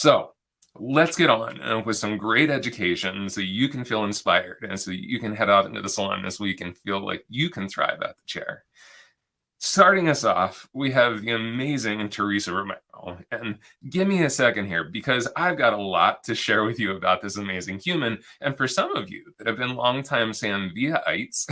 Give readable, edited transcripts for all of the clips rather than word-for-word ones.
So let's get on with some great education so you can feel inspired and so you can head out into the salon this week and feel like you can thrive at the chair. Starting us off, we have the amazing Teresa Romero. And give me a second here because I've got a lot to share with you about this amazing human. And for some of you that have been longtime Sam Villa-ites,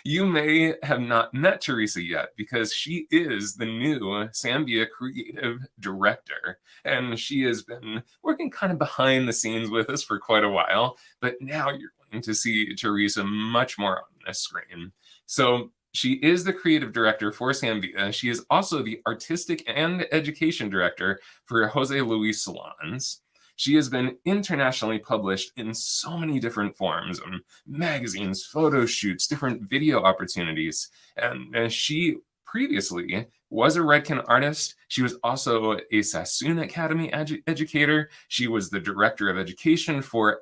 you may have not met Teresa yet because she is the new Sam Villa creative director. And she has been working kind of behind the scenes with us for quite a while. But now you're going to see Teresa much more on the screen. So she is the creative director for Sam Villa. She is also the artistic and education director for Jose Luis Salons. She has been internationally published in so many different forms, magazines, photo shoots, different video opportunities. And she previously was a Redken artist. She was also a Sassoon Academy educator. She was the director of education for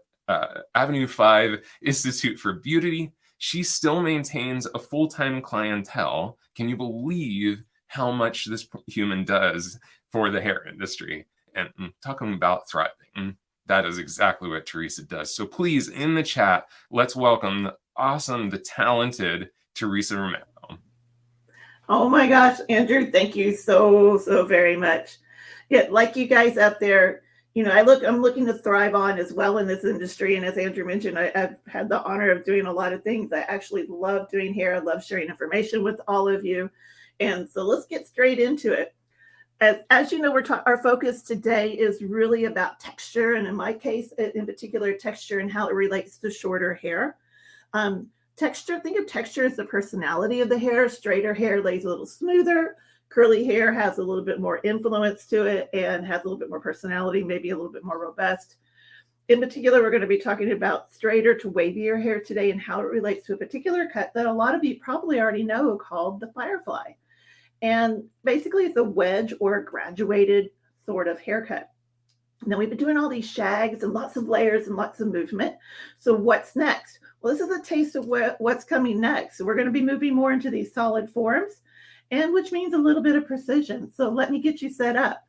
Avenue 5 Institute for Beauty. She still maintains a full-time clientele. Can you believe how much this human does for the hair industry? And talking about thriving, that is exactly what Teresa does. So please, in the chat, let's welcome the awesome, the talented Teresa Romero. Oh my gosh, Andrew, thank you so very much. Yeah, like you guys out there, you know, I'm looking to thrive on as well in this industry. And as Andrew mentioned, I've had the honor of doing a lot of things. I actually love doing hair. I love sharing information with all of you. And so let's get straight into it. As you know, our focus today is really about texture. And in my case, in particular, texture and how it relates to shorter hair. Texture, think of texture as the personality of the hair. Straighter hair lays a little smoother. Curly hair has a little bit more influence to it and has a little bit more personality, maybe a little bit more robust. In particular, we're going to be talking about straighter to wavier hair today and how it relates to a particular cut that a lot of you probably already know called the Firefly. And basically, it's a wedge or a graduated sort of haircut. Now, we've been doing all these shags and lots of layers and lots of movement. So what's next? Well, this is a taste of what's coming next. So we're going to be moving more into these solid forms, and which means a little bit of precision. So let me get you set up.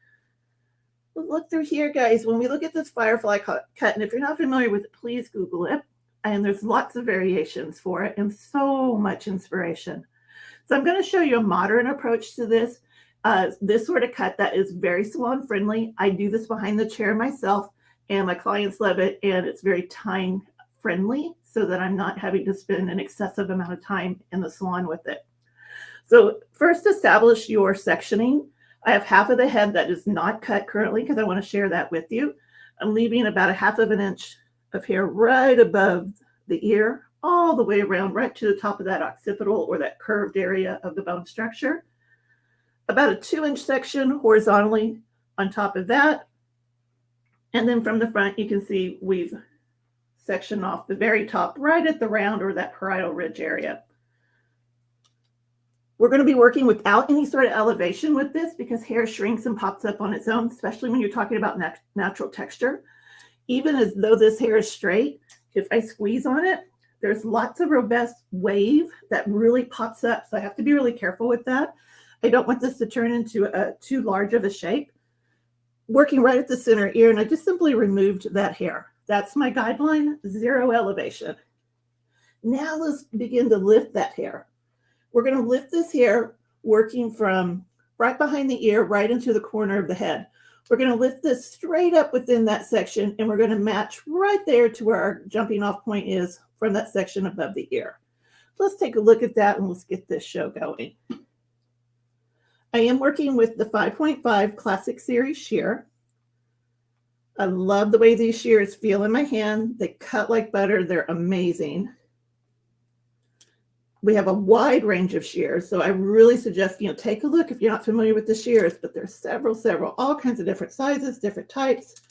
Look through here, guys. When we look at this Firefly cut, and if you're not familiar with it, please Google it. And there's lots of variations for it and so much inspiration. So I'm going to show you a modern approach to this sort of cut that is very salon friendly. I do this behind the chair myself, and my clients love it. And it's very time friendly so that I'm not having to spend an excessive amount of time in the salon with it. So first, establish your sectioning. I have half of the head that is not cut currently because I want to share that with you. I'm leaving about a half of an inch of hair right above the ear, all the way around right to the top of that occipital or that curved area of the bone structure. About a 2-inch section horizontally on top of that. And then from the front, you can see we've sectioned off the very top right at the round or that parietal ridge area. We're going to be working without any sort of elevation with this because hair shrinks and pops up on its own, especially when you're talking about natural texture. Even as though this hair is straight, if I squeeze on it, there's lots of robust wave that really pops up. So I have to be really careful with that. I don't want this to turn into too large of a shape. Working right at the center ear, and I just simply removed that hair. That's my guideline, 0 elevation. Now let's begin to lift that hair. We're going to lift this hair working from right behind the ear right into the corner of the head. We're going to lift this straight up within that section, and we're going to match right there to where our jumping off point is from that section above the ear. Let's take a look at that and let's get this show going. I am working with the 5.5 Classic Series shear. I love the way these shears feel in my hand. They cut like butter. They're amazing. We have a wide range of shears, so I really suggest, take a look if you're not familiar with the shears, but there's several, all kinds of different sizes, different types.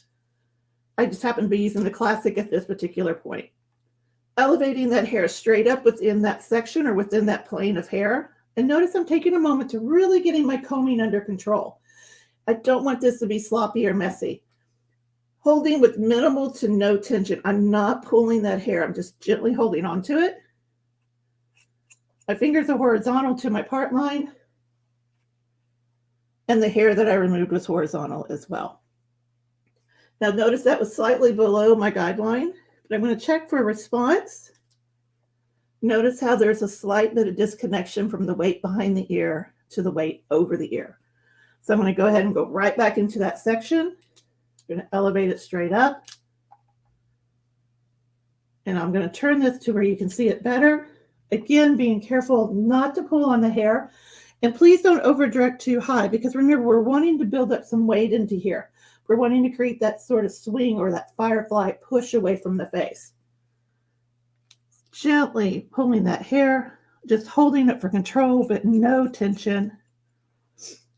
I just happen to be using the Classic at this particular point. Elevating that hair straight up within that section or within that plane of hair. And notice I'm taking a moment to really getting my combing under control. I don't want this to be sloppy or messy. Holding with minimal to no tension. I'm not pulling that hair. I'm just gently holding onto it. My fingers are horizontal to my part line. And the hair that I removed was horizontal as well. Now notice that was slightly below my guideline, but I'm going to check for a response. Notice how there's a slight bit of disconnection from the weight behind the ear to the weight over the ear. So I'm going to go ahead and go right back into that section. I'm going to elevate it straight up. And I'm going to turn this to where you can see it better. Again, being careful not to pull on the hair. And please don't over direct too high, because remember, we're wanting to build up some weight into here. We're wanting to create that sort of swing or that firefly push away from the face. Gently pulling that hair, just holding it for control, but no tension.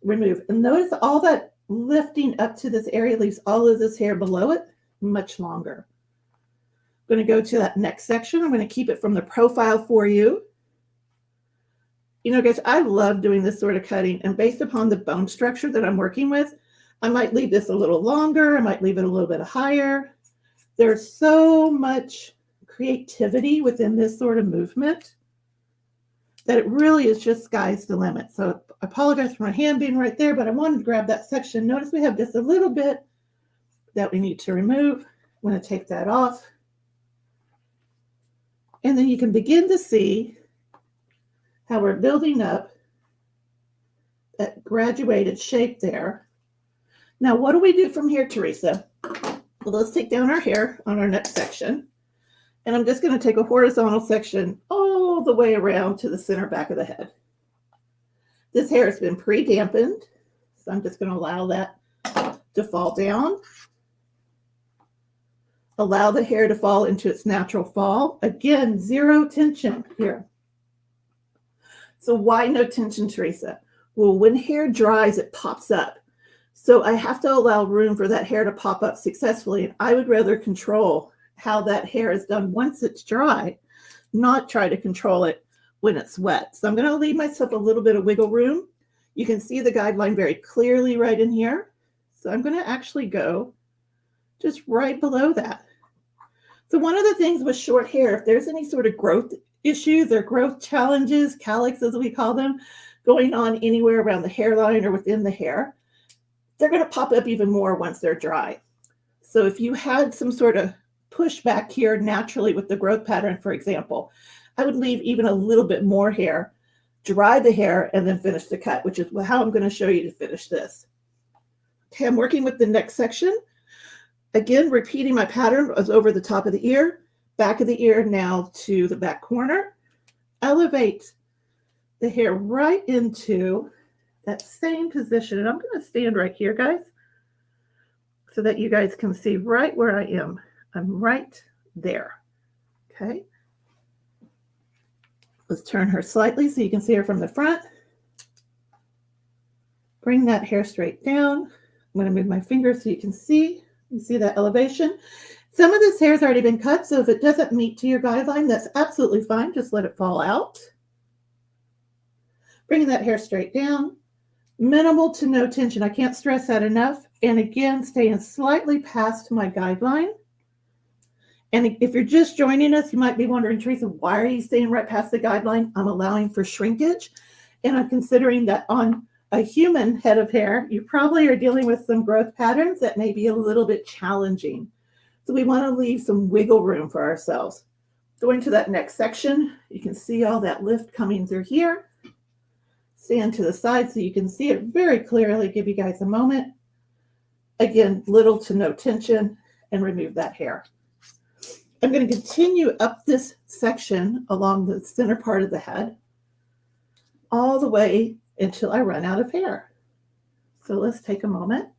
Remove. And notice all that lifting up to this area leaves all of this hair below it much longer. I'm going to go to that next section. I'm going to keep it from the profile for you. You know, guys, I love doing this sort of cutting, and based upon the bone structure that I'm working with, I might leave this a little longer. I might leave it a little bit higher. There's so much creativity within this sort of movement that it really is just sky's the limit. So I apologize for my hand being right there, but I wanted to grab that section. Notice we have just a little bit that we need to remove. I'm going to take that off. And then you can begin to see how we're building up that graduated shape there. Now, what do we do from here, Teresa? Well, let's take down our hair on our next section. And I'm just going to take a horizontal section all the way around to the center back of the head. This hair has been pre-dampened, so I'm just going to allow that to fall down. Allow the hair to fall into its natural fall. Again, zero tension here. So why no tension, Teresa? Well, when hair dries, it pops up. So I have to allow room for that hair to pop up successfully. And I would rather control how that hair is done once it's dry, not try to control it when it's wet. So I'm going to leave myself a little bit of wiggle room. You can see the guideline very clearly right in here. So I'm going to actually go just right below that. So one of the things with short hair, if there's any sort of growth issues or growth challenges, calyx as we call them, going on anywhere around the hairline or within the hair, they're going to pop up even more once they're dry. So if you had some sort of pushback here naturally with the growth pattern, for example, I would leave even a little bit more hair, dry the hair, and then finish the cut, which is how I'm going to show you to finish this. Okay, I'm working with the next section. Again, repeating my pattern was over the top of the ear, back of the ear, now to the back corner. Elevate the hair right into that same position. And I'm going to stand right here, guys, so that you guys can see right where I am. I'm right there. Okay. Let's turn her slightly so you can see her from the front. Bring that hair straight down. I'm going to move my finger so you can see. You see that elevation? Some of this hair has already been cut, so if it doesn't meet to your guideline, that's absolutely fine. Just let it fall out. Bringing that hair straight down. Minimal to no tension. I can't stress that enough. And again, staying slightly past my guideline. And if you're just joining us, you might be wondering, Teresa, why are you staying right past the guideline? I'm allowing for shrinkage. And I'm considering that on a human head of hair, you probably are dealing with some growth patterns that may be a little bit challenging. So we want to leave some wiggle room for ourselves. Going to that next section, you can see all that lift coming through here. Stand to the side so you can see it very clearly. Give you guys a moment. Again, little to no tension, and remove that hair. I'm going to continue up this section along the center part of the head all the way until I run out of hair. So let's take a moment.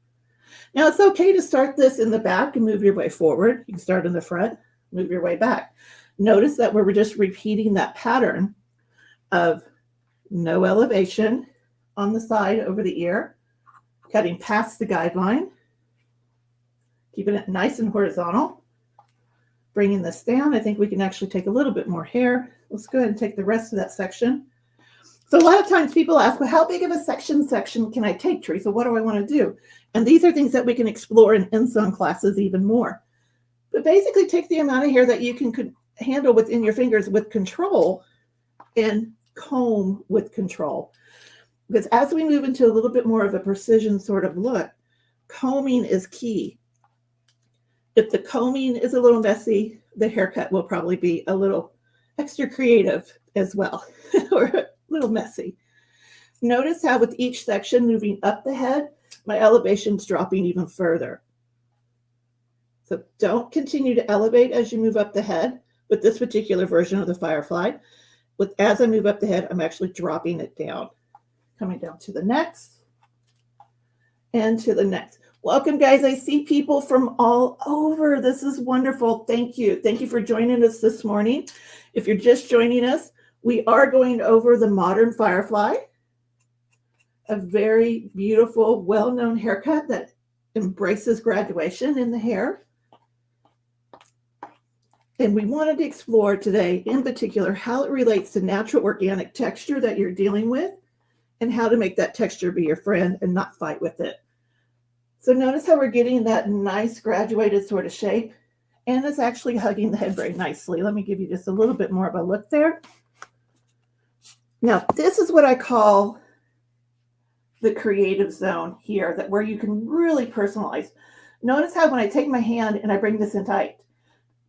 Now it's okay to start this in the back and move your way forward. You can start in the front, move your way back. Notice that we're just repeating that pattern of no elevation on the side over the ear, cutting past the guideline, keeping it nice and horizontal. Bringing this down, I think we can actually take a little bit more hair. Let's go ahead and take the rest of that section. So a lot of times people ask, well, how big of a section can I take, Teresa? What do I want to do? And these are things that we can explore in in-sun classes even more. But basically take the amount of hair that you can handle within your fingers with control and comb with control. Because as we move into a little bit more of a precision sort of look, combing is key. If the combing is a little messy, the haircut will probably be a little extra creative as well, or a little messy. Notice how with each section moving up the head, my elevation's dropping even further. So don't continue to elevate as you move up the head with this particular version of the Firefly. As I move up the head, I'm actually dropping it down, coming down to the next and to the next. Welcome, guys. I see people from all over. This is wonderful. Thank you. Thank you for joining us this morning. If you're just joining us, we are going over the modern Firefly, a very beautiful, well-known haircut that embraces graduation in the hair. And we wanted to explore today, in particular, how it relates to natural organic texture that you're dealing with and how to make that texture be your friend and not fight with it. So notice how we're getting that nice graduated sort of shape, and it's actually hugging the head very nicely. Let me give you just a little bit more of a look there. Now, this is what I call the creative zone here, that where you can really personalize. Notice how when I take my hand and I bring this in tight,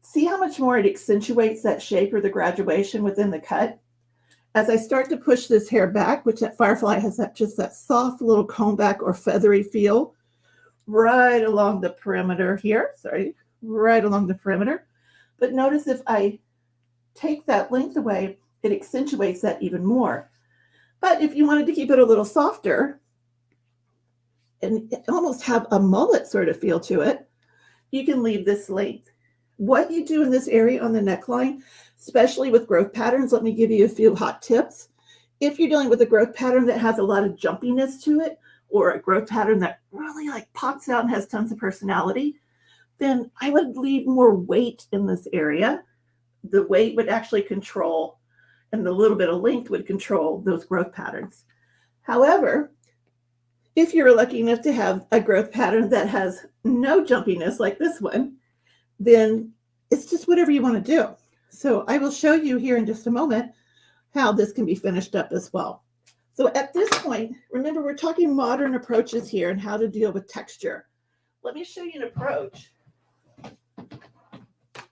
see how much more it accentuates that shape or the graduation within the cut. As I start to push this hair back, which that Firefly has just that soft little comb back or feathery feel, right along the perimeter here, right along the perimeter. But notice if I take that length away, it accentuates that even more. But if you wanted to keep it a little softer and almost have a mullet sort of feel to it, you can leave this length. What you do in this area on the neckline, especially with growth patterns, let me give you a few hot tips. If you're dealing with a growth pattern that has a lot of jumpiness to it, or a growth pattern that really like pops out and has tons of personality, then I would leave more weight in this area. The weight would actually control, and the little bit of length would control those growth patterns. However, if you're lucky enough to have a growth pattern that has no jumpiness like this one, then it's just whatever you want to do. So I will show you here in just a moment how this can be finished up as well. So at this point, remember, we're talking modern approaches here and how to deal with texture. Let me show you an approach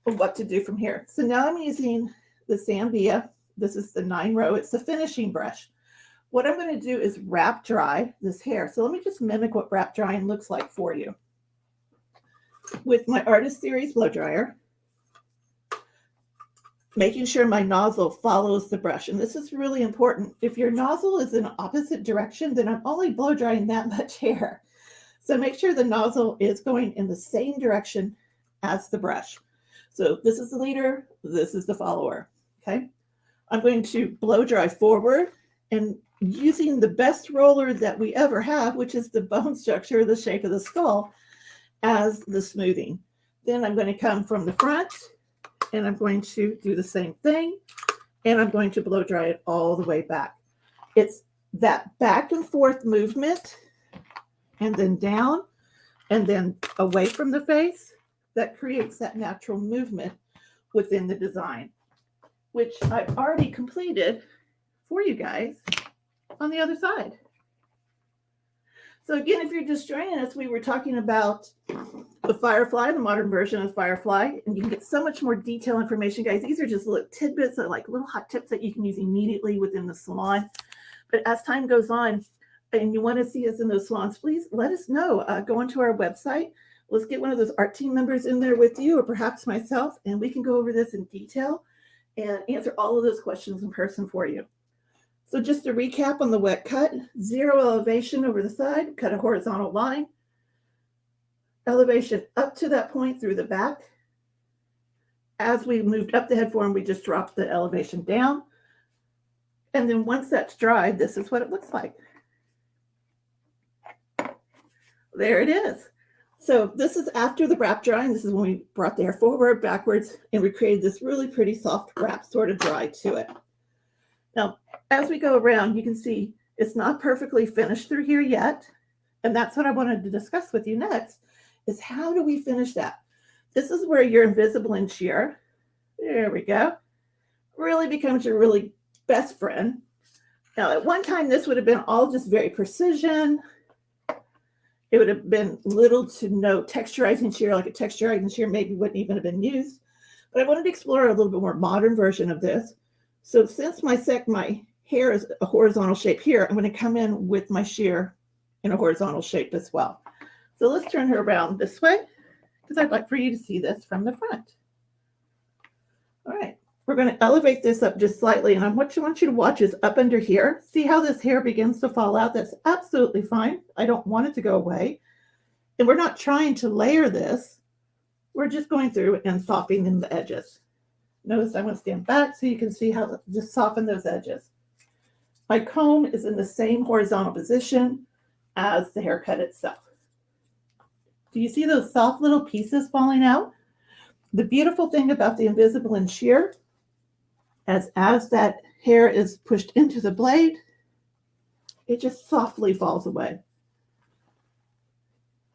of what to do from here. So now I'm using the Sam Villa. This is the 9-row. It's the finishing brush. What I'm going to do is wrap dry this hair. So let me just mimic what wrap drying looks like for you. With my Artist Series blow dryer, making sure my nozzle follows the brush. And this is really important. If your nozzle is in opposite direction, then I'm only blow drying that much hair. So make sure the nozzle is going in the same direction as the brush. So this is the leader, this is the follower, okay? I'm going to blow dry forward and using the best roller that we ever have, which is the bone structure, the shape of the skull, as the smoothing. Then I'm going to come from the front and I'm going to do the same thing, and I'm going to blow dry it all the way back. It's that back and forth movement, and then down, and then away from the face, that creates that natural movement within the design, which I've already completed for you guys on the other side. So again, if you're just joining us, we were talking about the Firefly, the modern version of Firefly, and you can get so much more detailed information, guys. These are just little tidbits of like little hot tips that you can use immediately within the salon. But as time goes on and you want to see us in those salons, please let us know. Go onto our website. Let's get one of those art team members in there with you, or perhaps myself, and we can go over this in detail and answer all of those questions in person for you. So just to recap on the wet cut, 0 elevation over the side, cut a horizontal line, elevation up to that point through the back. As we moved up the head form, we just dropped the elevation down. And then once that's dried, this is what it looks like. There it is. So this is after the wrap drying. This is when we brought the hair forward, backwards, and we created this really pretty soft wrap sort of dry to it. Now, as we go around, you can see it's not perfectly finished through here yet. And that's what I wanted to discuss with you next, is how do we finish that? This is where your invisible shear, there we go, really becomes your really best friend. Now, at one time, this would have been all just very precision it would have been little to no texturizing shear. Like a texturizing shear maybe wouldn't even have been used. But I wanted to explore a little bit more modern version of this. So since my hair is a horizontal shape here, I'm going to come in with my shear in a horizontal shape as well. So let's turn her around this way, because I'd like for you to see this from the front. All right, we're going to elevate this up just slightly, and what I want you to watch is up under here. See how this hair begins to fall out? That's absolutely fine. I don't want it to go away. And we're not trying to layer this. We're just going through and softening the edges. Notice I'm going to stand back so you can see how to just soften those edges. My comb is in the same horizontal position as the haircut itself. Do you see those soft little pieces falling out? The beautiful thing about the invisible and shear, as that hair is pushed into the blade, it just softly falls away.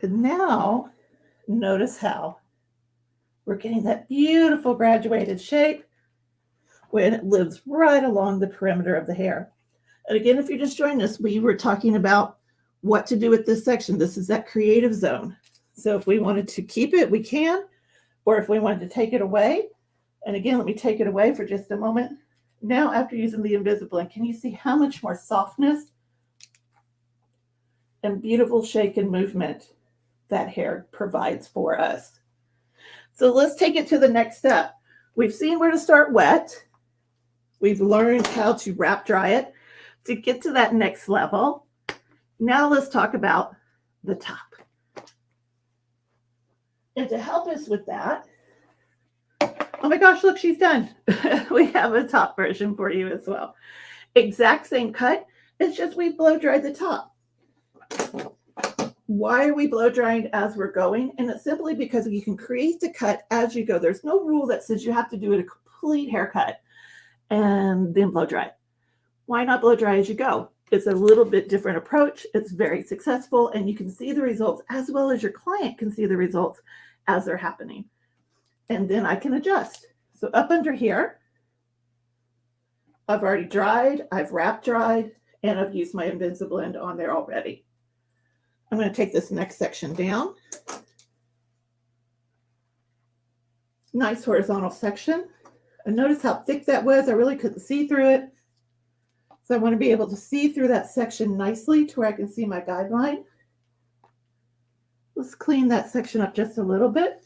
And now, notice how we're getting that beautiful graduated shape when it lives right along the perimeter of the hair. And again, if you're just joining us, we were talking about what to do with this section. This is that creative zone. So if we wanted to keep it, we can, or if we wanted to take it away. And again, let me take it away for just a moment. Now, after using the invisible, and can you see how much more softness and beautiful shake and movement that hair provides for us? So let's take it to the next step. We've seen where to start wet. We've learned how to wrap dry it to get to that next level. Now let's talk about the top. And to help us with that, oh my gosh, look, she's done. We have a top version for you as well. Exact same cut. It's just we blow dried the top. Why are we blow drying as we're going? And it's simply because you can create the cut as you go. There's no rule that says you have to do a complete haircut and then blow dry. Why not blow dry as you go? It's a little bit different approach. It's very successful, and you can see the results as well as your client can see the results as they're happening. And then I can adjust. So up under here, I've already dried, I've wrap dried, and I've used my invisible blend on there already. I'm going to take this next section down. Nice horizontal section. And notice how thick that was. I really couldn't see through it. So I want to be able to see through that section nicely to where I can see my guideline. Let's clean that section up just a little bit.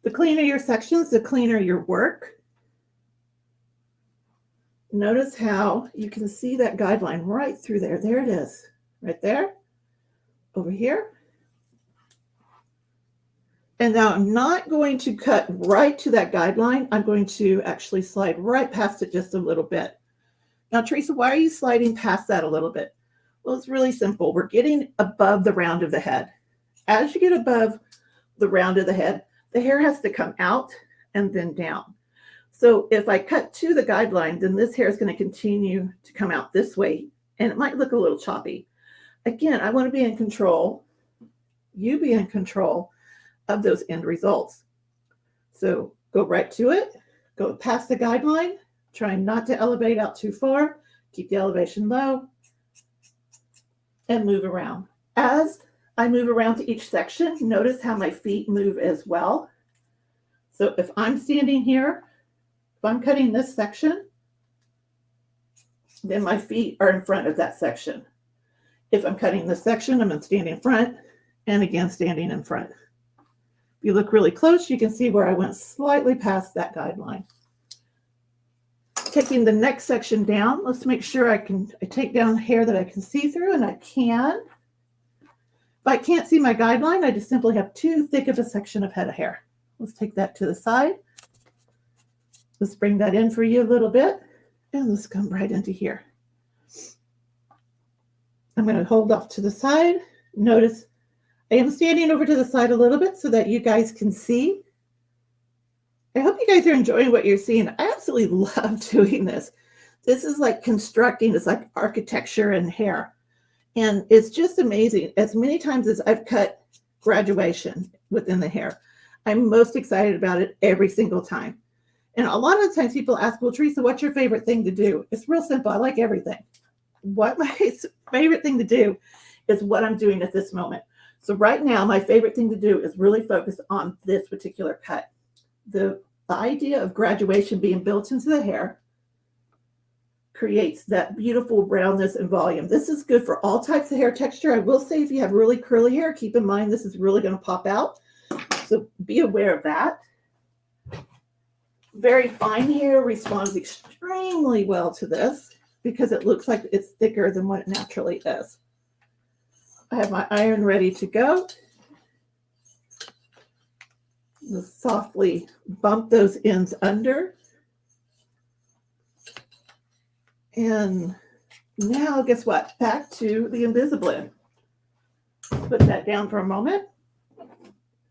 The cleaner your sections, the cleaner your work. Notice how you can see that guideline right through there. There it is, right there, over here. And now I'm not going to cut right to that guideline. I'm going to actually slide right past it just a little bit. Now, Teresa, why are you sliding past that a little bit? Well, it's really simple. We're getting above the round of the head. As you get above the round of the head, the hair has to come out and then down. So if I cut to the guideline, then this hair is going to continue to come out this way, and it might look a little choppy. Again, I want to be in control. You be in control of those end results. So go right to it, go past the guideline, try not to elevate out too far, keep the elevation low, and move around. As I move around to each section, notice how my feet move as well. So if I'm standing here, if I'm cutting this section, then my feet are in front of that section. If I'm cutting this section, I'm going to stand in front, and again, standing in front. If you look really close, you can see where I went slightly past that guideline. Taking the next section down, let's make sure I take down hair that I can see through, and I can. If I can't see my guideline, I just simply have too thick of a section of head of hair. Let's take that to the side. Let's bring that in for you a little bit, and let's come right into here. I'm going to hold off to the side. Notice I am standing over to the side a little bit so that you guys can see. I hope you guys are enjoying what you're seeing. I absolutely love doing this. This is like constructing, it's like architecture and hair. And it's just amazing. As many times as I've cut graduation within the hair, I'm most excited about it every single time. And a lot of the times people ask, well, Teresa, what's your favorite thing to do? It's real simple. I like everything. What my favorite thing to do is what I'm doing at this moment. So right now, my favorite thing to do is really focus on this particular cut. The idea of graduation being built into the hair creates that beautiful roundness and volume. This is good for all types of hair texture. I will say if you have really curly hair, keep in mind this is really going to pop out. So be aware of that. Very fine hair responds extremely well to this because it looks like it's thicker than what it naturally is. I have my iron ready to go. Just softly bump those ends under. And now, guess what? Back to the Invisablend. Put that down for a moment.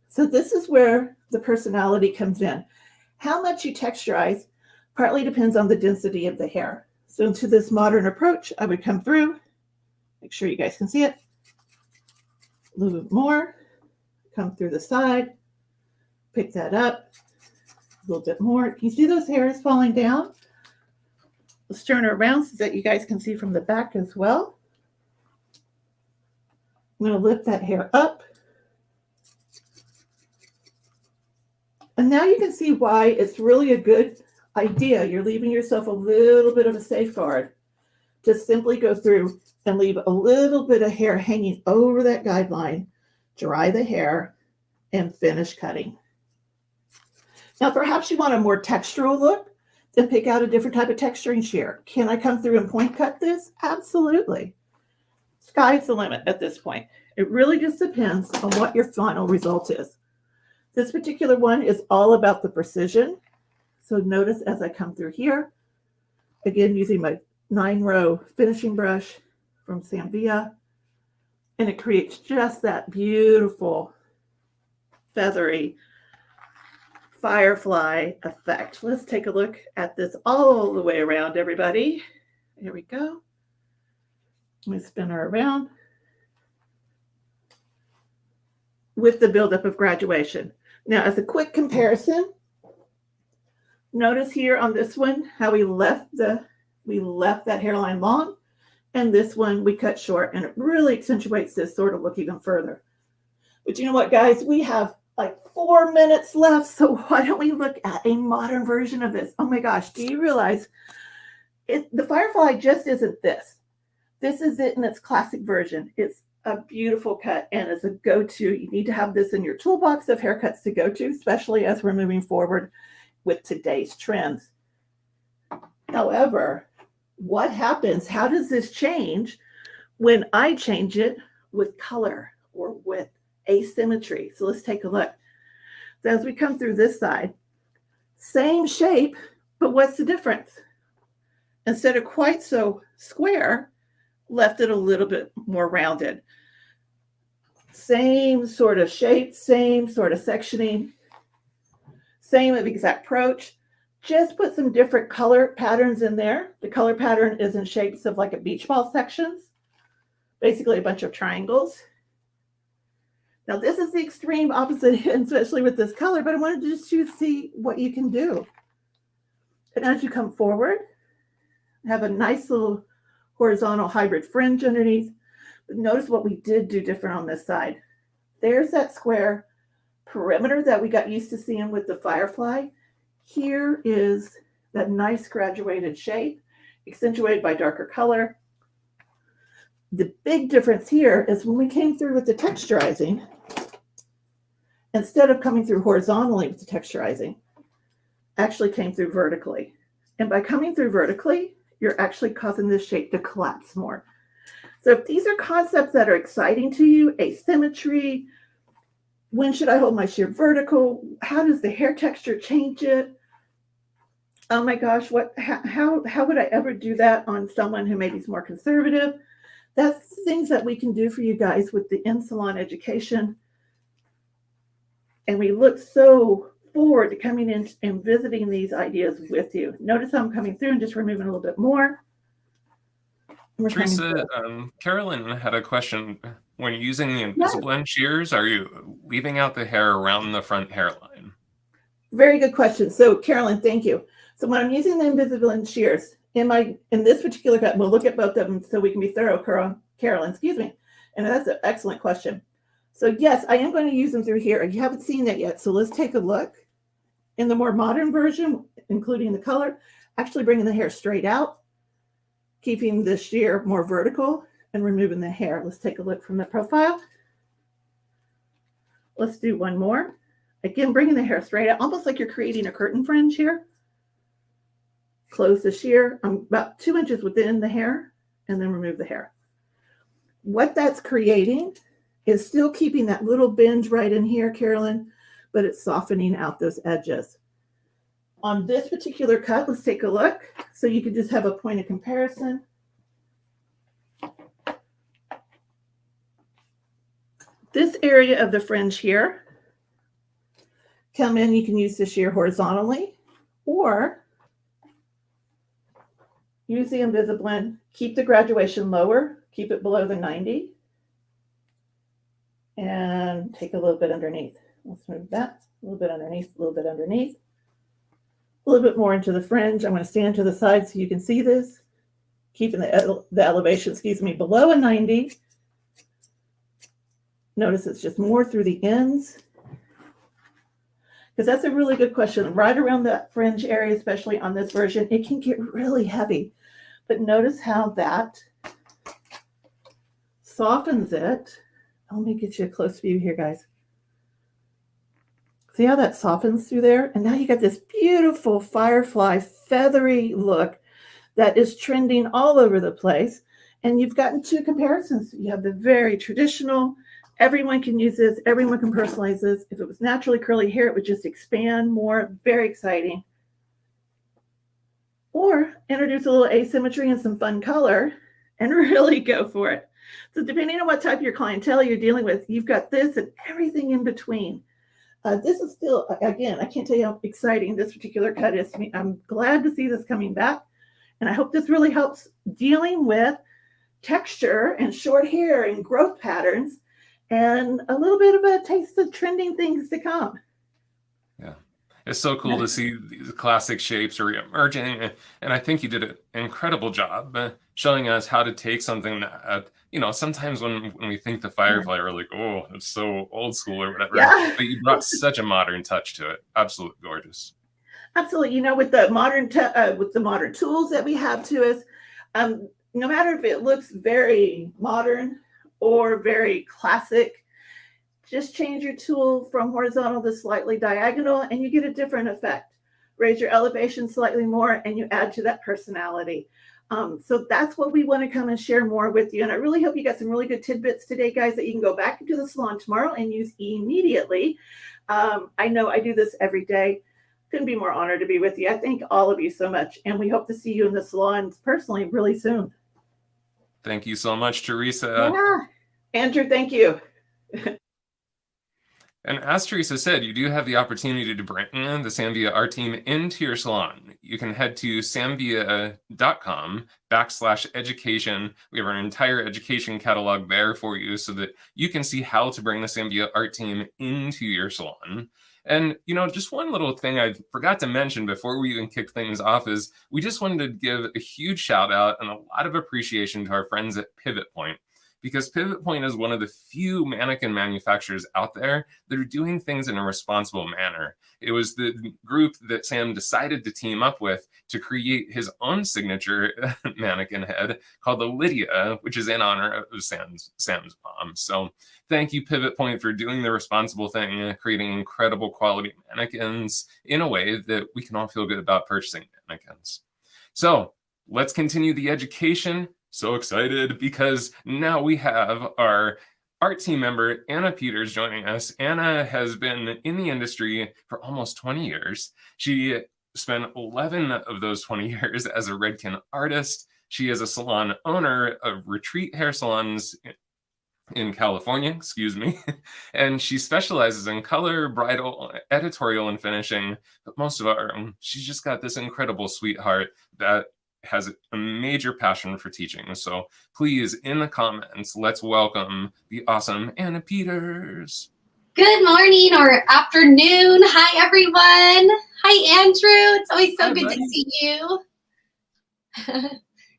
So this is where the personality comes in. How much you texturize partly depends on the density of the hair. So to this modern approach, I would come through, make sure you guys can see it, a little bit more, come through the side, pick that up, a little bit more. Can you see those hairs falling down? Let's turn it around so that you guys can see from the back as well. I'm going to lift that hair up. And now you can see why it's really a good idea. You're leaving yourself a little bit of a safeguard to simply go through and leave a little bit of hair hanging over that guideline, dry the hair, and finish cutting. Now, perhaps you want a more textural look, then pick out a different type of texturing shear. Can I come through and point cut this? Absolutely. Sky's the limit at this point. It really just depends on what your final result is. This particular one is all about the precision. So notice as I come through here, again, using my 9-row finishing brush from Sam Villa, and it creates just that beautiful, feathery firefly effect. Let's take a look at this all the way around, everybody. Here we go. Let me spin her around with the buildup of graduation. Now, as a quick comparison, notice here on this one how we left that hairline long, and this one we cut short, and it really accentuates this sort of look even further. But you know what, guys? We have like 4 minutes left, so why don't we look at a modern version of this? Oh my gosh, do you realize the Firefly just isn't this? This is it in its classic version. It's a beautiful cut, and as a go-to, you need to have this in your toolbox of haircuts to go to, especially as we're moving forward with today's trends. However, what happens? How does this change when I change it with color or with asymmetry? So let's take a look. So as we come through this side, same shape, but what's the difference? Instead of quite so square, left it a little bit more rounded. Same sort of shape, same sort of sectioning, same exact approach. Just put some different color patterns in there. The color pattern is in shapes of like a beach ball sections, basically a bunch of triangles. Now this is the extreme opposite end, especially with this color, but I wanted to just to see what you can do. And as you come forward, have a nice little horizontal hybrid fringe underneath. But notice what we did do different on this side. There's that square perimeter that we got used to seeing with the Firefly. Here is that nice graduated shape, accentuated by darker color. The big difference here is when we came through with the texturizing, instead of coming through horizontally with the texturizing, actually came through vertically. And by coming through vertically, you're actually causing this shape to collapse more. So if these are concepts that are exciting to you, asymmetry, when should I hold my shear vertical? How does the hair texture change it? Oh my gosh, how would I ever do that on someone who maybe is more conservative? That's things that we can do for you guys with the in-salon education. And we look so forward to coming in and visiting these ideas with you. Notice how I'm coming through and just removing a little bit more. Teresa, Carolyn had a question. When using the Invisablend shears, are you leaving out the hair around the front hairline? Very good question. So Carolyn, thank you. So when I'm using the Invisablend shears, in this particular cut, we'll look at both of them so we can be thorough, Carolyn, excuse me. And that's an excellent question. So yes, I am going to use them through here. You haven't seen that yet. So let's take a look. In the more modern version, including the color, actually bringing the hair straight out, keeping the shear more vertical, and removing the hair. Let's take a look from the profile. Let's do one more. Again, bringing the hair straight out, almost like you're creating a curtain fringe here. Close the shear. I'm about 2 inches within the hair, and then remove the hair. What that's creating is still keeping that little binge right in here, Carolyn, but it's softening out those edges. On this particular cut, let's take a look. So you can just have a point of comparison. This area of the fringe here, come in, you can use the shear horizontally, or use the Invisablend, keep the graduation lower, keep it below the 90, and take a little bit underneath. Let's move that, a little bit underneath, a little bit underneath, a little bit more into the fringe. I'm going to stand to the side so you can see this, keeping the elevation, below a 90. Notice it's just more through the ends, because that's a really good question. Right around that fringe area, especially on this version, it can get really heavy. But notice how that softens it. Let me get you a close view here, guys. See how that softens through there? And now you got this beautiful Firefly feathery look that is trending all over the place. And you've gotten two comparisons. You have the very traditional, everyone can use this, everyone can personalize this. If it was naturally curly hair, it would just expand more. Very exciting. Or introduce a little asymmetry and some fun color and really go for it. So depending on what type of your clientele you're dealing with, you've got this and everything in between. This is still, again, I can't tell you how exciting this particular cut is to me. I'm glad to see this coming back. And I hope this really helps dealing with texture and short hair and growth patterns and a little bit of a taste of trending things to come. Yeah. It's so cool to see these classic shapes re-emerging. And I think you did an incredible job showing us how to take something that, sometimes when we think the Firefly, we're like, oh, it's so old school or whatever. Yeah. But you brought such a modern touch to it. Absolutely gorgeous. Absolutely. With the modern tools that we have to us, no matter if it looks very modern or very classic, just change your tool from horizontal to slightly diagonal and you get a different effect. Raise your elevation slightly more and you add to that personality. So that's what we want to come and share more with you. And I really hope you got some really good tidbits today, guys, that you can go back into the salon tomorrow and use immediately. I know I do this every day. Couldn't be more honored to be with you. I thank all of you so much. And we hope to see you in the salons personally really soon. Thank you so much, Teresa. Yeah. Andrew, thank you. And as Teresa said, you do have the opportunity to bring the Sam Villa ArTeam into your salon. You can head to samvilla.com/education. We have our entire education catalog there for you so that you can see how to bring the Sam Villa ArTeam into your salon. And, just one little thing I forgot to mention before we even kick things off is we just wanted to give a huge shout out and a lot of appreciation to our friends at Pivot Point. Because Pivot Point is one of the few mannequin manufacturers out there that are doing things in a responsible manner. It was the group that Sam decided to team up with to create his own signature mannequin head called the Lydia, which is in honor of Sam's mom. So thank you, Pivot Point, for doing the responsible thing, creating incredible quality mannequins in a way that we can all feel good about purchasing mannequins. So let's continue the education. So excited because now we have our art team member, Anna Peters, joining us. Anna has been in the industry for almost 20 years. She spent 11 of those 20 years as a Redken artist. She is a salon owner of Retreat Hair Salons in California, and she specializes in color, bridal, editorial, and finishing. But most of she's just got this incredible sweetheart that has a major passion for teaching. So please, in the comments, let's welcome the awesome Anna Peters. Good morning or afternoon. Hi, everyone. Hi, Andrew. It's always so good to see you.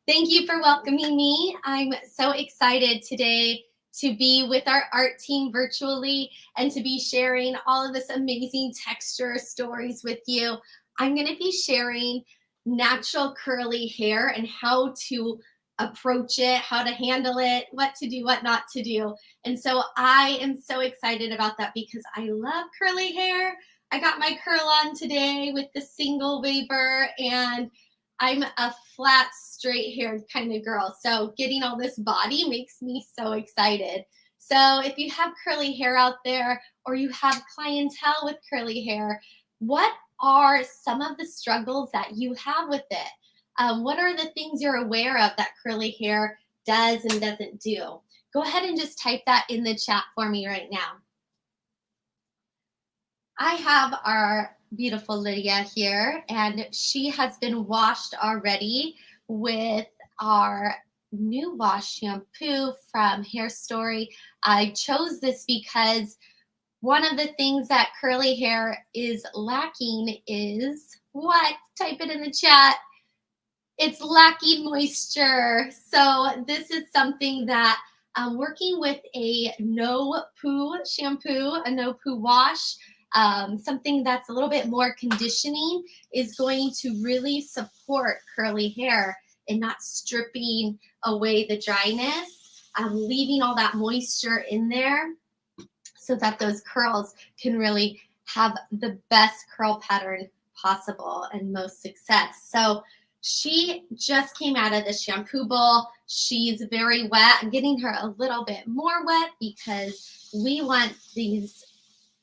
Thank you for welcoming me. I'm so excited today to be with our art team virtually and to be sharing all of this amazing texture stories with you. I'm going to be sharing natural curly hair and how to approach it, how to handle it, what to do, what not to do. And so I am so excited about that because I love curly hair. I got my curl on today with the single waver, and I'm a flat, straight-haired kind of girl. So getting all this body makes me so excited. So if you have curly hair out there, or you have clientele with curly hair, what are some of the struggles that you have with it? What are the things you're aware of that curly hair does and doesn't do? Go ahead and just type that in the chat for me right now. I have our beautiful Lydia here, and she has been washed already with our new wash shampoo from Hair Story. I chose this because one of the things that curly hair is lacking is what? Type it in the chat. It's lacking moisture. So this is something that working with a no poo shampoo, a no poo wash, something that's a little bit more conditioning is going to really support curly hair and not stripping away the dryness, leaving all that moisture in there so that those curls can really have the best curl pattern possible and most success. So she just came out of the shampoo bowl. She's very wet. I'm getting her a little bit more wet because we want these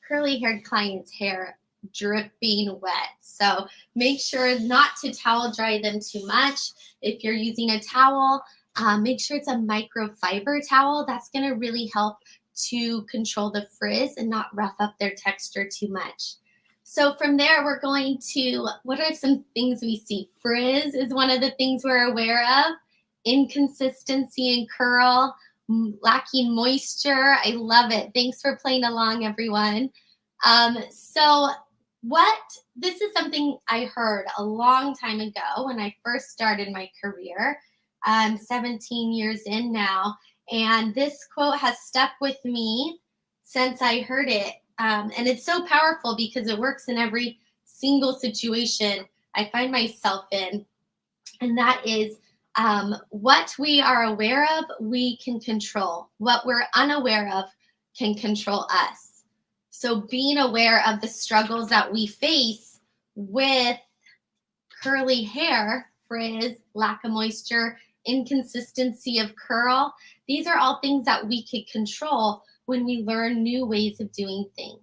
curly haired clients' hair dripping wet. So make sure not to towel dry them too much. If you're using a towel, make sure it's a microfiber towel. That's going to really help to control the frizz and not rough up their texture too much. So from there, we're going to, what are some things we see? Frizz is one of the things we're aware of. Inconsistency in curl, lacking moisture. I love it. Thanks for playing along, everyone. This is something I heard a long time ago when I first started my career. I'm 17 years in now, and this quote has stuck with me since I heard it. And it's so powerful because it works in every single situation I find myself in. And that is what we are aware of, we can control. What we're unaware of can control us. So being aware of the struggles that we face with curly hair, frizz, lack of moisture, inconsistency of curl, these are all things that we could control when we learn new ways of doing things.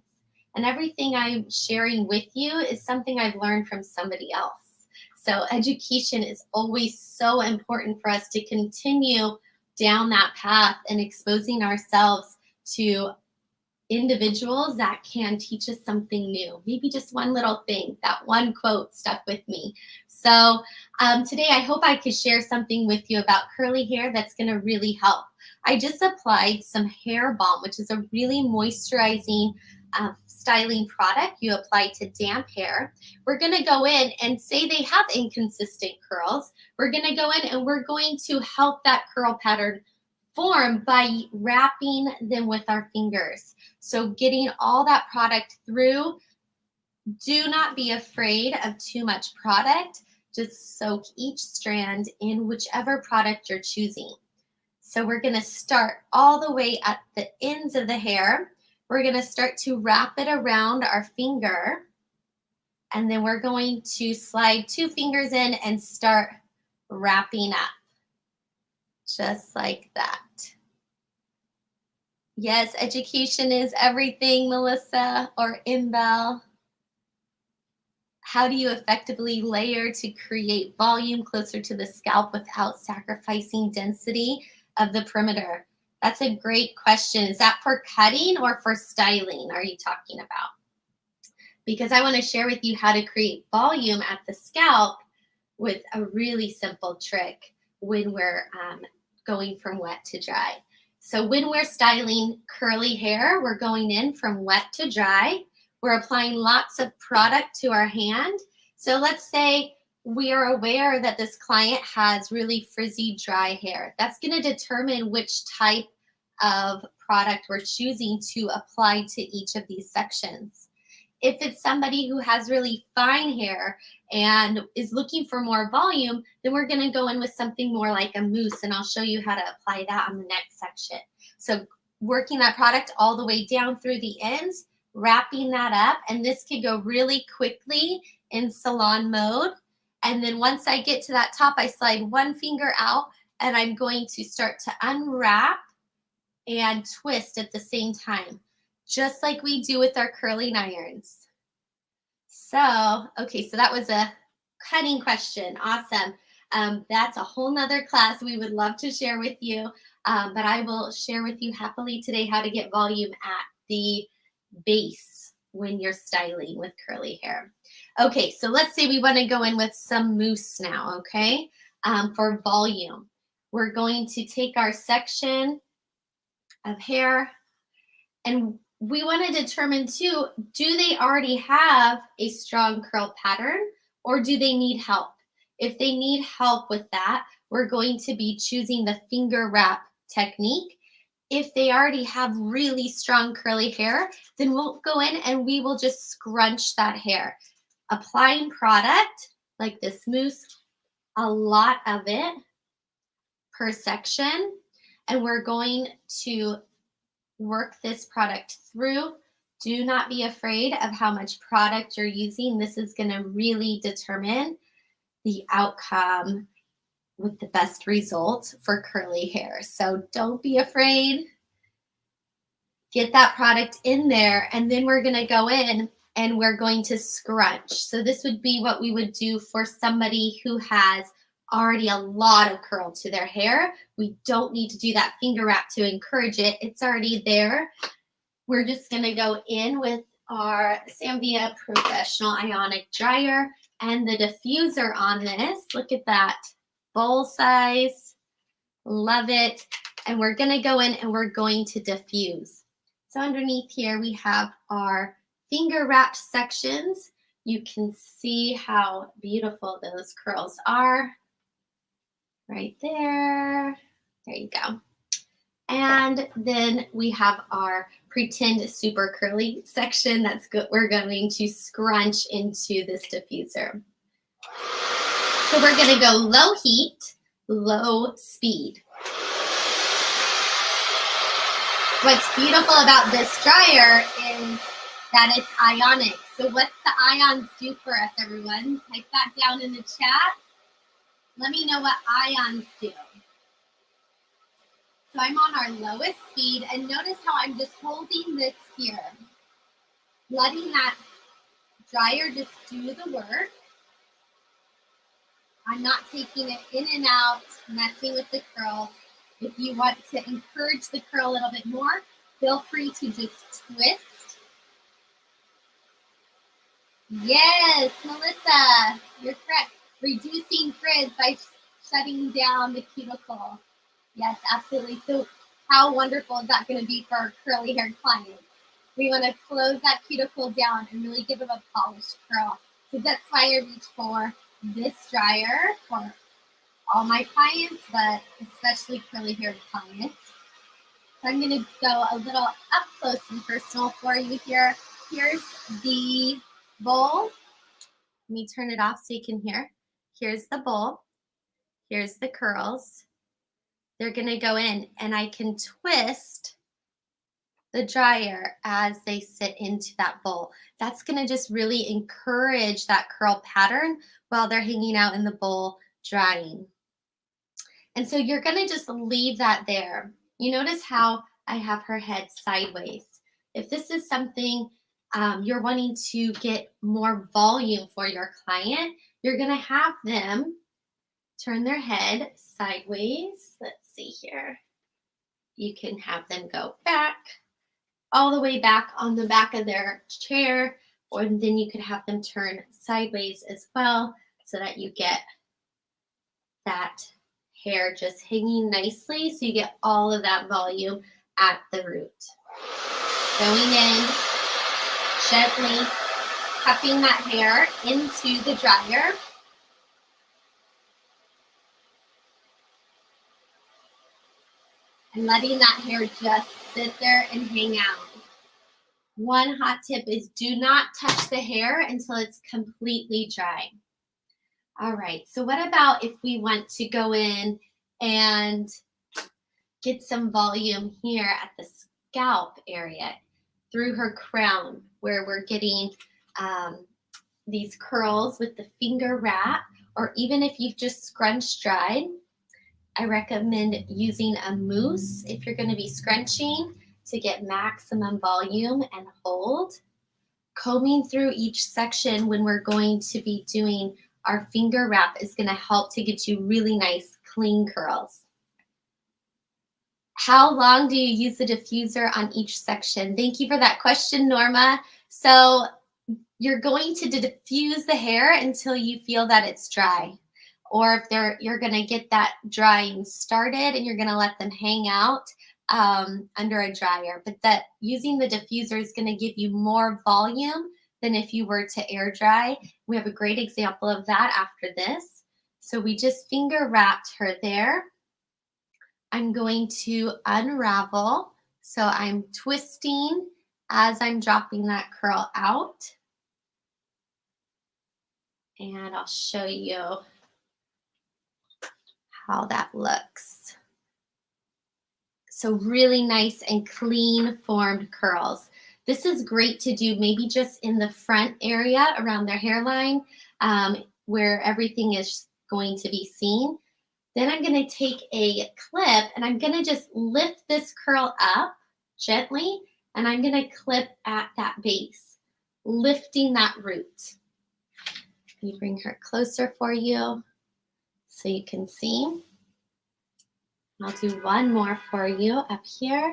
And everything I'm sharing with you is something I've learned from somebody else. So education is always so important for us to continue down that path and exposing ourselves to individuals that can teach us something new. Maybe just one little thing. That one quote stuck with me. So today I hope I could share something with you about curly hair that's going to really help. I just applied some hair balm, which is a really moisturizing styling product you apply to damp hair. We're going to go in and say they have inconsistent curls. We're going to go in and we're going to help that curl pattern form by wrapping them with our fingers. So getting all that product through. Do not be afraid of too much product. Just soak each strand in whichever product you're choosing. So we're going to start all the way at the ends of the hair. We're going to start to wrap it around our finger. And then we're going to slide 2 fingers in and start wrapping up. Just like that. Yes, education is everything, Melissa or Imbel. How do you effectively layer to create volume closer to the scalp without sacrificing density of the perimeter? That's a great question. Is that for cutting or for styling are you talking about? Because I want to share with you how to create volume at the scalp with a really simple trick when we're going from wet to dry. So when we're styling curly hair, we're going in from wet to dry. We're applying lots of product to our hand. So let's say we are aware that this client has really frizzy, dry hair. That's going to determine which type of product we're choosing to apply to each of these sections. If it's somebody who has really fine hair and is looking for more volume, then we're going to go in with something more like a mousse, and I'll show you how to apply that on the next section. So working that product all the way down through the ends, wrapping that up, and this could go really quickly in salon mode. And then once I get to that top, I slide one finger out, and I'm going to start to unwrap and twist at the same time, just like we do with our curling irons. So, okay, so that was a cutting question. Awesome. That's a whole nother class we would love to share with you, but I will share with you happily today how to get volume at the base when you're styling with curly hair. Okay, so let's say we want to go in with some mousse now, okay, for volume. We're going to take our section of hair, and we want to determine too, do they already have a strong curl pattern or do they need help? If they need help with that, we're going to be choosing the finger wrap technique. If they already have really strong curly hair, then we'll go in and we will just scrunch that hair. Applying product like this mousse, a lot of it per section, and we're going to work this product through. Do not be afraid of how much product you're using. This is going to really determine the outcome with the best result for curly hair. So don't be afraid. Get that product in there, and then we're going to go in and we're going to scrunch. So this would be what we would do for somebody who has already a lot of curl to their hair. We don't need to do that finger wrap to encourage it. It's already there. We're just going to go in with our Sam Villa Professional Ionic Dryer and the diffuser on this. Look at that. Bowl size. Love it. And we're going to go in and we're going to diffuse. So underneath here we have our finger wrapped sections. You can see how beautiful those curls are. Right there. There you go. And then we have our pretend super curly section that's good. We're going to scrunch into this diffuser. So we're going to go low heat, low speed. What's beautiful about this dryer is that it's ionic. So what's the ions do for us, everyone? Type that down in the chat. Let me know what ions do. So I'm on our lowest speed, and notice how I'm just holding this here, letting that dryer just do the work. I'm not taking it in and out, messing with the curls. If you want to encourage the curl a little bit more, feel free to just twist. Yes, Melissa, you're correct. Reducing frizz by shutting down the cuticle. Yes, absolutely. So how wonderful is that going to be for our curly haired clients? We want to close that cuticle down and really give them a polished curl. So that's why I reach for this dryer for all my clients, but especially curly haired clients. So I'm going to go a little up close and personal for you here. Here's the bowl. Let me turn it off so you can hear. Here's the bowl. Here's the curls. They're going to go in, and I can twist the dryer as they sit into that bowl. That's going to just really encourage that curl pattern while they're hanging out in the bowl drying. And so you're going to just leave that there. You notice how I have her head sideways. If this is something you're wanting to get more volume for your client, you're going to have them turn their head sideways. Let's see here. You can have them go back, all the way back on the back of their chair, or then you could have them turn sideways as well so that you get that hair just hanging nicely, so you get all of that volume at the root. Going in, gently cupping that hair into the dryer. and letting that hair just sit there and hang out. One hot tip is do not touch the hair until it's completely dry. All right, so what about if we want to go in and get some volume here at the scalp area through her crown, where we're getting these curls with the finger wrap, or even if you've just scrunched dried, I recommend using a mousse if you're going to be scrunching to get maximum volume and hold. Combing through each section when we're going to be doing our finger wrap is going to help to get you really nice clean curls. How long do you use the diffuser on each section? Thank you for that question, Norma. So you're going to diffuse the hair until you feel that it's dry. Or if you're going to get that drying started and you're going to let them hang out under a dryer. But that using the diffuser is going to give you more volume than if you were to air dry. We have a great example of that after this. So we just finger wrapped her there. I'm going to unravel. So I'm twisting as I'm dropping that curl out. And I'll show you how that looks. So really nice and clean formed curls. This is great to do maybe just in the front area around their hairline where everything is going to be seen. Then I'm going to take a clip and I'm going to just lift this curl up gently, and I'm going to clip at that base, lifting that root. Let me bring her closer for you so you can see. I'll do one more for you up here.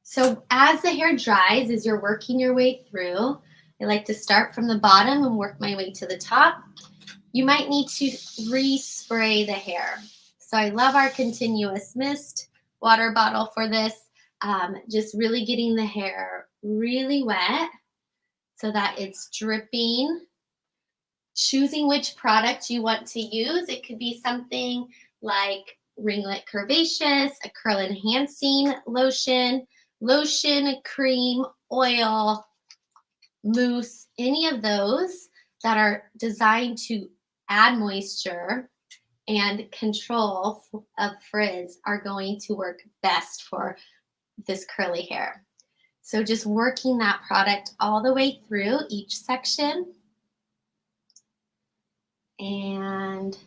So as the hair dries, as you're working your way through, I like to start from the bottom and work my way to the top. You might need to respray the hair. So I love our continuous mist water bottle for this. Just really getting the hair really wet so that it's dripping. Choosing which product you want to use. It could be something like Ringlet Curvaceous, a curl enhancing lotion, cream, oil, mousse, any of those that are designed to add moisture and control of frizz are going to work best for this curly hair. So just working that product all the way through each section and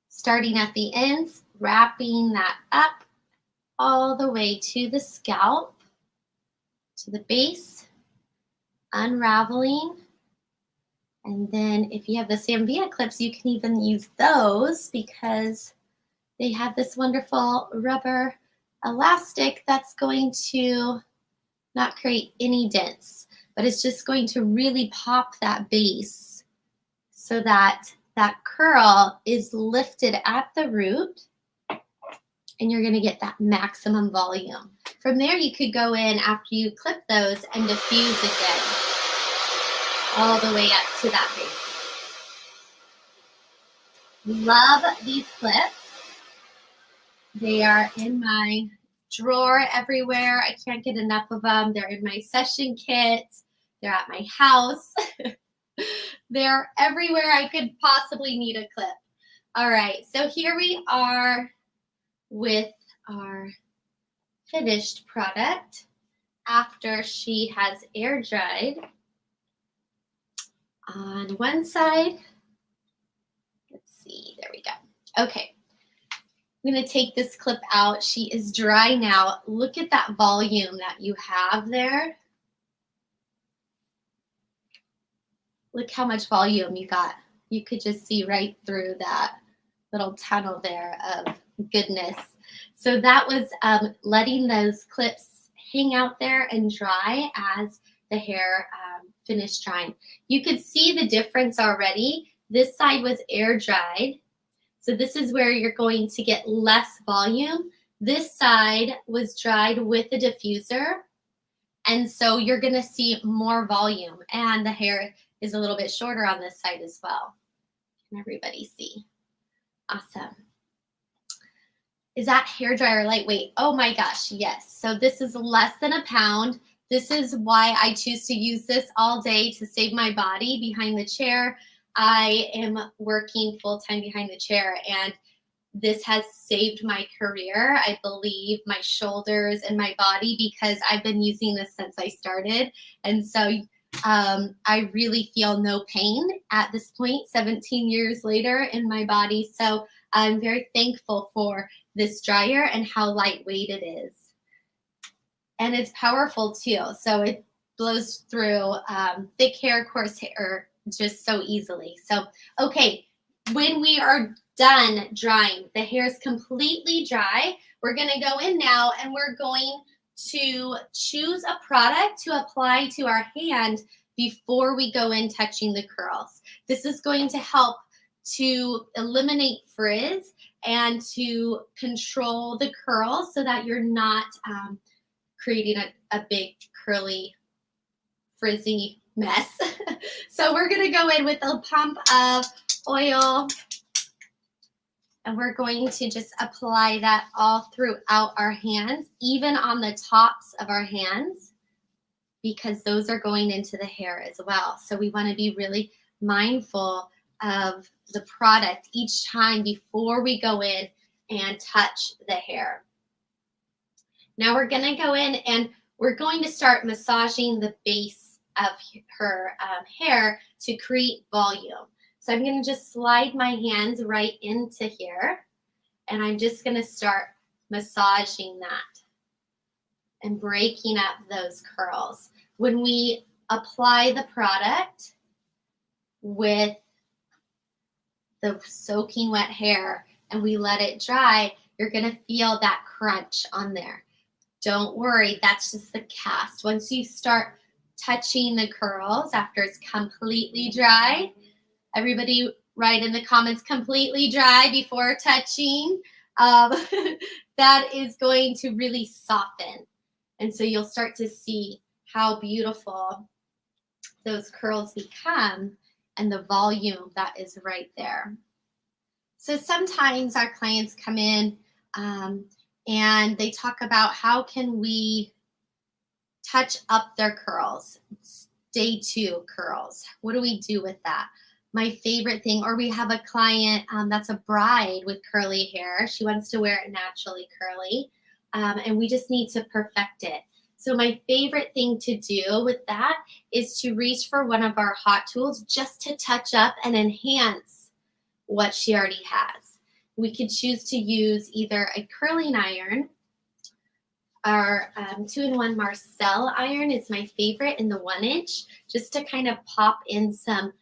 starting at the ends, wrapping that up all the way to the scalp, to the base, unraveling. And then if you have the Sam Villa clips, you can even use those because they have this wonderful rubber elastic that's going to not create any dents, but it's just going to really pop that base so that that curl is lifted at the root and you're going to get that maximum volume. From there, you could go in after you clip those and diffuse again all the way up to that base. Love these clips. They are in my drawer everywhere. I can't get enough of them. They're in my session kit. They're at my house. They're everywhere I could possibly need a clip. All right, so here we are with our finished product after she has air dried on one side. Let's see, there we go. Okay, I'm going to take this clip out. She is dry now. Look at that volume that you have there. Look how much volume you got. You could just see right through that little tunnel there of goodness. So that was letting those clips hang out there and dry as the hair finished drying. You could see the difference already. This side was air dried. So this is where you're going to get less volume. This side was dried with a diffuser. And so you're going to see more volume, and the hair is a little bit shorter on this side as well. Can everybody see? Awesome. Is that hairdryer lightweight? Oh my gosh, yes. So this is less than a pound. This is why I choose to use this all day to save my body behind the chair. I am working full-time behind the chair, and this has saved my career, I believe, my shoulders and my body, because I've been using this since I started. And so I really feel no pain at this point, 17 years later in my body. So I'm very thankful for this dryer and how lightweight it is. And it's powerful too. So it blows through thick hair, coarse hair just so easily. So, okay, when we are done drying, the hair is completely dry, we're gonna go in now and we're going to choose a product to apply to our hand before we go in touching the curls. This is going to help to eliminate frizz and to control the curls so that you're not creating a big curly frizzy mess. So we're gonna go in with a pump of oil, and we're going to just apply that all throughout our hands, even on the tops of our hands, because those are going into the hair as well. So we want to be really mindful of the product each time before we go in and touch the hair. Now we're going to go in and we're going to start massaging the base of her hair to create volume. So I'm going to just slide my hands right into here, and I'm just going to start massaging that and breaking up those curls. When we apply the product with the soaking wet hair and we let it dry, you're going to feel that crunch on there. Don't worry, that's just the cast. Once you start touching the curls after it's completely dry, everybody write in the comments completely dry before touching. That is going to really soften. And so you'll start to see how beautiful those curls become and the volume that is right there. So sometimes our clients come in and they talk about how can we touch up their curls, day 2 curls. What do we do with that? My favorite thing, or we have a client that's a bride with curly hair. She wants to wear it naturally curly, and we just need to perfect it. So my favorite thing to do with that is to reach for one of our hot tools just to touch up and enhance what she already has. We could choose to use either a curling iron. Our 2-in-1 Marcel iron is my favorite in the 1-inch, just to kind of pop in some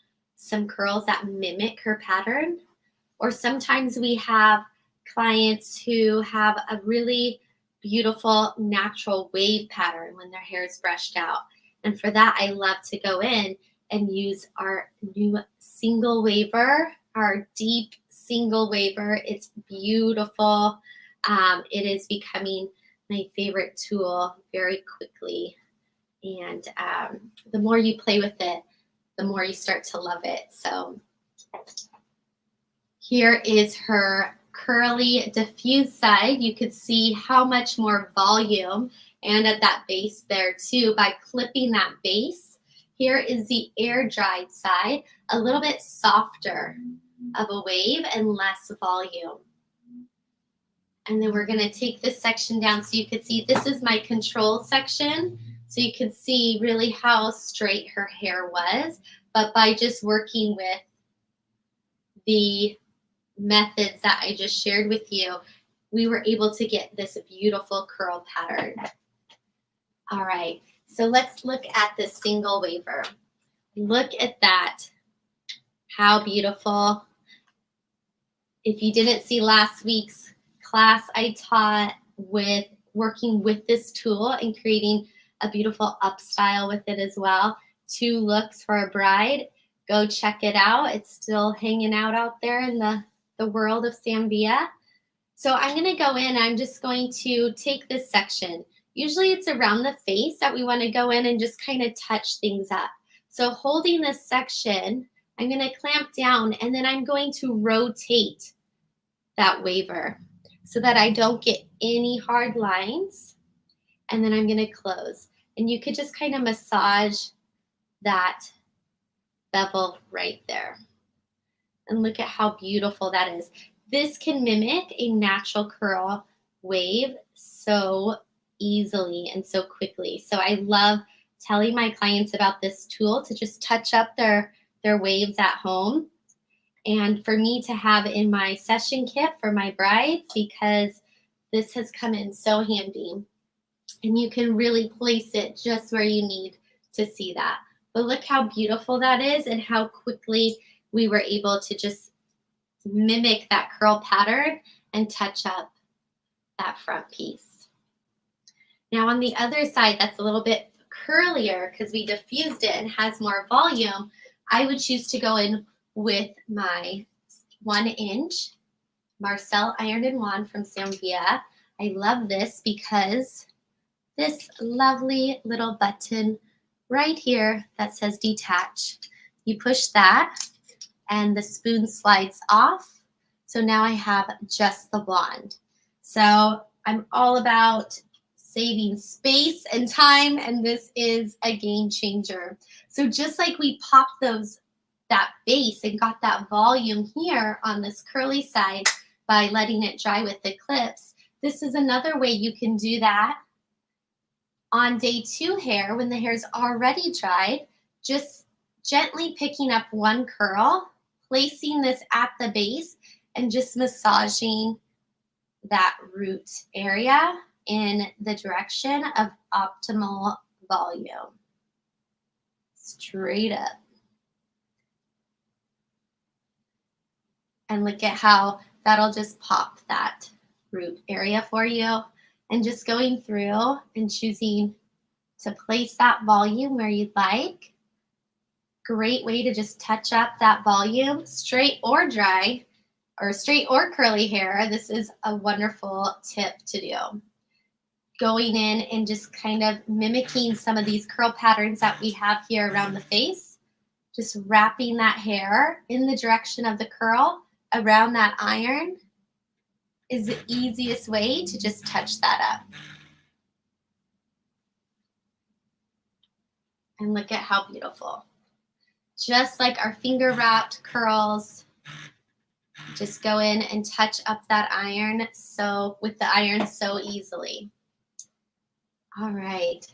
curls that mimic her pattern. Or sometimes we have clients who have a really beautiful natural wave pattern when their hair is brushed out. And for that, I love to go in and use our new single waver, our deep single waver. It's beautiful. It is becoming my favorite tool very quickly. And the more you play with it, the more you start to love it. So here is her curly diffuse side. You could see how much more volume, and at that base there too, by clipping that base. Here is the air dried side, a little bit softer of a wave and less volume. And then we're going to take this section down so you can see this is my control section. So you can see really how straight her hair was. But by just working with the methods that I just shared with you, we were able to get this beautiful curl pattern. All right, so let's look at the single waver. Look at that. How beautiful. If you didn't see last week's class, I taught with working with this tool and creating a beautiful up style with it as well. 2 looks for a bride. Go check it out. It's still hanging out there in the world of Sam Villa. So I'm going to go in. I'm just going to take this section. Usually it's around the face that we want to go in and just kind of touch things up. So holding this section, I'm going to clamp down, and then I'm going to rotate that waver. so that I don't get any hard lines. And then I'm going to close. And you could just kind of massage that bevel right there. And look at how beautiful that is. This can mimic a natural curl wave so easily and so quickly. So I love telling my clients about this tool to just touch up their waves at home. And for me to have in my session kit for my brides, because this has come in so handy. And you can really place it just where you need to see that. But look how beautiful that is and how quickly we were able to just mimic that curl pattern and touch up that front piece. Now on the other side, that's a little bit curlier because we diffused it and has more volume. I would choose to go in with my 1-inch Marcel iron wand from Sam Villa. I love this because this lovely little button right here that says detach. You push that and the spoon slides off. So now I have just the blonde. So I'm all about saving space and time, and this is a game changer. So just like we popped that base and got that volume here on this curly side by letting it dry with the clips, this is another way you can do that on day 2 hair when the hair's already dried. Just gently picking up one curl, placing this at the base, and just massaging that root area in the direction of optimal volume. Straight up. And look at how that'll just pop that root area for you. And just going through and choosing to place that volume where you'd like. Great way to just touch up that volume, straight or dry, or straight or curly hair. This is a wonderful tip to do. Going in and just kind of mimicking some of these curl patterns that we have here around the face. Just wrapping that hair in the direction of the curl around that iron is the easiest way to just touch that up. And look at how beautiful. Just like our finger wrapped curls, just go in and touch up that iron with the iron so easily. All right.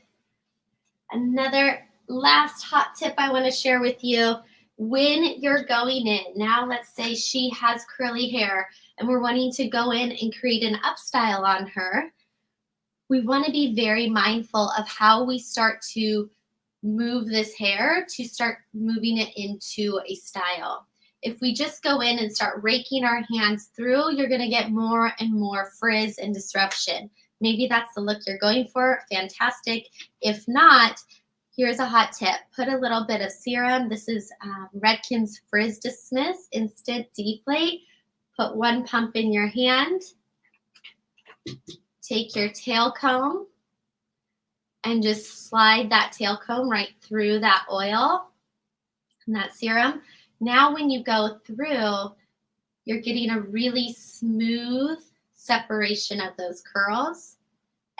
Another last hot tip I want to share with you. When you're going in, now let's say she has curly hair and we're wanting to go in and create an up style on her, we want to be very mindful of how we start to move this hair to start moving it into a style. If we just go in and start raking our hands through, you're going to get more and more frizz and disruption. Maybe that's the look you're going for. Fantastic. If not, here's a hot tip. Put a little bit of serum. This is Redken's Frizz Dismiss Instant Deflate. Put 1 pump in your hand. Take your tail comb and just slide that tail comb right through that oil and that serum. Now when you go through, you're getting a really smooth separation of those curls,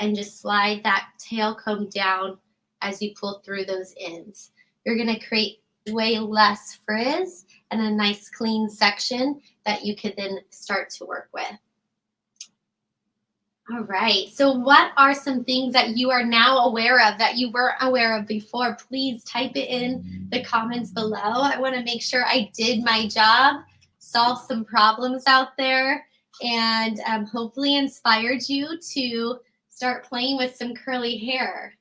and just slide that tail comb down as you pull through those ends. You're going to create way less frizz and a nice clean section that you could then start to work with. All right, so what are some things that you are now aware of that you weren't aware of before? Please type it in the comments below. I want to make sure I did my job, solve some problems out there, and hopefully inspired you to start playing with some curly hair.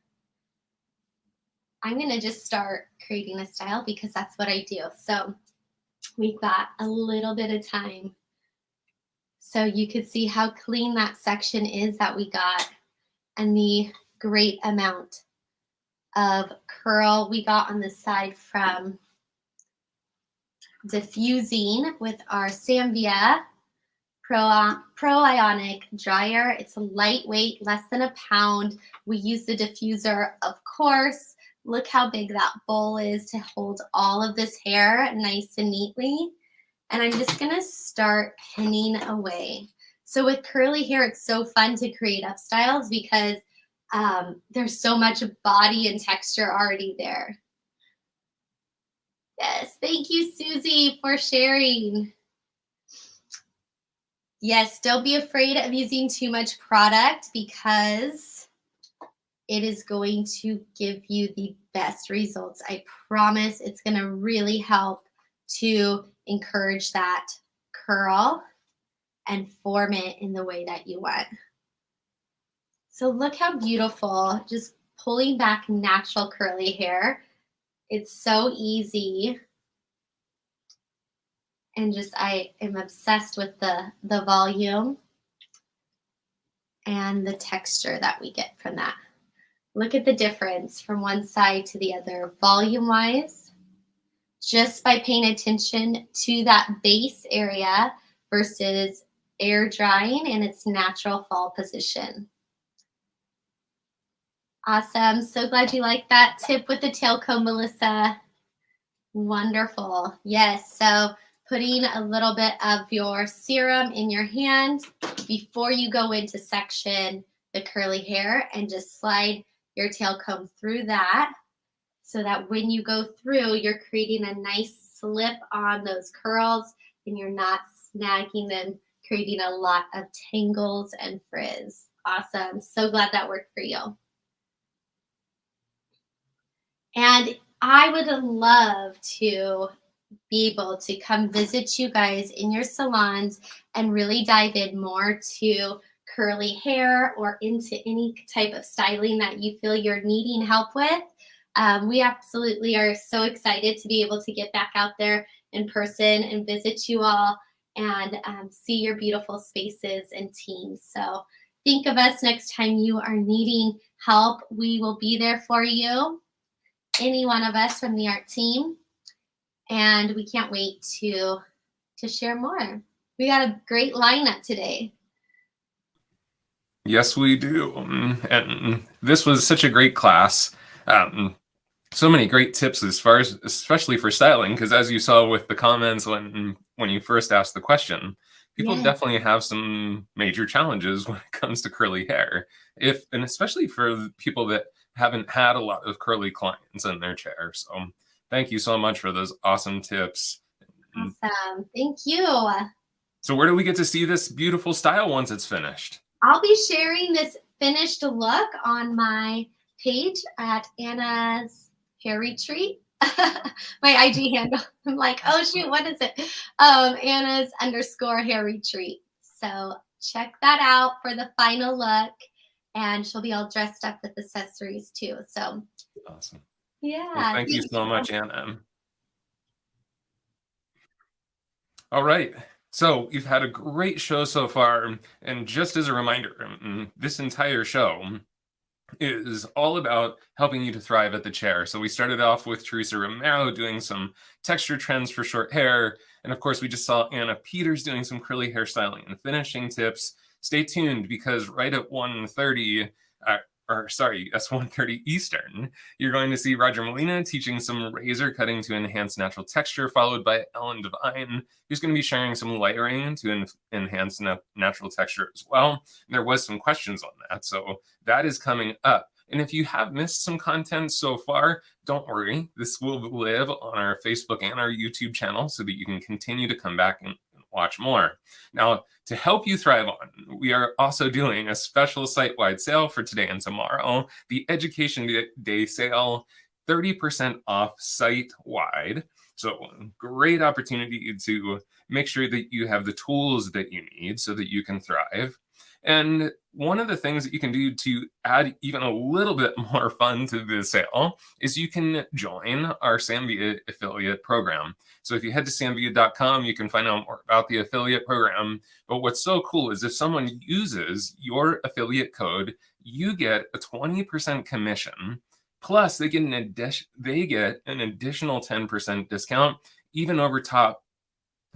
I'm going to just start creating a style because that's what I do. So we've got a little bit of time. So you could see how clean that section is that we got and the great amount of curl we got on the side from diffusing with our Sam Villa Pro-Ionic Dryer. It's a lightweight, less than a pound. We use the diffuser, of course. Look how big that bowl is to hold all of this hair nice and neatly. And I'm just going to start pinning away. So with curly hair, it's so fun to create up styles because there's so much body and texture already there. Yes, thank you, Susie, for sharing. Yes, don't be afraid of using too much product because it is going to give you the best results. I promise it's going to really help to encourage that curl and form it in the way that you want. So look how beautiful, just pulling back natural curly hair. It's so easy. And just, I am obsessed with the volume and the texture that we get from that. Look at the difference from one side to the other, volume-wise, just by paying attention to that base area versus air drying in its natural fall position. Awesome. So glad you liked that tip with the tail comb, Melissa. Wonderful. Yes. So putting a little bit of your serum in your hand before you go into section the curly hair, and just slide your tail comb through that so that when you go through, you're creating a nice slip on those curls and you're not snagging them, creating a lot of tangles and frizz. Awesome. So glad that worked for you. And I would love to be able to come visit you guys in your salons and really dive in more to curly hair or into any type of styling that you feel you're needing help with. We absolutely are so excited to be able to get back out there in person and visit you all and see your beautiful spaces and teams. So think of us next time you are needing help. We will be there for you, any one of us from the art team. And we can't wait to share more. We got a great lineup today. Yes, we do. And this was such a great class. So many great tips as far as, especially for styling, because as you saw with the comments when you first asked the question, people definitely have some major challenges when it comes to curly hair. And especially for people that haven't had a lot of curly clients in their chair. So thank you so much for those awesome tips. Awesome. Thank you. So where do we get to see this beautiful style once it's finished? I'll be sharing this finished look on my page at Anna's Hair Retreat. My IG handle. I'm like, oh shoot, what is it? Anna's _hair retreat. So check that out for the final look. And she'll be all dressed up with accessories too. So awesome. Yeah. Well, thank you so much, Anna. All right. So you've had a great show so far. And just as a reminder, this entire show is all about helping you to thrive at the chair. So we started off with Teresa Romero doing some texture trends for short hair. And of course, we just saw Anna Peters doing some curly hairstyling and finishing tips. Stay tuned because right at 1:30, that's 1:30 Eastern, you're going to see Roger Molina teaching some razor cutting to enhance natural texture, followed by Ellen Devine, who's going to be sharing some layering to enhance natural texture as well. There was some questions on that, so that is coming up. And if you have missed some content so far, don't worry. This will live on our Facebook and our YouTube channel so that you can continue to come back and watch more. Now, to help you thrive on, we are also doing a special site-wide sale for today and tomorrow, the Education Day sale, 30% off site-wide. So great opportunity to make sure that you have the tools that you need so that you can thrive. And one of the things that you can do to add even a little bit more fun to the sale is you can join our Sam Villa affiliate program. So if you head to samvilla.com, you can find out more about the affiliate program. But what's so cool is if someone uses your affiliate code, you get a 20% commission. Plus, they get an additional 10% discount, even over top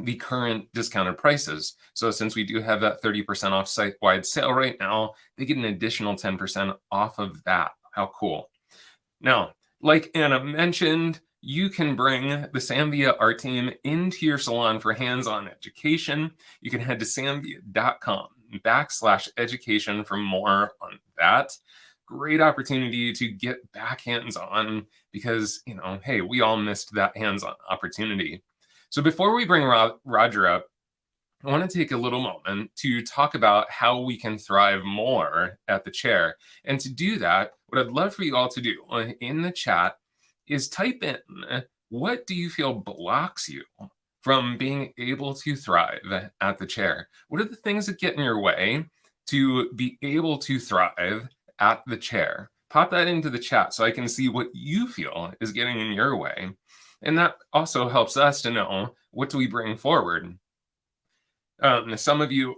the current discounted prices. So since we do have that 30% off site-wide sale right now, they get an additional 10% off of that. How cool. Now, like Anna mentioned, you can bring the Sam Villa ArTeam into your salon for hands-on education. You can head to samvilla.com. /education for more on that. Great opportunity to get back hands-on because, hey, we all missed that hands-on opportunity. So before we bring Roger up, I want to take a little moment to talk about how we can thrive more at the chair. And to do that, what I'd love for you all to do in the chat is type in, what do you feel blocks you from being able to thrive at the chair? What are the things that get in your way to be able to thrive at the chair? Pop that into the chat so I can see what you feel is getting in your way. And that also helps us to know, what do we bring forward? Some of you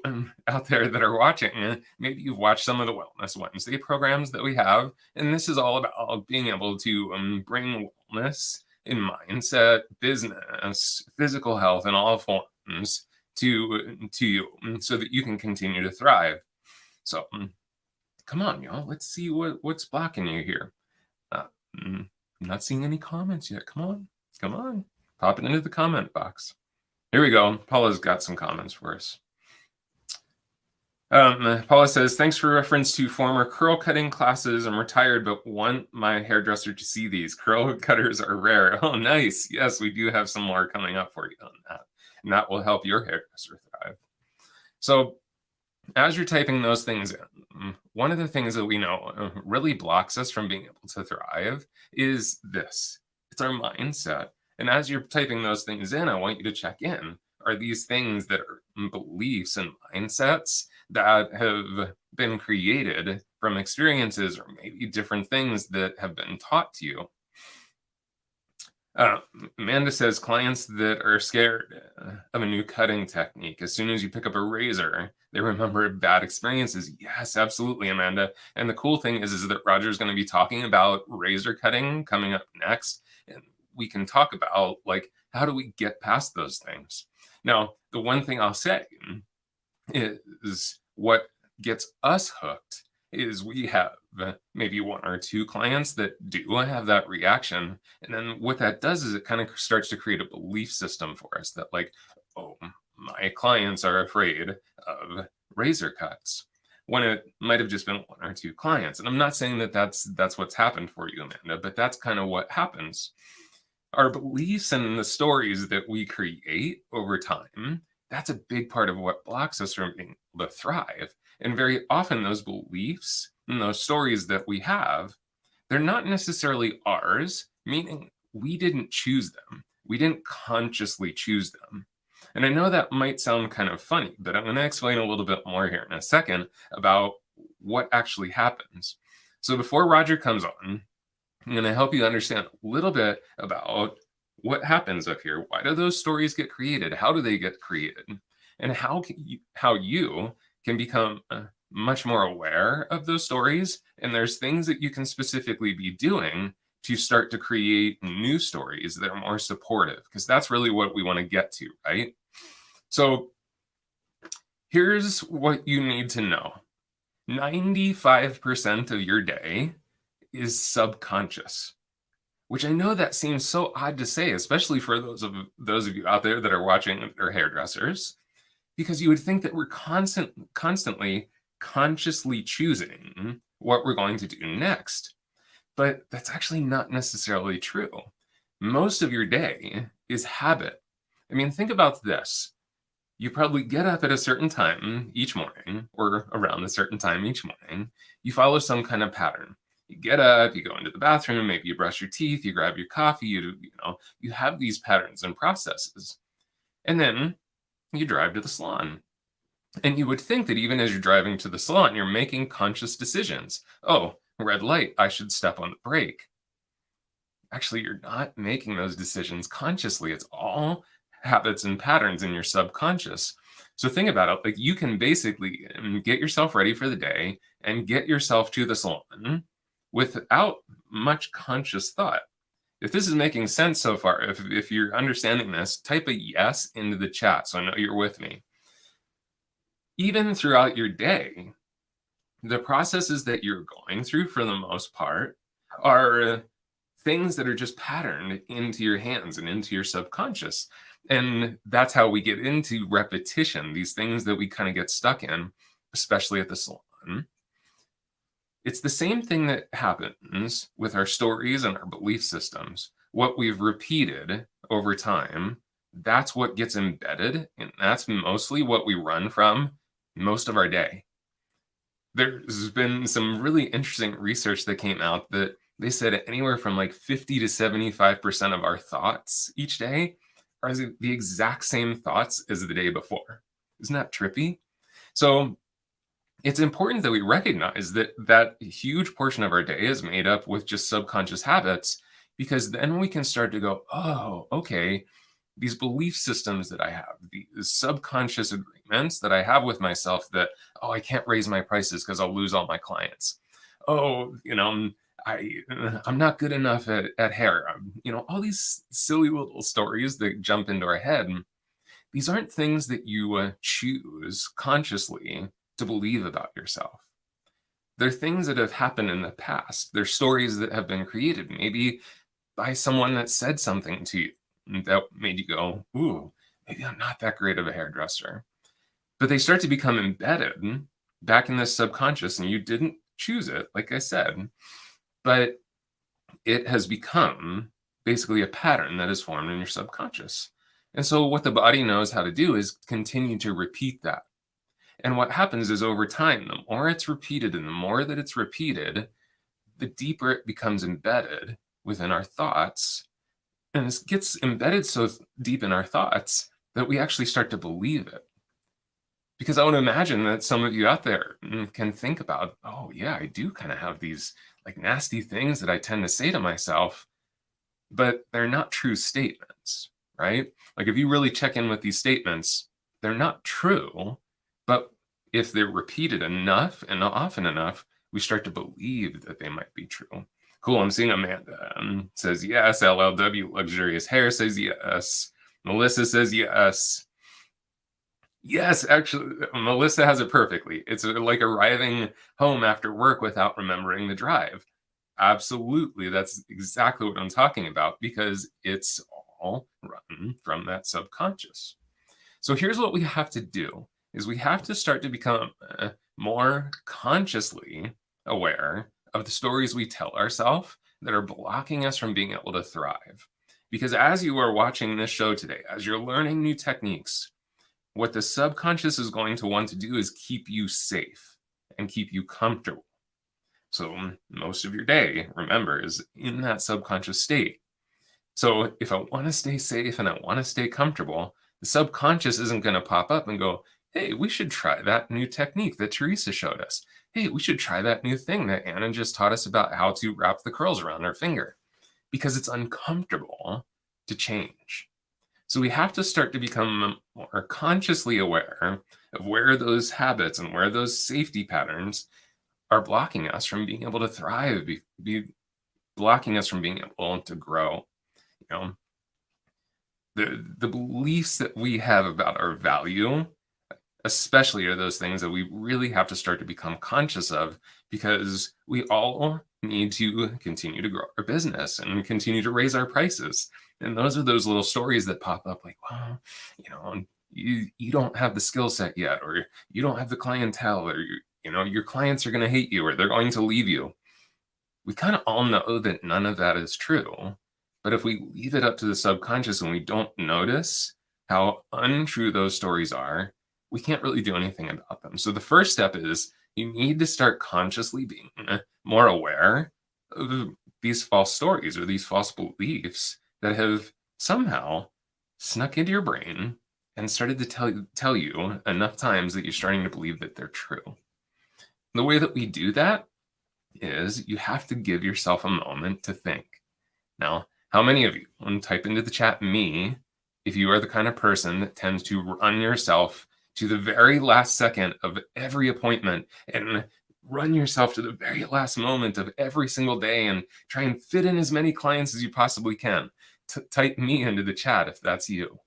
out there that are watching, maybe you've watched some of the Wellness Wednesday programs that we have, and this is all about being able to bring wellness in mindset, business, physical health in all forms to you so that you can continue to thrive. So come on, y'all. Let's see what's blocking you here. I'm not seeing any comments yet. Come on. Pop it into the comment box. Here we go. Paula's got some comments for us. Paula says, thanks for reference to former curl cutting classes. I'm retired, but want my hairdresser to see these. Curl cutters are rare. Oh, nice. Yes, we do have some more coming up for you on that. And that will help your hairdresser thrive. So as you're typing those things in, one of the things that we know really blocks us from being able to thrive is this. It's our mindset. And as you're typing those things in, I want you to check in. Are these things that are beliefs and mindsets that have been created from experiences or maybe different things that have been taught to you? Amanda says, clients that are scared of a new cutting technique, as soon as you pick up a razor, they remember bad experiences. Yes, absolutely, Amanda. And the cool thing is that Roger's going to be talking about razor cutting coming up next. And we can talk about, how do we get past those things? Now, the one thing I'll say is what gets hooked hooked is we have maybe one or two clients that do have that reaction. And then what that does is it kind of starts to create a belief system for us that oh, my clients are afraid of razor cuts, when it might have just been one or two clients. And I'm not saying that that's what's happened for you, Amanda, but that's kind of what happens. Our beliefs and the stories that we create over time, that's a big part of what blocks us from being able to thrive. And very often those beliefs and those stories that we have, they're not necessarily ours, meaning we didn't choose them. We didn't consciously choose them. And I know that might sound kind of funny, but I'm going to explain a little bit more here in a second about what actually happens. So before Roger comes on, I'm going to help you understand a little bit about what happens up here. Why do those stories get created? How do they get created? And how you can become much more aware of those stories. And there's things that you can specifically be doing to start to create new stories that are more supportive, because that's really what we want to get to, right? So here's what you need to know. 95% of your day is subconscious, which I know that seems so odd to say, especially for those of you out there that are watching that are hairdressers, because you would think that we're constantly consciously choosing what we're going to do next. But that's actually not necessarily true. Most of your day is habit. I mean, think about this. You probably get up at a certain time each morning, or around a certain time each morning. You follow some kind of pattern. You get up, you go into the bathroom, maybe you brush your teeth, you grab your coffee, you have these patterns and processes. And then you drive to the salon. And you would think that even as you're driving to the salon, you're making conscious decisions. Oh, red light, I should step on the brake. Actually, you're not making those decisions consciously. It's all habits and patterns in your subconscious. So think about it, you can basically get yourself ready for the day and get yourself to the salon without much conscious thought. If this is making sense so far, if you're understanding this, type a yes into the chat so I know you're with me. Even throughout your day, the processes that you're going through, for the most part, are things that are just patterned into your hands and into your subconscious. And that's how we get into repetition, these things that we kind of get stuck in. especially at the salon, it's the same thing that happens with our stories and our belief systems. What we've repeated over time, that's what gets embedded, and that's mostly what we run from most of our day. There's been some really interesting research that came out that they said anywhere from like 50 to 75% of our thoughts each day are the exact same thoughts as the day before. Isn't that trippy? So it's important that we recognize that that huge portion of our day is made up with just subconscious habits, because then we can start to go, oh, okay, these belief systems that I have, these subconscious agreements that I have with myself that, oh, I can't raise my prices because I'll lose all my clients. Oh, I'm not good enough at hair. All these silly little stories that jump into our head. These aren't things that you choose consciously to believe about yourself. They're things that have happened in the past. They're stories that have been created, maybe by someone that said something to you that made you go, ooh, maybe I'm not that great of a hairdresser. But they start to become embedded back in this subconscious, and you didn't choose it, like I said, but it has become basically a pattern that is formed in your subconscious. And so what the body knows how to do is continue to repeat that. And what happens is over time, the more it's repeated and the more that it's repeated, the deeper it becomes embedded within our thoughts. And it gets embedded so deep in our thoughts that we actually start to believe it. Because I would imagine that some of you out there can think about, oh yeah, I do kind of have these like nasty things that I tend to say to myself, but they're not true statements, right? Like if you really check in with these statements, they're not true, but if they're repeated enough and often enough, we start to believe that they might be true. Cool, I'm seeing Amanda says yes, LLW Luxurious Hair says yes, Melissa says yes. Yes, actually, Melissa has it perfectly. It's like arriving home after work without remembering the drive. Absolutely, that's exactly what I'm talking about, because it's all run from that subconscious. So here's what we have to do, is we have to start to become more consciously aware of the stories we tell ourselves that are blocking us from being able to thrive. Because as you are watching this show today, as you're learning new techniques, what the subconscious is going to want to do is keep you safe and keep you comfortable. So most of your day, remember, is in that subconscious state. So if I want to stay safe and I want to stay comfortable, the subconscious isn't going to pop up and go, hey, we should try that new technique that Teresa showed us. Hey, we should try that new thing that Anna just taught us about how to wrap the curls around our finger, because it's uncomfortable to change. So we have to start to become more consciously aware of where those habits and where those safety patterns are blocking us from being able to thrive, be blocking us from being able to grow. The beliefs that we have about our value, especially, are those things that we really have to start to become conscious of, because we all need to continue to grow our business and continue to raise our prices. And those are those little stories that pop up like, well, you don't have the skill set yet, or you don't have the clientele, or your clients are going to hate you, or they're going to leave you. We kind of all know that none of that is true. But if we leave it up to the subconscious and we don't notice how untrue those stories are, we can't really do anything about them. So the first step is you need to start consciously being more aware of these false stories or these false beliefs that have somehow snuck into your brain and started to tell you enough times that you're starting to believe that they're true. The way that we do that is you have to give yourself a moment to think. Now, how many of you, type into the chat me, if you are the kind of person that tends to run yourself to the very last second of every appointment and run yourself to the very last moment of every single day and try and fit in as many clients as you possibly can? Type me into the chat if that's you.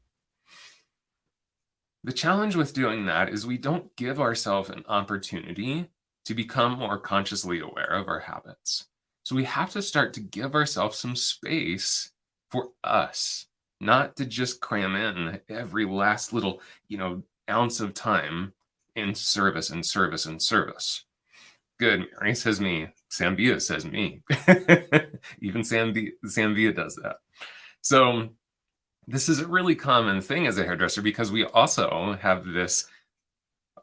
The challenge with doing that is we don't give ourselves an opportunity to become more consciously aware of our habits. So we have to start to give ourselves some space for us, not to just cram in every last little, ounce of time in service and service and service. Good. Mary says me. Sam Villa says me. Even Sam Villa does that. So this is a really common thing as a hairdresser, because we also have this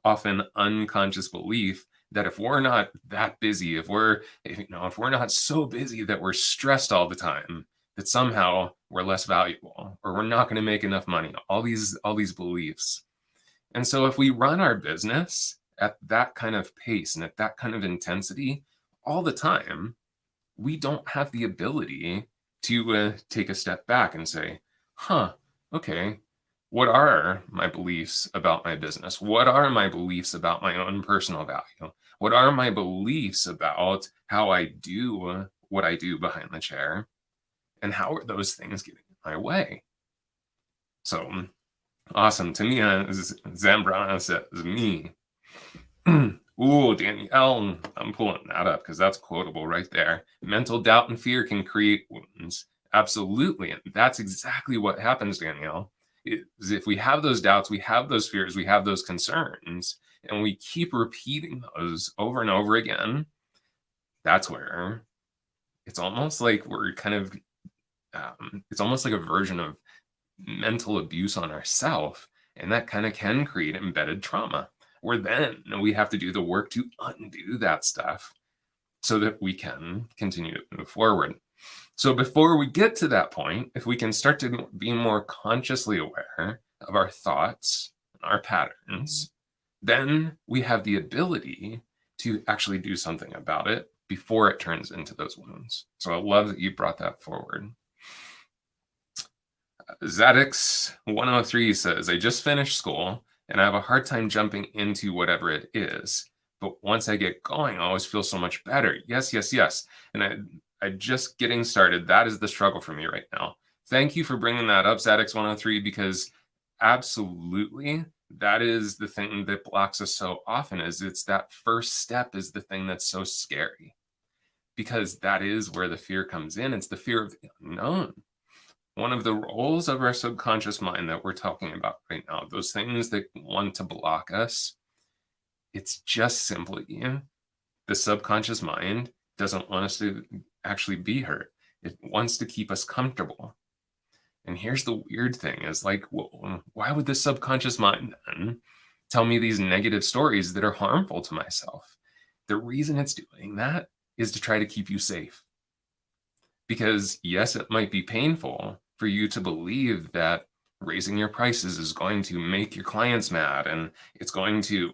often unconscious belief that if we're not that busy, if we're not so busy that we're stressed all the time, that somehow we're less valuable, or we're not going to make enough money. All these beliefs. And so if we run our business at that kind of pace and at that kind of intensity all the time, we don't have the ability to take a step back and say, okay, what are my beliefs about my business? What are my beliefs about my own personal value? What are my beliefs about how I do what I do behind the chair? And how are those things getting in my way? So awesome. Tamia Zambrana says me. Ooh, Danielle, I'm pulling that up because that's quotable right there. Mental doubt and fear can create wounds. Absolutely. And that's exactly what happens, Danielle. Is if we have those doubts, we have those fears, we have those concerns, and we keep repeating those over and over again, that's where it's almost like we're kind of, it's almost like a version of mental abuse on ourselves. And that kind of can create embedded trauma, where then we have to do the work to undo that stuff so that we can continue to move forward. So before we get to that point, if we can start to be more consciously aware of our thoughts and our patterns, then we have the ability to actually do something about it before it turns into those wounds. So I love that you brought that forward. Zadix 103 says, I just finished school and I have a hard time jumping into whatever it is. But once I get going, I always feel so much better. Yes, yes, yes. And I just getting started. That is the struggle for me right now. Thank you for bringing that up, Zadix 103, because absolutely that is the thing that blocks us so often. Is it's that first step is the thing that's so scary, because that is where the fear comes in. It's the fear of the unknown. One of the roles of our subconscious mind that we're talking about right now, those things that want to block us, it's just simply the subconscious mind doesn't want us to actually be hurt. It wants to keep us comfortable. And here's the weird thing is like, well, why would the subconscious mind then tell me these negative stories that are harmful to myself? The reason it's doing that is to try to keep you safe. Because yes, it might be painful for you to believe that raising your prices is going to make your clients mad, and it's going to,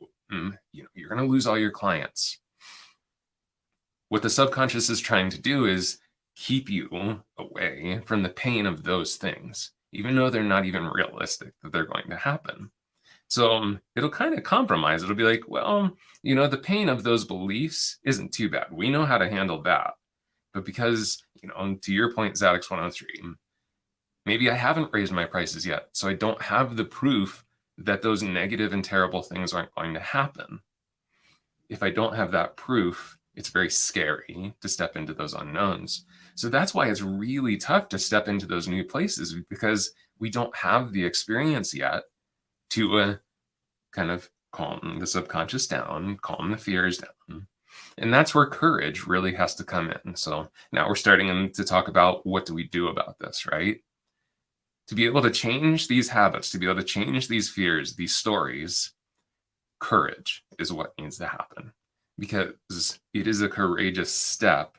you're going to lose all your clients. What the subconscious is trying to do is keep you away from the pain of those things, even though they're not even realistic that they're going to happen. So it'll kind of compromise. It'll be like, well, the pain of those beliefs isn't too bad. We know how to handle that. But because, to your point, Zadix 103, maybe I haven't raised my prices yet, so I don't have the proof that those negative and terrible things aren't going to happen. If I don't have that proof, it's very scary to step into those unknowns. So that's why it's really tough to step into those new places, because we don't have the experience yet to kind of calm the subconscious down, calm the fears down. And that's where courage really has to come in. So now we're starting to talk about what do we do about this, right? To be able to change these habits, to be able to change these fears, these stories, courage is what needs to happen, because it is a courageous step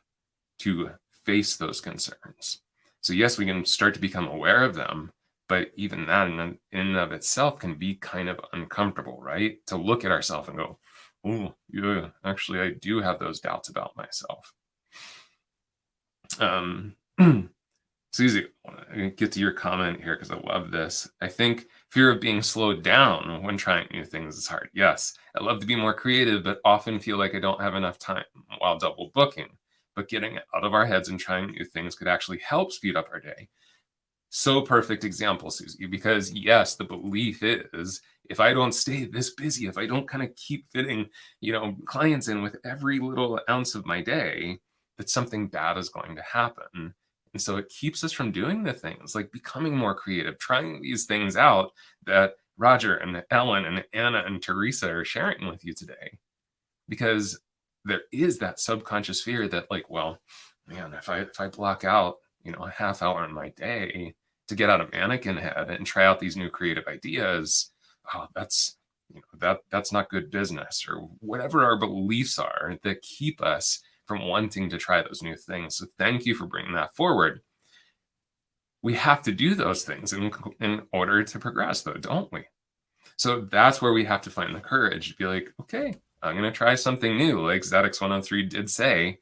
to face those concerns. So yes, we can start to become aware of them, but even that in and of itself can be kind of uncomfortable, right? To look at ourselves and go, oh, yeah, actually, I do have those doubts about myself. Susie, I want to get to your comment here because I love this. I think fear of being slowed down when trying new things is hard. Yes, I love to be more creative, but often feel like I don't have enough time while double booking. But getting out of our heads and trying new things could actually help speed up our day. So perfect example, Susie, because yes, the belief is if I don't stay this busy, if I don't kind of keep fitting, clients in with every little ounce of my day, that something bad is going to happen. And so it keeps us from doing the things like becoming more creative, trying these things out that Roger and Ellen and Anna and Teresa are sharing with you today, because there is that subconscious fear that, like, well, man, if I block out, a half hour in my day to get out of mannequin head and try out these new creative ideas, oh, that's that's not good business, or whatever our beliefs are that keep us from wanting to try those new things. So thank you for bringing that forward. We have to do those things in order to progress, though, don't we? So that's where we have to find the courage to be like, okay, I'm going to try something new. Like Zadix 103 did say,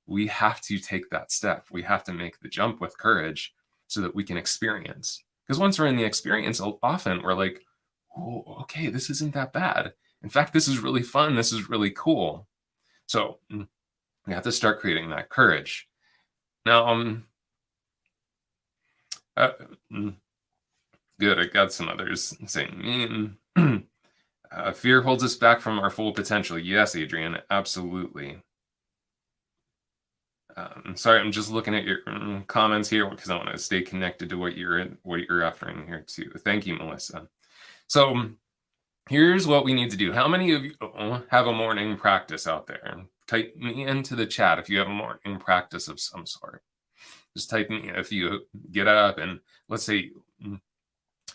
we have to take that step. We have to make the jump with courage so that we can experience. Because once we're in the experience, often we're like, oh, okay, this isn't that bad. In fact, this is really fun. This is really cool. So we have to start creating that courage. Now, good. I got some others saying, fear holds us back from our full potential. Yes, Adrian, absolutely. Sorry, I'm just looking at your comments here because I want to stay connected to what you're offering here too. Thank you, Melissa. So here's what we need to do. How many of you have a morning practice out there? Type me into the chat if you have a morning practice of some sort. Just type me if you get up and, let's say,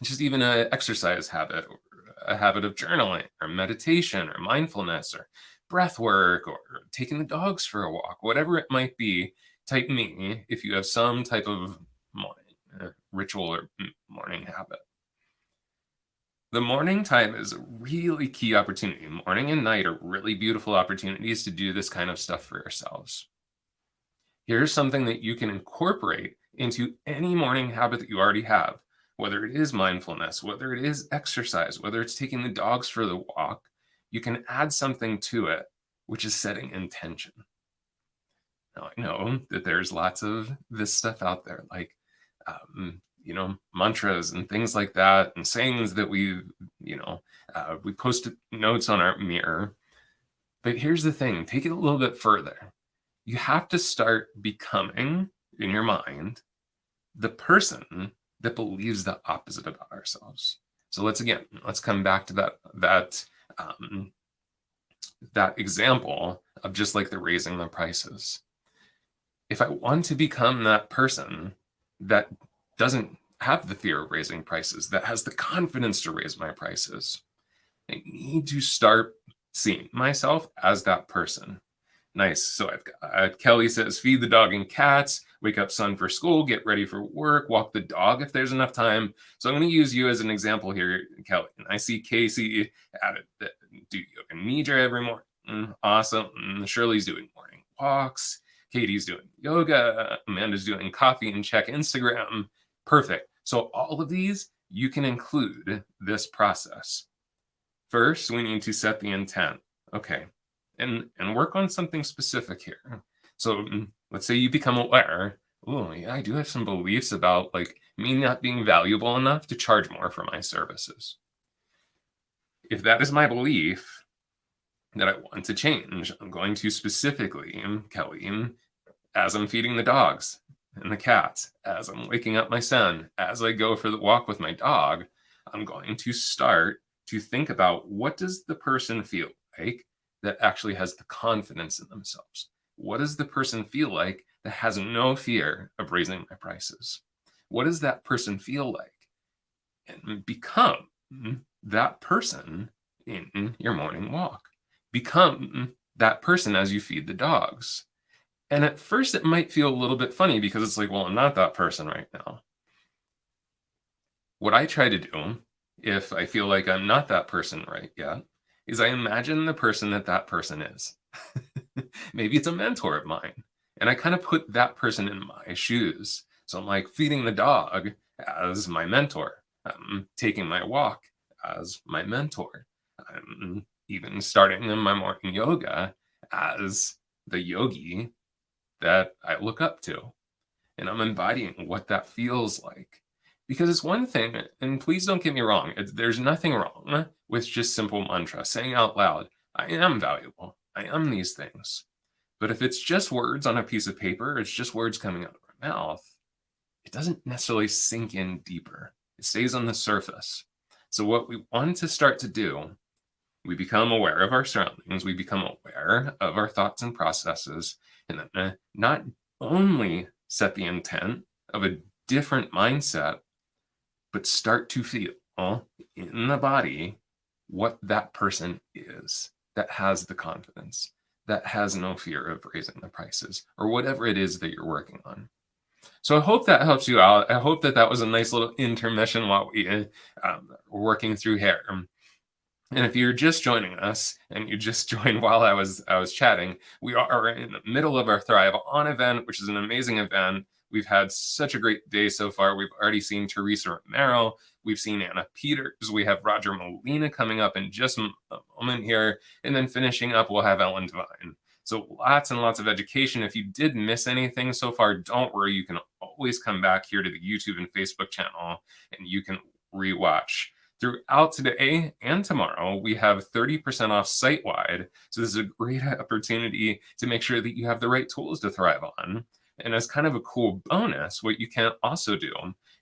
just even an exercise habit, or a habit of journaling or meditation or mindfulness or breath work or taking the dogs for a walk, whatever it might be. Type me if you have some type of morning ritual or morning habit. The morning time is a really key opportunity. Morning and night are really beautiful opportunities to do this kind of stuff for yourselves. Here's something that you can incorporate into any morning habit that you already have, whether it is mindfulness, whether it is exercise, whether it's taking the dogs for the walk. You can add something to it, which is setting intention. Now, I know that there's lots of this stuff out there, like, mantras and things like that, and sayings that we post notes on our mirror. But here's the thing, take it a little bit further. You have to start becoming, in your mind, the person that believes the opposite about ourselves. So let's come back to that example of just like the raising the prices. If I want to become that person that doesn't have the fear of raising prices, that has the confidence to raise my prices, I need to start seeing myself as that person. Nice. So I've got Kelly says, feed the dog and cats, wake up son for school, get ready for work, walk the dog if there's enough time. So I'm going to use you as an example here, Kelly. And I see Casey added that do yoga nidra every morning. Awesome. Shirley's doing morning walks. Katie's doing yoga. Amanda's doing coffee and check Instagram. Perfect. So all of these, you can include this process. First, we need to set the intent. Okay. And work on something specific here. So let's say you become aware, oh yeah, I do have some beliefs about like me not being valuable enough to charge more for my services. If that is my belief that I want to change, I'm going to specifically, Kelly, as I'm feeding the dogs and the cats, as I'm waking up my son, as I go for the walk with my dog, I'm going to start to think about, what does the person feel like that actually has the confidence in themselves? What does the person feel like that has no fear of raising my prices? What does that person feel like? And become that person in your morning walk. Become that person as you feed the dogs. And at first it might feel a little bit funny because it's like, well, I'm not that person right now. What I try to do, if I feel like I'm not that person right yet, is I imagine the person that person is. Maybe it's a mentor of mine. And I kind of put that person in my shoes. So I'm like feeding the dog as my mentor. I'm taking my walk as my mentor. I'm even starting in my morning yoga as the yogi that I look up to. And I'm embodying what that feels like. Because it's one thing, and please don't get me wrong, there's nothing wrong with just simple mantra, saying out loud, I am valuable, I am these things. But if it's just words on a piece of paper, it's just words coming out of our mouth, it doesn't necessarily sink in deeper. It stays on the surface. So what we want to start to do, we become aware of our surroundings, we become aware of our thoughts and processes, and then not only set the intent of a different mindset, but start to feel in the body what that person is that has the confidence, that has no fear of raising the prices, or whatever it is that you're working on. So I hope that helps you out. I hope that that was a nice little intermission while we were working through hair. And if you're just joining us and you just joined while I was chatting, we are in the middle of our Thrive On event, which is an amazing event. We've had such a great day so far. We've already seen Teresa Romero. We've seen Anna Peters. We have Roger Molina coming up in just a moment here. And then finishing up, we'll have Ellen Devine. So lots and lots of education. If you did miss anything so far, don't worry. You can always come back here to the YouTube and Facebook channel and you can rewatch. Throughout today and tomorrow, we have 30% off site-wide. So this is a great opportunity to make sure that you have the right tools to thrive on. And as kind of a cool bonus, what you can also do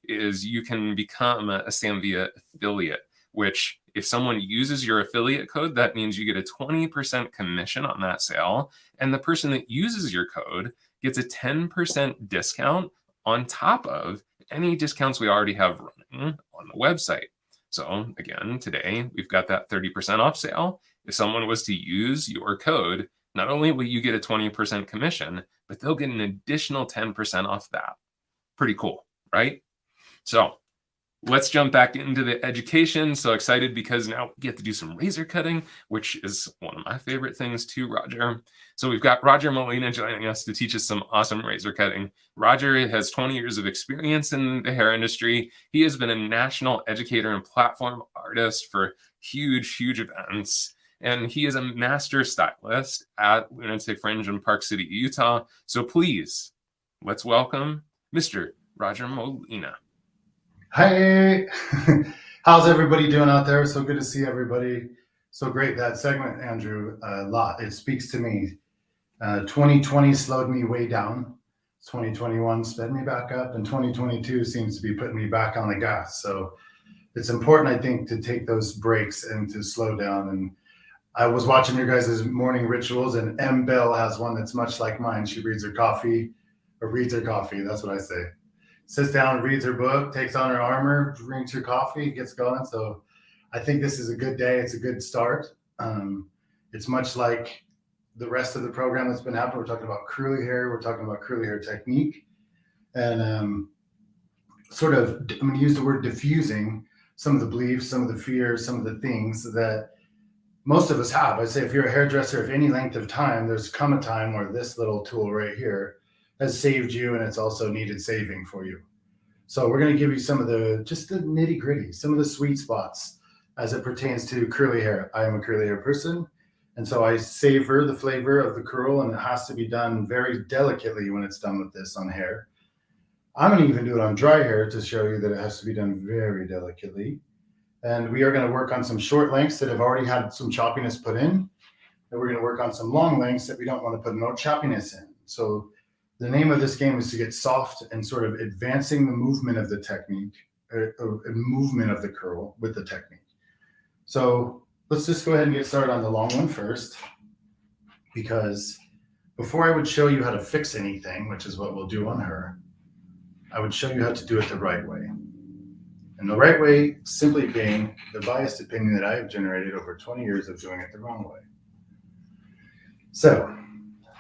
is you can become a Sam Villa affiliate, which if someone uses your affiliate code, that means you get a 20% commission on that sale. And the person that uses your code gets a 10% discount on top of any discounts we already have running on the website. So again, today we've got that 30% off sale. If someone was to use your code, not only will you get a 20% commission, but they'll get an additional 10% off that. Pretty cool, right? So let's jump back into the education. So excited because now we get to do some razor cutting, which is one of my favorite things too, Roger. So we've got Roger Molina joining us to teach us some awesome razor cutting. Roger has 20 years of experience in the hair industry. He has been a national educator and platform artist for huge, huge events. And he is a master stylist at Lunatic Fringe in Park City, Utah. So please, let's welcome Mr. Roger Molina. Hey, how's everybody doing out there? So good to see everybody. So great, that segment, Andrew, a lot. It speaks to me. 2020 slowed me way down. 2021 sped me back up, and 2022 seems to be putting me back on the gas. So it's important, I think, to take those breaks and to slow down. And I was watching your guys' morning rituals, and M. Bell has one that's much like mine. She reads her coffee. That's what I say. Sits down, reads her book, takes on her armor, drinks her coffee, gets going. So I think this is a good day. It's a good start. It's much like the rest of the program that's been happening. We're talking about curly hair. We're talking about curly hair technique. And I'm going to use the word diffusing some of the beliefs, some of the fears, some of the things that most of us have. I'd say if you're a hairdresser of any length of time, there's come a time where this little tool right here has saved you, and it's also needed saving for you. So we're going to give you some of the nitty gritty, some of the sweet spots as it pertains to curly hair. I am a curly hair person, and so I savor the flavor of the curl, and it has to be done very delicately when it's done with this on hair. I'm going to even do it on dry hair to show you that it has to be done very delicately. And we are going to work on some short lengths that have already had some choppiness put in, and we're going to work on some long lengths that we don't want to put no choppiness in. So the name of this game is to get soft and sort of advancing the movement of the technique, or movement of the curl with the technique. So let's just go ahead and get started on the long one first, because before I would show you how to fix anything, which is what we'll do on her, I would show you how to do it the right way. And the right way simply being the biased opinion that I have generated over 20 years of doing it the wrong way. So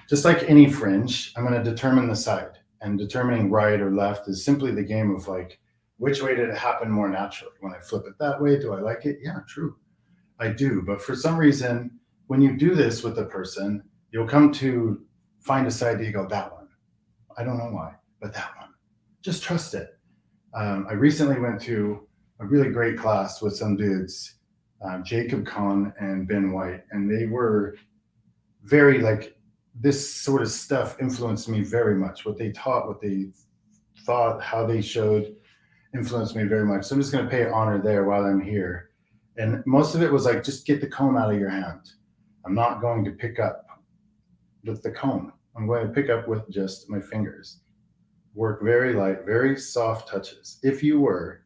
just like any fringe, I'm going to determine the side, and determining right or left is simply the game of like, which way did it happen more naturally? When I flip it that way, do I like it? Yeah, true. I do. But for some reason, when you do this with a person, you'll come to find a side that you go, that one. I don't know why, but that one. Just trust it. I recently went to a really great class with some dudes, Jacob Kahn and Ben White, and they were very like, this sort of stuff influenced me very much. What they taught, what they thought, how they showed influenced me very much. So I'm just going to pay honor there while I'm here. And most of it was like, just get the comb out of your hand. I'm not going to pick up with the comb. I'm going to pick up with just my fingers. Work very light, very soft touches. If you were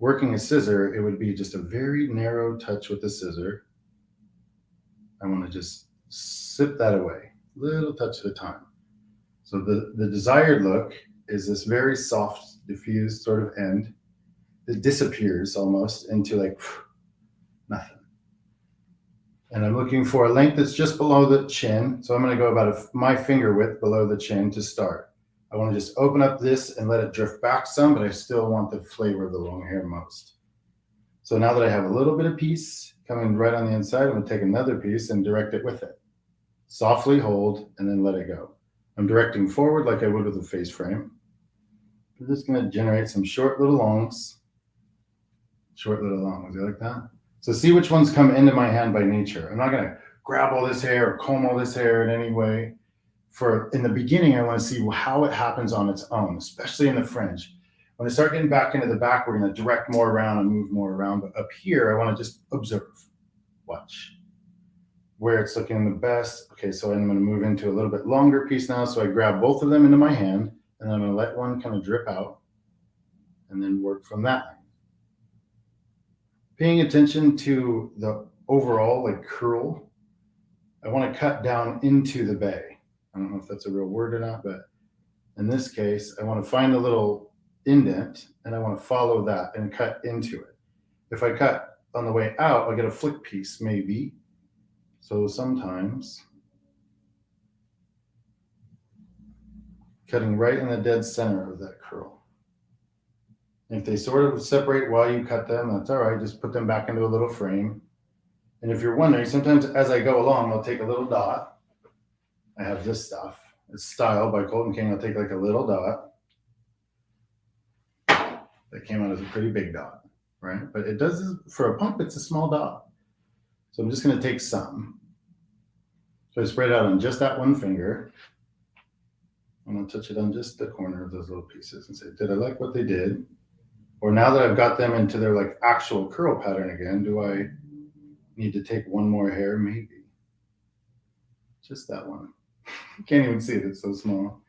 working a scissor, it would be just a very narrow touch with the scissor. I want to just sip that away, little touch at a time. So the desired look is this very soft, diffused sort of end that disappears almost into like nothing. And I'm looking for a length that's just below the chin. So I'm going to go about my finger width below the chin to start. I want to just open up this and let it drift back some, but I still want the flavor of the long hair most. So now that I have a little bit of piece coming right on the inside, I'm going to take another piece and direct it with it. Softly hold and then let it go. I'm directing forward like I would with a face frame. I'm just going to generate some short little longs. Short little longs, you like that? So see which ones come into my hand by nature. I'm not going to grab all this hair or comb all this hair in any way. In the beginning, I want to see how it happens on its own, especially in the fringe. When I start getting back into the back, we're going to direct more around and move more around. But up here, I want to just observe, watch where it's looking the best. Okay, so I'm going to move into a little bit longer piece now. So I grab both of them into my hand, and then I'm going to let one kind of drip out and then work from that. Paying attention to the overall like curl, I want to cut down into the bay. I don't know if that's a real word or not, but in this case, I want to find a little indent and I want to follow that and cut into it. If I cut on the way out, I'll get a flick piece maybe. So sometimes cutting right in the dead center of that curl. If they sort of separate while you cut them, that's all right. Just put them back into a little frame. And if you're wondering, sometimes as I go along, I'll take a little dot. I have this stuff. It's Style by Colton King. I'll take like a little dot. That came out as a pretty big dot, right? But it does, for a pump, it's a small dot. So I'm just going to take some. So I spread out on just that one finger. I'm going to touch it on just the corner of those little pieces and say, did I like what they did? Or now that I've got them into their like actual curl pattern again, do I need to take one more hair? Maybe. Just that one. You can't even see it, it's so small.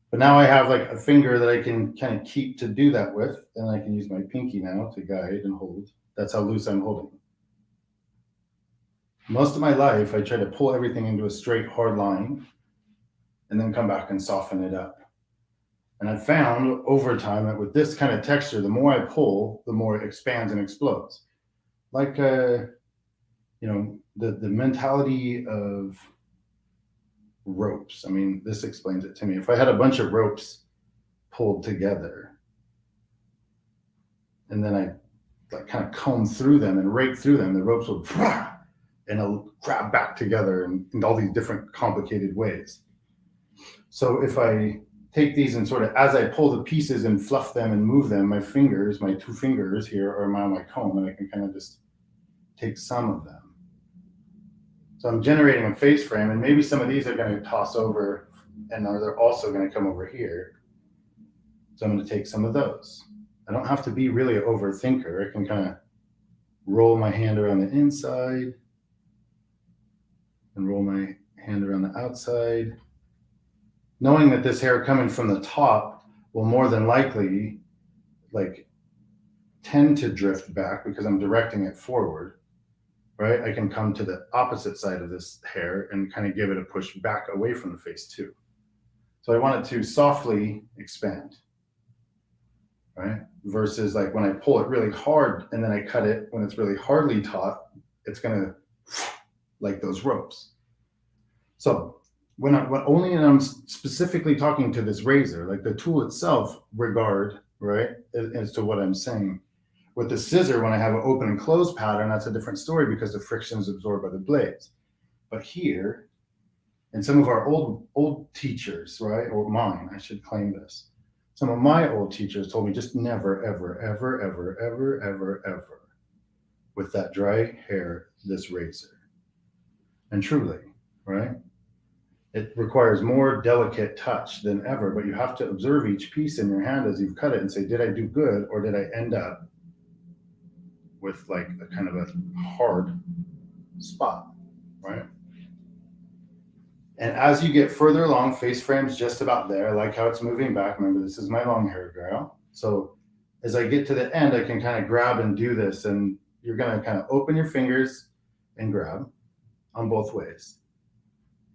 But now I have like a finger that I can kind of keep to do that with, and I can use my pinky now to guide and hold. That's how loose I'm holding. Most of my life, I try to pull everything into a straight, hard line and then come back and soften it up. And I've found over time that with this kind of texture, the more I pull, the more it expands and explodes. Like, you know, the mentality of ropes. I mean, this explains it to me. If I had a bunch of ropes pulled together and then I like kind of comb through them and rake through them, the ropes will and it'll grab back together in all these different complicated ways. So if I take these and sort of, as I pull the pieces and fluff them and move them, my fingers, my two fingers here are on my comb, and I can kind of just take some of them. So I'm generating a face frame, and maybe some of these are going to toss over, and they're also going to come over here. So I'm going to take some of those. I don't have to be really an overthinker. I can kind of roll my hand around the inside and roll my hand around the outside, knowing that this hair coming from the top will more than likely like tend to drift back because I'm directing it forward, right? I can come to the opposite side of this hair and kind of give it a push back away from the face too. So I want it to softly expand, right? Versus like when I pull it really hard and then I cut it, when it's really hardly taut, it's gonna like those ropes. So when I'm specifically talking to this razor, like the tool itself, regard, right, as to what I'm saying. With the scissor, when I have an open and close pattern, that's a different story because the friction is absorbed by the blades. But here, and some of our old teachers, right, or mine, I should claim this. Some of my old teachers told me just never, ever, ever, ever, ever, ever, ever, with that dry hair, this razor. And truly, right? It requires more delicate touch than ever, but you have to observe each piece in your hand as you've cut it and say, did I do good or did I end up with like a kind of a hard spot, right? And as you get further along, face frame's just about there. I like how it's moving back. Remember, this is my long hair girl. So as I get to the end, I can kind of grab and do this, and you're going to kind of open your fingers and grab on both ways.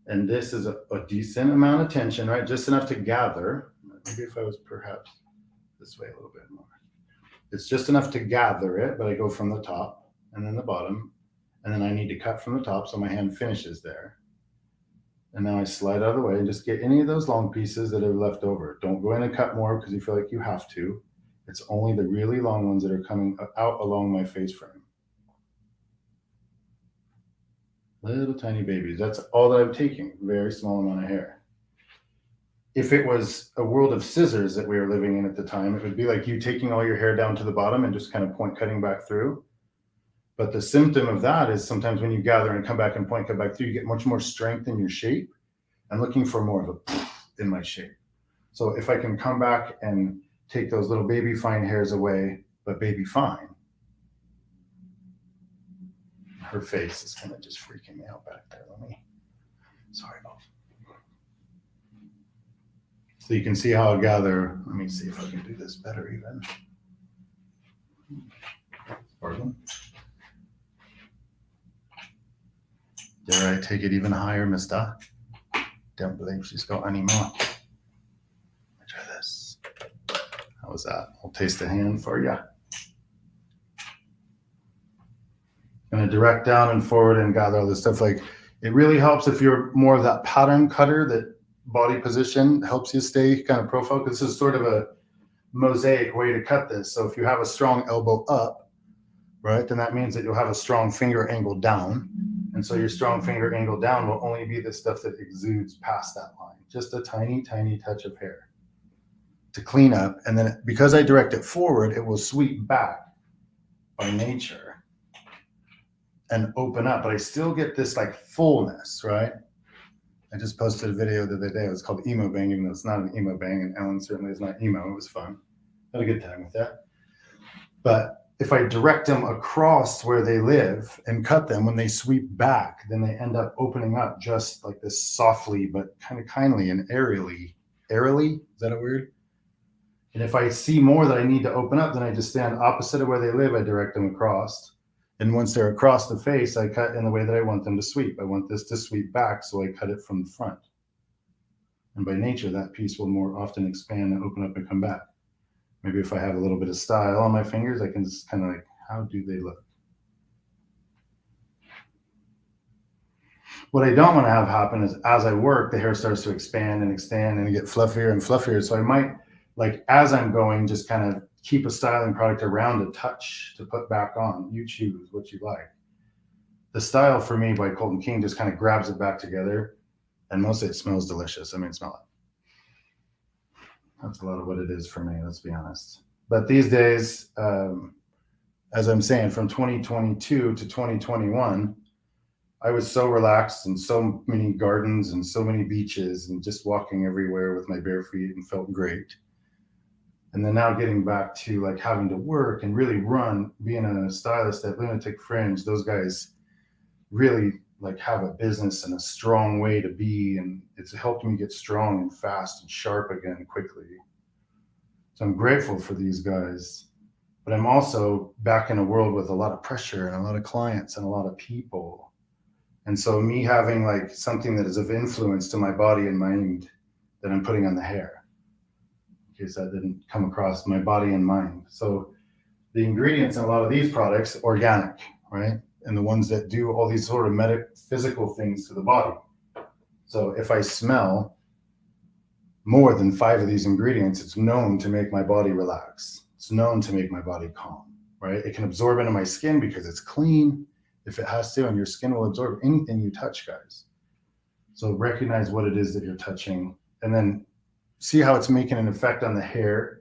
And this is a decent amount of tension, right? Just enough to gather. Maybe if I was perhaps this way a little bit more. It's just enough to gather it, but I go from the top and then the bottom, and then I need to cut from the top so my hand finishes there. And now I slide out of the way and just get any of those long pieces that are left over. Don't go in and cut more because you feel like you have to. It's only the really long ones that are coming out along my face frame. Little tiny babies. That's all that I'm taking. Very small amount of hair. If it was a world of scissors that we were living in at the time, it would be like you taking all your hair down to the bottom and just kind of point cutting back through. But the symptom of that is sometimes when you gather and come back and point cut back through, you get much more strength in your shape. I'm looking for more of a in my shape. So if I can come back and take those little baby fine hairs away, but baby fine. Her face is kind of just freaking me out back there. Sorry about that. So you can see how I gather. Let me see if I can do this better even. Pardon. Dare I take it even higher, mister? Don't believe she's got any more. Try this. How was that? I'll taste the hand for you. Going to direct down and forward and gather all this stuff. Like, it really helps if you're more of that pattern cutter, that body position helps you stay kind of profile, because this is sort of a mosaic way to cut this. So if you have a strong elbow up, right, then that means that you'll have a strong finger angle down. And so your strong finger angle down will only be the stuff that exudes past that line. Just a tiny, tiny touch of hair to clean up. And then because I direct it forward, it will sweep back by nature and open up, but I still get this like fullness, right? I just posted a video the other day. It was called emo bang, even though it's not an emo bang, and Ellen certainly is not emo. It was fun. Had a good time with that. But if I direct them across where they live and cut them, when they sweep back, then they end up opening up just like this softly, but kind of kindly and airily. Airily? Is that a word? And if I see more that I need to open up, then I just stand opposite of where they live. I direct them across. And once they're across the face, I cut in the way that I want them to sweep. I want this to sweep back, so I cut it from the front. And by nature, that piece will more often expand and open up and come back. Maybe if I have a little bit of style on my fingers, I can just kind of like, how do they look? What I don't want to have happen is as I work, the hair starts to expand and get fluffier and fluffier. So I might, like, as I'm going, just kind of keep a styling product around a touch to put back on. You choose what you like. The Style for Me by Colton King just kind of grabs it back together, and mostly it smells delicious. I mean, smell it. That's a lot of what it is for me, let's be honest. But these days, as I'm saying, from 2022 to 2021, I was so relaxed and so many gardens and so many beaches and just walking everywhere with my bare feet and felt great. And then now getting back to like having to work and really run, being a stylist at Lunatic Fringe, those guys really like have a business and a strong way to be. And it's helped me get strong and fast and sharp again quickly. So I'm grateful for these guys, but I'm also back in a world with a lot of pressure and a lot of clients and a lot of people. And so me having like something that is of influence to my body and mind that I'm putting on the hair. That didn't come across, my body and mind. So the ingredients in a lot of these products, organic, right? And the ones that do all these sort of physical things to the body. So if I smell more than 5 of these ingredients, it's known to make my body relax. It's known to make my body calm, right? It can absorb into my skin because it's clean if it has to, and your skin will absorb anything you touch, guys. So recognize what it is that you're touching, and then see how it's making an effect on the hair.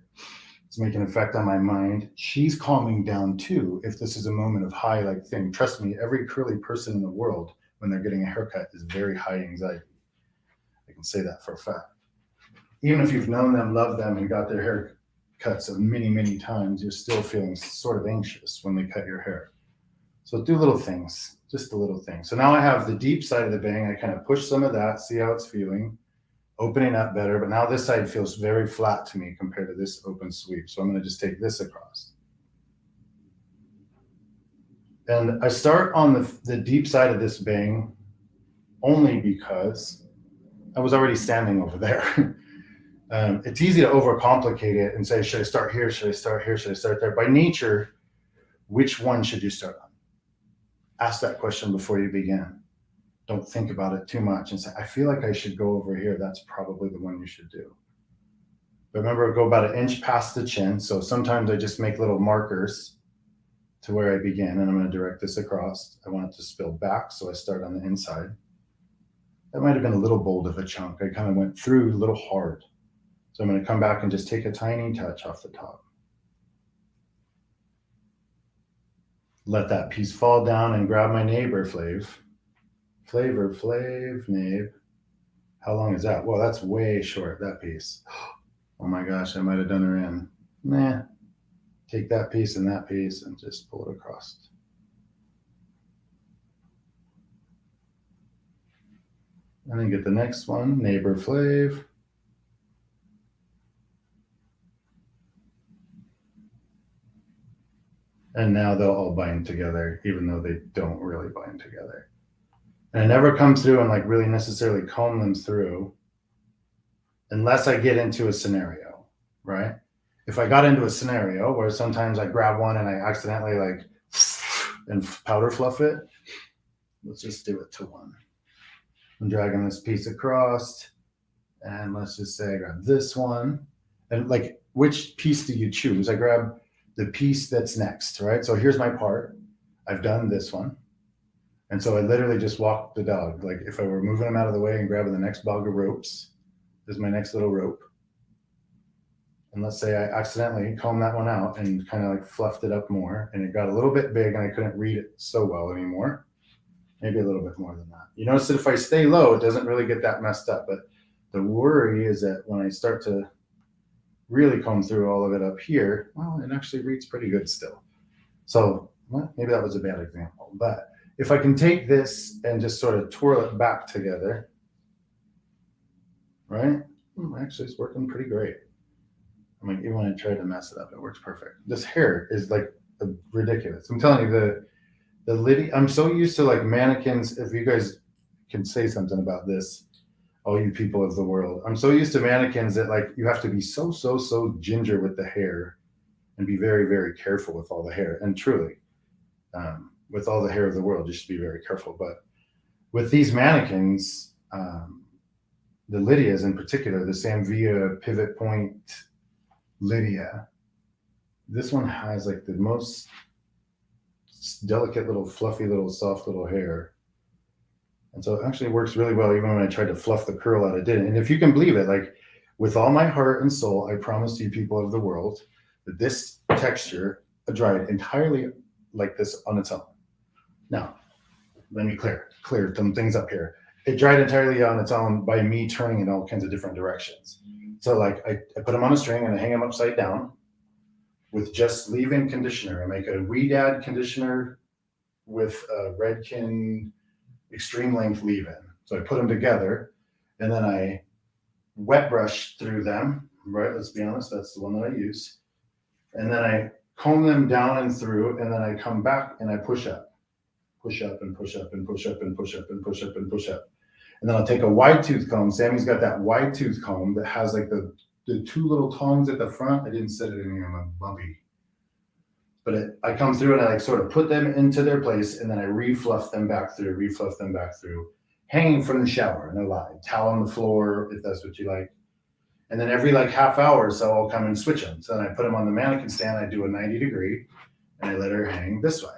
It's making an effect on my mind. She's calming down too. If this is a moment of high like thing, trust me, every curly person in the world, when they're getting a haircut, is very high anxiety. I can say that for a fact. Even if you've known them, loved them, and got their haircuts many, many times, you're still feeling sort of anxious when they cut your hair. So do little things, just a little thing. So now I have the deep side of the bang. I kind of push some of that, see how it's feeling. opening up better, but now this side feels very flat to me compared to this open sweep. So I'm going to just take this across. And I start on the deep side of this bang only because I was already standing over there. It's easy to overcomplicate it and say, should I start here? Should I start here? Should I start there? By nature, which one should you start on? Ask that question before you begin. Don't think about it too much and say, I feel like I should go over here. That's probably the one you should do. But remember, go about 1 inch past the chin. So sometimes I just make little markers to where I begin, and I'm going to direct this across. I want it to spill back, so I start on the inside. That might have been a little bold of a chunk. I kind of went through a little hard. So I'm going to come back and just take a tiny touch off the top. Let that piece fall down and grab my neighbor flavor, nabe. How long is that? Well, that's way short, that piece. Oh my gosh, I might have done her in. Nah. Take that piece and just pull it across. And then get the next one, neighbor flav. And now they'll all bind together, even though they don't really bind together. And I never come through and like really necessarily comb them through unless I get into a scenario, right? If I got into a scenario where sometimes I grab one and I accidentally like and powder fluff it, let's just do it to one. I'm dragging this piece across, and let's just say I grab this one. And like, which piece do you choose? I grab the piece that's next, right? So here's my part. I've done this one. And so I literally just walk the dog. Like if I were moving them out of the way and grabbing the next bog of ropes, this is my next little rope. And let's say I accidentally combed that one out and kind of like fluffed it up more, and it got a little bit big and I couldn't read it so well anymore. Maybe a little bit more than that. You notice that if I stay low, it doesn't really get that messed up. But the worry is that when I start to really comb through all of it up here, well, it actually reads pretty good still. So well, maybe that was a bad example. But if I can take this and just sort of twirl it back together, right? Actually, it's working pretty great. I mean, even when I tried to mess it up, it works perfect. This hair is like ridiculous. I'm telling you, the lid. I'm so used to like mannequins. If you guys can say something about this, all you people of the world, I'm so used to mannequins that like you have to be so ginger with the hair and be very, very careful with all the hair. And truly, with all the hair of the world, you should be very careful. But with these mannequins, the Lydias in particular, the Sam Villa pivot point Lydia, this one has like the most delicate little fluffy little soft little hair, and so it actually works really well. Even when I tried to fluff the curl out, it didn't. And if you can believe it, like with all my heart and soul, I promise you people of the world that this texture dried entirely like this on its own. Now let me clear some things up here. It dried entirely on its own by me turning in all kinds of different directions. So like I put them on a string and I hang them upside down with just leave-in conditioner. I make a Weedad conditioner with a Redken extreme length leave-in. So I put them together and then I wet brush through them, right? Let's be honest, that's the one that I use. And then I comb them down and through, and then I come back and I push up and push up and push up and push up and push up and push up. And then I'll take a wide tooth comb. Sammy's got that wide tooth comb that has like the two little tongs at the front. I didn't set it in here, I'm a bumpy. But I come through and I like sort of put them into their place, and then I refluff them back through, hanging from the shower, no lie. Towel on the floor, if that's what you like. And then every like half hour or so, I'll come and switch them. So then I put them on the mannequin stand, I do a 90 degree, and I let her hang this way.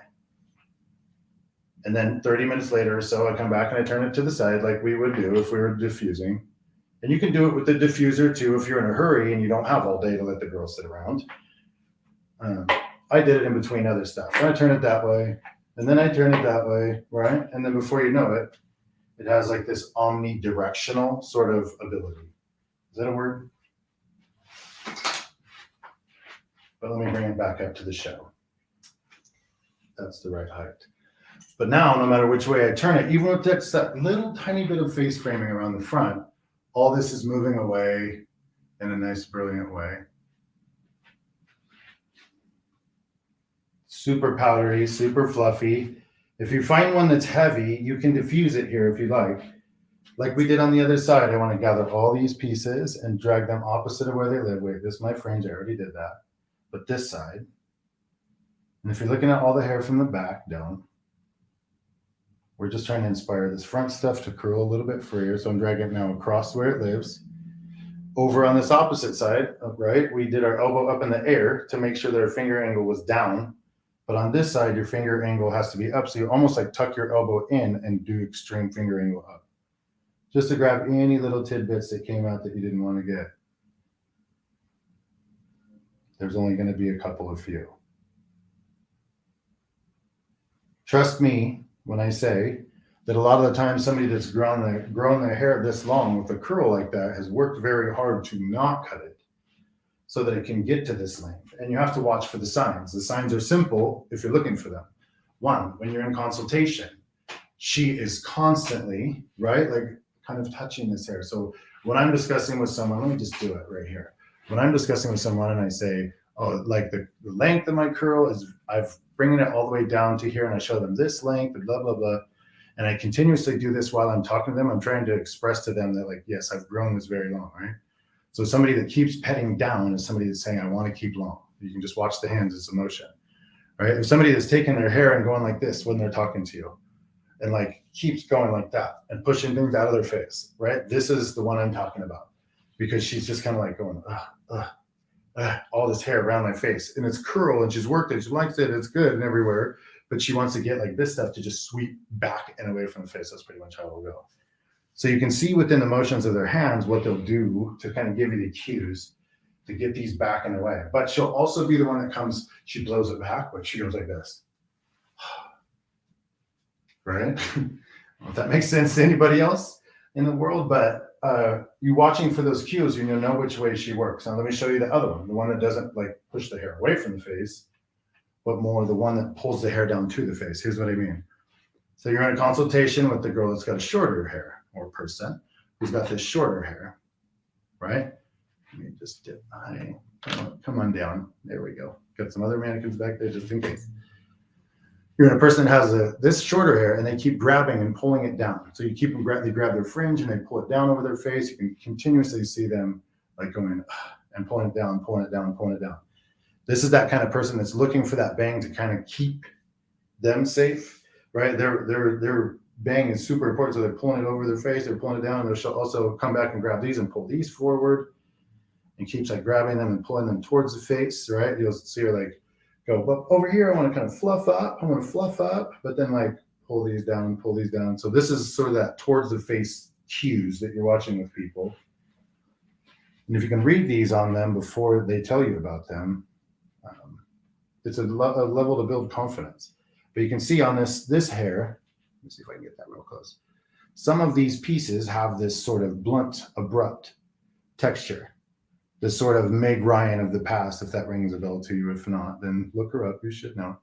And then 30 minutes later or so, I come back and I turn it to the side like we would do if we were diffusing. And you can do it with the diffuser too if you're in a hurry and you don't have all day to let the girl sit around. I did it in between other stuff. And I turn it that way, and then I turn it that way, right? And then before you know it, it has like this omnidirectional sort of ability. Is that a word? But let me bring it back up to the show. That's the right height. But now, no matter which way I turn it, even with that little tiny bit of face framing around the front, all this is moving away in a nice, brilliant way. Super powdery, super fluffy. If you find one that's heavy, you can diffuse it here if you like. Like we did on the other side, I want to gather all these pieces and drag them opposite of where they live. Wait, this is my fringe, I already did that. But this side, and if you're looking at all the hair from the back down, we're just trying to inspire this front stuff to curl a little bit freer. So I'm dragging it now across where it lives. Over on this opposite side, right, we did our elbow up in the air to make sure that our finger angle was down. But on this side, your finger angle has to be up. So you almost like tuck your elbow in and do extreme finger angle up. Just to grab any little tidbits that came out that you didn't want to get. There's only going to be a couple of few. Trust me when I say that a lot of the time somebody that's grown their hair this long with a curl like that has worked very hard to not cut it so that it can get to this length. And you have to watch for the signs. The signs are simple if you're looking for them. One, when you're in consultation, she is constantly, right, like kind of touching this hair. So when I'm discussing with someone, let me just do it right here. When I'm discussing with someone and I say, oh, like the length of my curl is, I've bringing it all the way down to here and I show them this length and blah, blah, blah. And I continuously do this while I'm talking to them. I'm trying to express to them that like, yes, I've grown this very long, right? So somebody that keeps petting down is somebody that's saying, I want to keep long. You can just watch the hands, it's emotion, right? If somebody that's taking their hair and going like this when they're talking to you and like keeps going like that and pushing things out of their face, right? This is the one I'm talking about because she's just kind of like going, all this hair around my face and it's curl and she's worked it. She likes it. It's good and everywhere, but she wants to get like this stuff to just sweep back and away from the face. That's pretty much how it'll go. So you can see within the motions of their hands what they'll do to kind of give you the cues to get these back and away. But she'll also be the one that comes, she blows it back, but she goes like this. Right? I don't know if that makes sense to anybody else in the world, but you watching for those cues, you'll know which way she works. Now let me show you the other one, the one that doesn't like push the hair away from the face, but more the one that pulls the hair down to the face. Here's what I mean. So you're in a consultation with the girl that's got a shorter hair or person who's got this shorter hair, right? Let me just dip my, come on down. There we go. Got some other mannequins back there just in case. You're in a person that has this shorter hair and they keep grabbing and pulling it down. So you keep them, they grab their fringe and they pull it down over their face. You can continuously see them like going and pulling it down, pulling it down, pulling it down. This is that kind of person that's looking for that bang to kind of keep them safe, right? Their bang is super important. So they're pulling it over their face, they're pulling it down, and they'll also come back and grab these and pull these forward and keeps like grabbing them and pulling them towards the face, right? You'll see her like go, but over here, I want to kind of fluff up. I want to fluff up, but then like pull these down, pull these down. So this is sort of that towards the face cues that you're watching with people. And if you can read these on them before they tell you about them, it's a level to build confidence. But you can see on this hair, let me see if I can get that real close. Some of these pieces have this sort of blunt, abrupt texture. This sort of Meg Ryan of the past, if that rings a bell to you. If not, then look her up. You should know.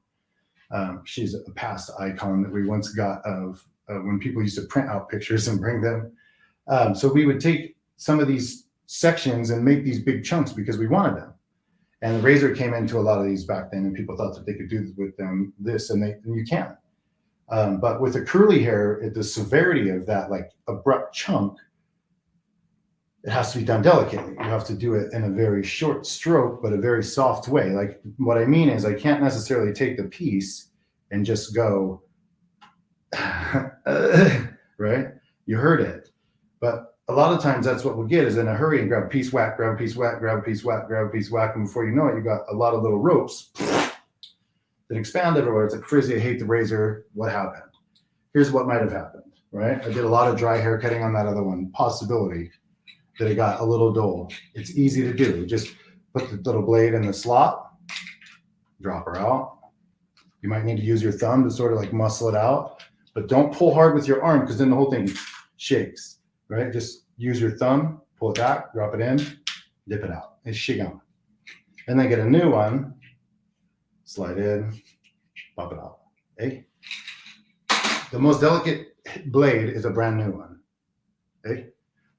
She's a past icon that we once got of when people used to print out pictures and bring them. So we would take some of these sections and make these big chunks because we wanted them. And the razor came into a lot of these back then, and people thought that they could do with them this, and you can. But with the curly hair, the severity of that like abrupt chunk, it has to be done delicately. You have to do it in a very short stroke, but a very soft way. Like what I mean is I can't necessarily take the piece and just go, right? You heard it. But a lot of times that's what we'll get is in a hurry and grab a piece, whack, grab a piece, whack, grab a piece, whack, grab a piece, whack. And before you know it, you got a lot of little ropes that expand everywhere. It's like frizzy, I hate the razor. What happened? Here's what might have happened, right? I did a lot of dry hair cutting on that other one. Possibility that it got a little dull. It's easy to do. Just put the little blade in the slot, drop her out. You might need to use your thumb to sort of like muscle it out, but don't pull hard with your arm because then the whole thing shakes, right? Just use your thumb, pull it back, drop it in, dip it out. It's shigam. And then get a new one, slide in, pop it out. Okay? The most delicate blade is a brand new one. Okay?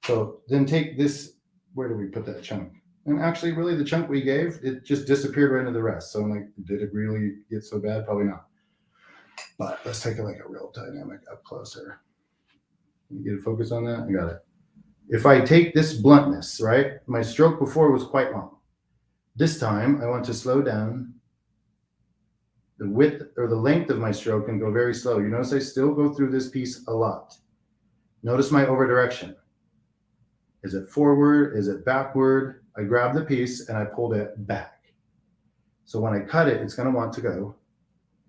So then take this, where do we put that chunk? And actually, really, the chunk we gave, it just disappeared right into the rest. So I'm like, did it really get so bad? Probably not. But let's take it like a real dynamic up closer. Can you get a focus on that? I got it. If I take this bluntness, right? My stroke before was quite long. This time, I want to slow down the width or the length of my stroke and go very slow. You notice I still go through this piece a lot. Notice my over direction. Is it forward? Is it backward? I grab the piece and I pulled it back. So when I cut it, it's going to want to go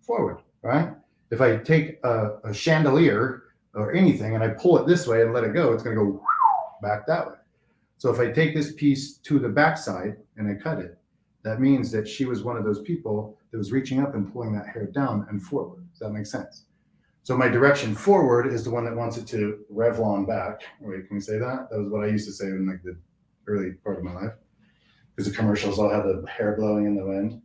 forward, right? If I take a chandelier or anything and I pull it this way and let it go, it's going to go back that way. So if I take this piece to the backside and I cut it, that means that she was one of those people that was reaching up and pulling that hair down and forward. Does that make sense? So my direction forward is the one that wants it to Revlon back. Wait, can we say that? That was what I used to say in like the early part of my life, because the commercials all had the hair blowing in the wind.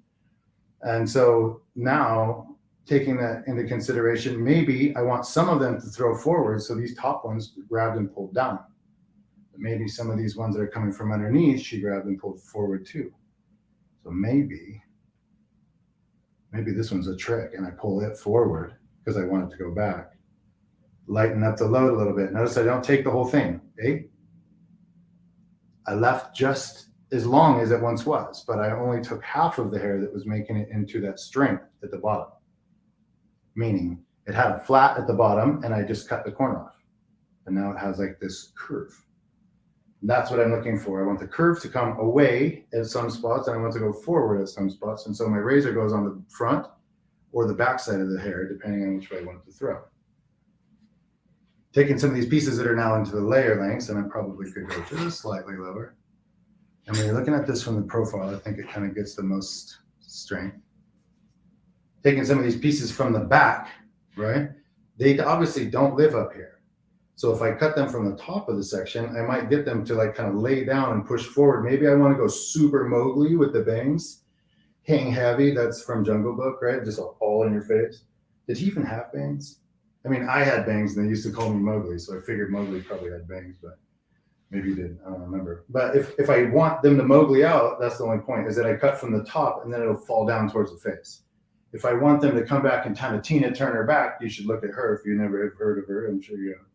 And so now, taking that into consideration, maybe I want some of them to throw forward, so these top ones grabbed and pulled down. But maybe some of these ones that are coming from underneath, she grabbed and pulled forward too. So maybe this one's a trick, and I pull it forward because I want it to go back. Lighten up the load a little bit. Notice I don't take the whole thing, okay? I left just as long as it once was, but I only took half of the hair that was making it into that strength at the bottom. Meaning it had a flat at the bottom and I just cut the corner off. And now it has like this curve. And that's what I'm looking for. I want the curve to come away at some spots and I want to go forward at some spots. And so my razor goes on the front or the back side of the hair, depending on which way I want it to throw. Taking some of these pieces that are now into the layer lengths, and I probably could go just slightly lower. And when you're looking at this from the profile, I think it kind of gets the most strength. Taking some of these pieces from the back, right? They obviously don't live up here. So if I cut them from the top of the section, I might get them to like kind of lay down and push forward. Maybe I want to go super Mowgli with the bangs. Hang heavy, that's from Jungle Book, right? Just all in your face. Did he even have bangs? I mean, I had bangs and they used to call me Mowgli, so I figured Mowgli probably had bangs, but maybe he didn't, I don't remember. But if I want them to Mowgli out, that's the only point, is that I cut from the top and then it'll fall down towards the face. If I want them to come back and kind of Tina Turner back, you should look at her if you never have heard of her, I'm sure you have.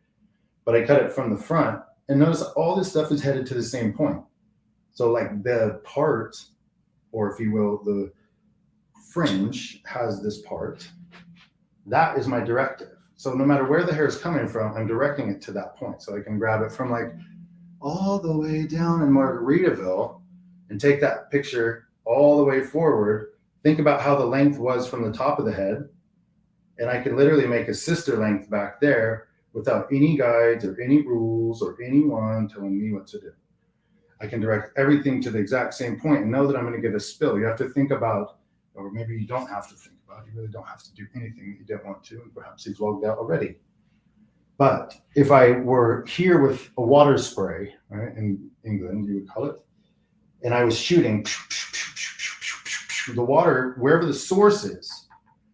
But I cut it from the front, and notice all this stuff is headed to the same point. So like the part, or if you will, the fringe has this part. That is my directive. So no matter where the hair is coming from, I'm directing it to that point. So I can grab it from like all the way down in Margaritaville and take that picture all the way forward. Think about how the length was from the top of the head. And I can literally make a sister length back there without any guides or any rules or anyone telling me what to do. I can direct everything to the exact same point and know that I'm going to get a spill. You have to think about, or maybe you don't have to think about, you really don't have to do anything that you don't want to, and perhaps you've logged out already. But if I were here with a water spray, right, in England, you would call it, and I was shooting, the water, wherever the source is,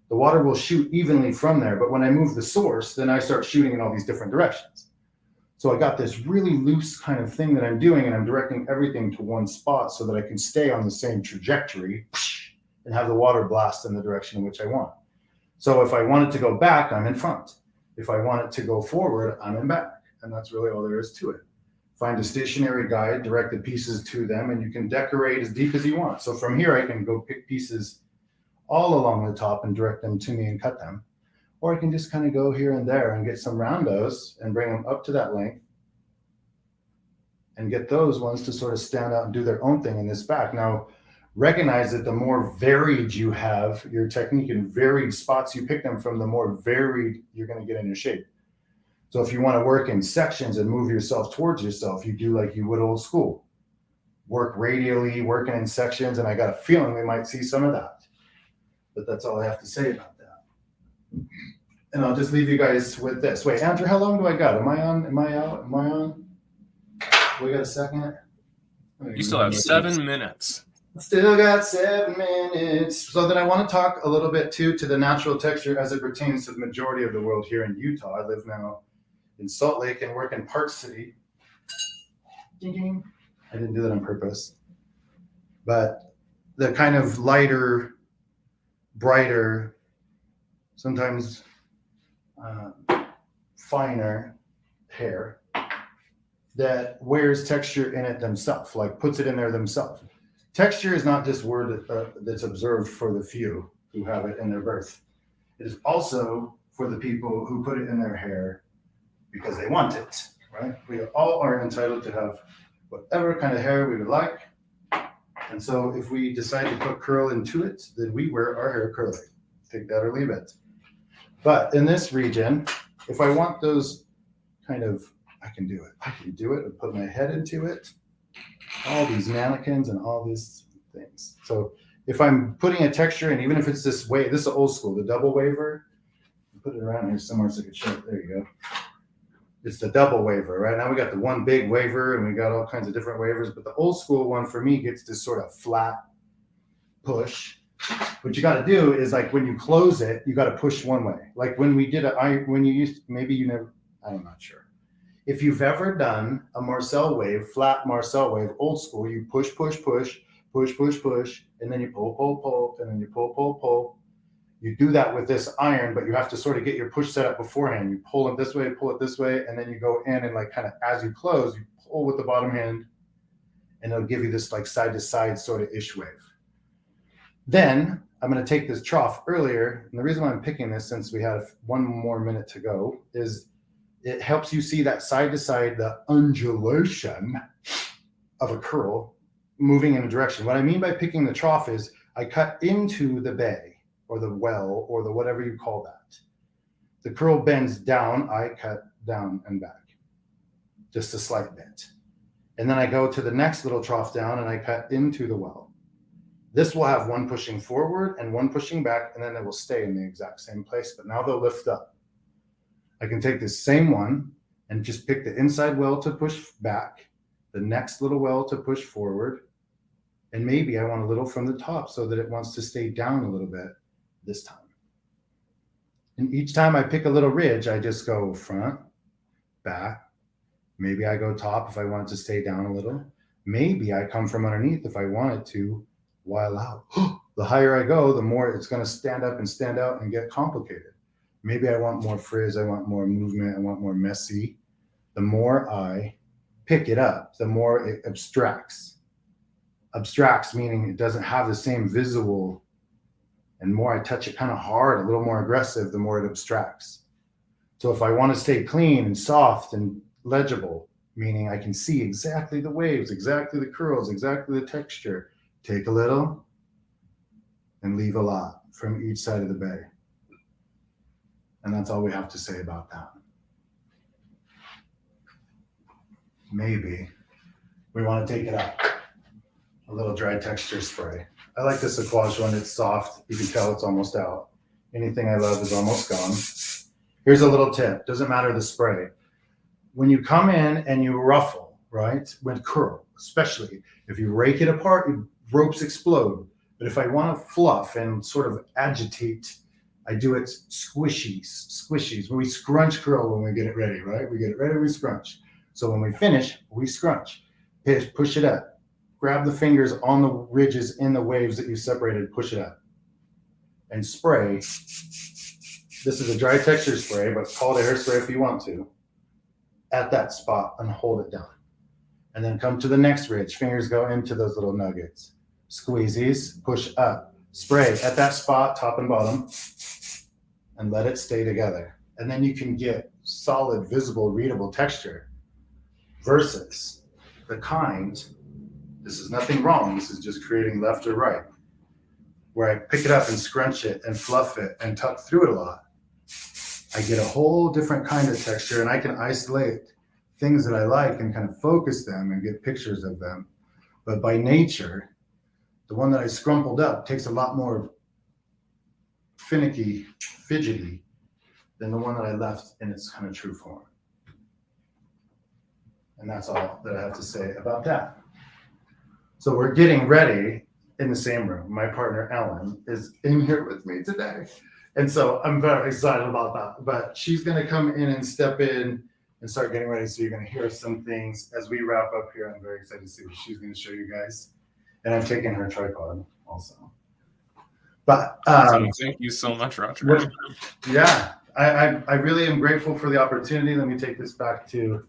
the water will shoot evenly from there. But when I move the source, then I start shooting in all these different directions. So I got this really loose kind of thing that I'm doing, and I'm directing everything to one spot so that I can stay on the same trajectory and have the water blast in the direction in which I want. So if I want it to go back, I'm in front. If I want it to go forward, I'm in back. And that's really all there is to it. Find a stationary guide, direct the pieces to them, and you can decorate as deep as you want. So from here, I can go pick pieces all along the top and direct them to me and cut them. Or I can just kind of go here and there and get some roundos and bring them up to that length and get those ones to sort of stand out and do their own thing in this back. Now, recognize that the more varied you have your technique and varied spots you pick them from, the more varied you're going to get in your shape. So if you want to work in sections and move yourself towards yourself, you do like you would old school. Work radially, working in sections, and I got a feeling we might see some of that. But that's all I have to say about that. And I'll just leave you guys with this. Wait, Andrew, how long do I got? Am I on? Am I out? Am I on? We got a second? You still have 7 minutes. Still got 7 minutes. So then I want to talk a little bit too to the natural texture as it pertains to the majority of the world here in Utah. I live now in Salt Lake and work in Park City. ding, ding. I didn't do that on purpose. But the kind of lighter, brighter, sometimes finer hair that wears texture in it themselves, like puts it in there themselves. Texture is not just word that's observed for the few who have it in their birth. It is also for the people who put it in their hair because they want it, right? We all are entitled to have whatever kind of hair we would like. And so if we decide to put curl into it, then we wear our hair curly. Take that or leave it. But in this region, if I want those kind of, I can do it. I can do it and put my head into it. All these mannequins and all these things. So if I'm putting a texture in, even if it's this way, this is old school, the double waver. Put it around here somewhere so I can show it. There you go. It's the double waver, right? Now we got the one big waver and we got all kinds of different wavers, but the old school one for me gets this sort of flat push. What you got to do is like when you close it, you got to push one way. Like when we did when you used, maybe you never, I'm not sure. If you've ever done a Marcel wave, flat Marcel wave, old school, you push, push, push, push, push, push, and then you pull, pull, pull, and then you pull, pull, pull. You do that with this iron, but you have to sort of get your push set up beforehand. You pull it this way, and then you go in and like kind of as you close, you pull with the bottom hand, and it'll give you this like side to side sort of ish wave. Then I'm going to take this trough earlier, and the reason why I'm picking this, since we have 1 more minute to go, is it helps you see that side to side, the undulation of a curl moving in a direction. What I mean by picking the trough is I cut into the bay or the well or the whatever you call that. The curl bends down, I cut down and back, just a slight bit. And then I go to the next little trough down and I cut into the well. This will have one pushing forward and one pushing back, and then it will stay in the exact same place, but now they'll lift up. I can take this same one and just pick the inside well to push back, the next little well to push forward, and maybe I want a little from the top so that it wants to stay down a little bit this time. And each time I pick a little ridge, I just go front, back. Maybe I go top if I want it to stay down a little. Maybe I come from underneath if I want it to while out. The higher I go, the more it's going to stand up and stand out and get complicated. Maybe I want more frizz, I want more movement, I want more messy. The more I pick it up, the more it abstracts. Abstracts meaning it doesn't have the same visual, and more I touch it kind of hard, a little more aggressive, the more it abstracts. So if I want to stay clean and soft and legible, meaning I can see exactly the waves, exactly the curls, exactly the texture, take a little and leave a lot from each side of the bay. And that's all we have to say about that. Maybe we want to take it up. A little dry texture spray. I like this Aquage one. It's soft. You can tell it's almost out. Anything I love is almost gone. Here's a little tip. Doesn't matter the spray. When you come in and you ruffle, right, with curl, especially if you rake it apart, ropes explode. But if I want to fluff and sort of agitate, I do it squishies. When we scrunch curl when we get it ready, right? We get it ready, we scrunch. So when we finish, we scrunch. Push it up. Grab the fingers on the ridges in the waves that you separated, push it up. And spray. This is a dry texture spray, but call it a hairspray if you want to. At that spot and hold it down. And then come to the next ridge. Fingers go into those little nuggets. Squeezies, push up. Spray at that spot, top and bottom, and let it stay together. And then you can get solid, visible, readable texture versus the kind, this is nothing wrong, this is just creating left or right, where I pick it up and scrunch it and fluff it and tuck through it a lot. I get a whole different kind of texture, and I can isolate things that I like and kind of focus them and get pictures of them. But by nature, the one that I scrumpled up takes a lot more finicky, fidgety than the one that I left in its kind of true form. And that's all that I have to say about that. So we're getting ready in the same room. My partner, Ellen, is in here with me today. And so I'm very excited about that. But she's going to come in and step in and start getting ready. So you're going to hear some things as we wrap up here. I'm very excited to see what she's going to show you guys. And I'm taking her tripod also. But awesome. Thank you so much, Roger. Yeah, I really am grateful for the opportunity. Let me take this back to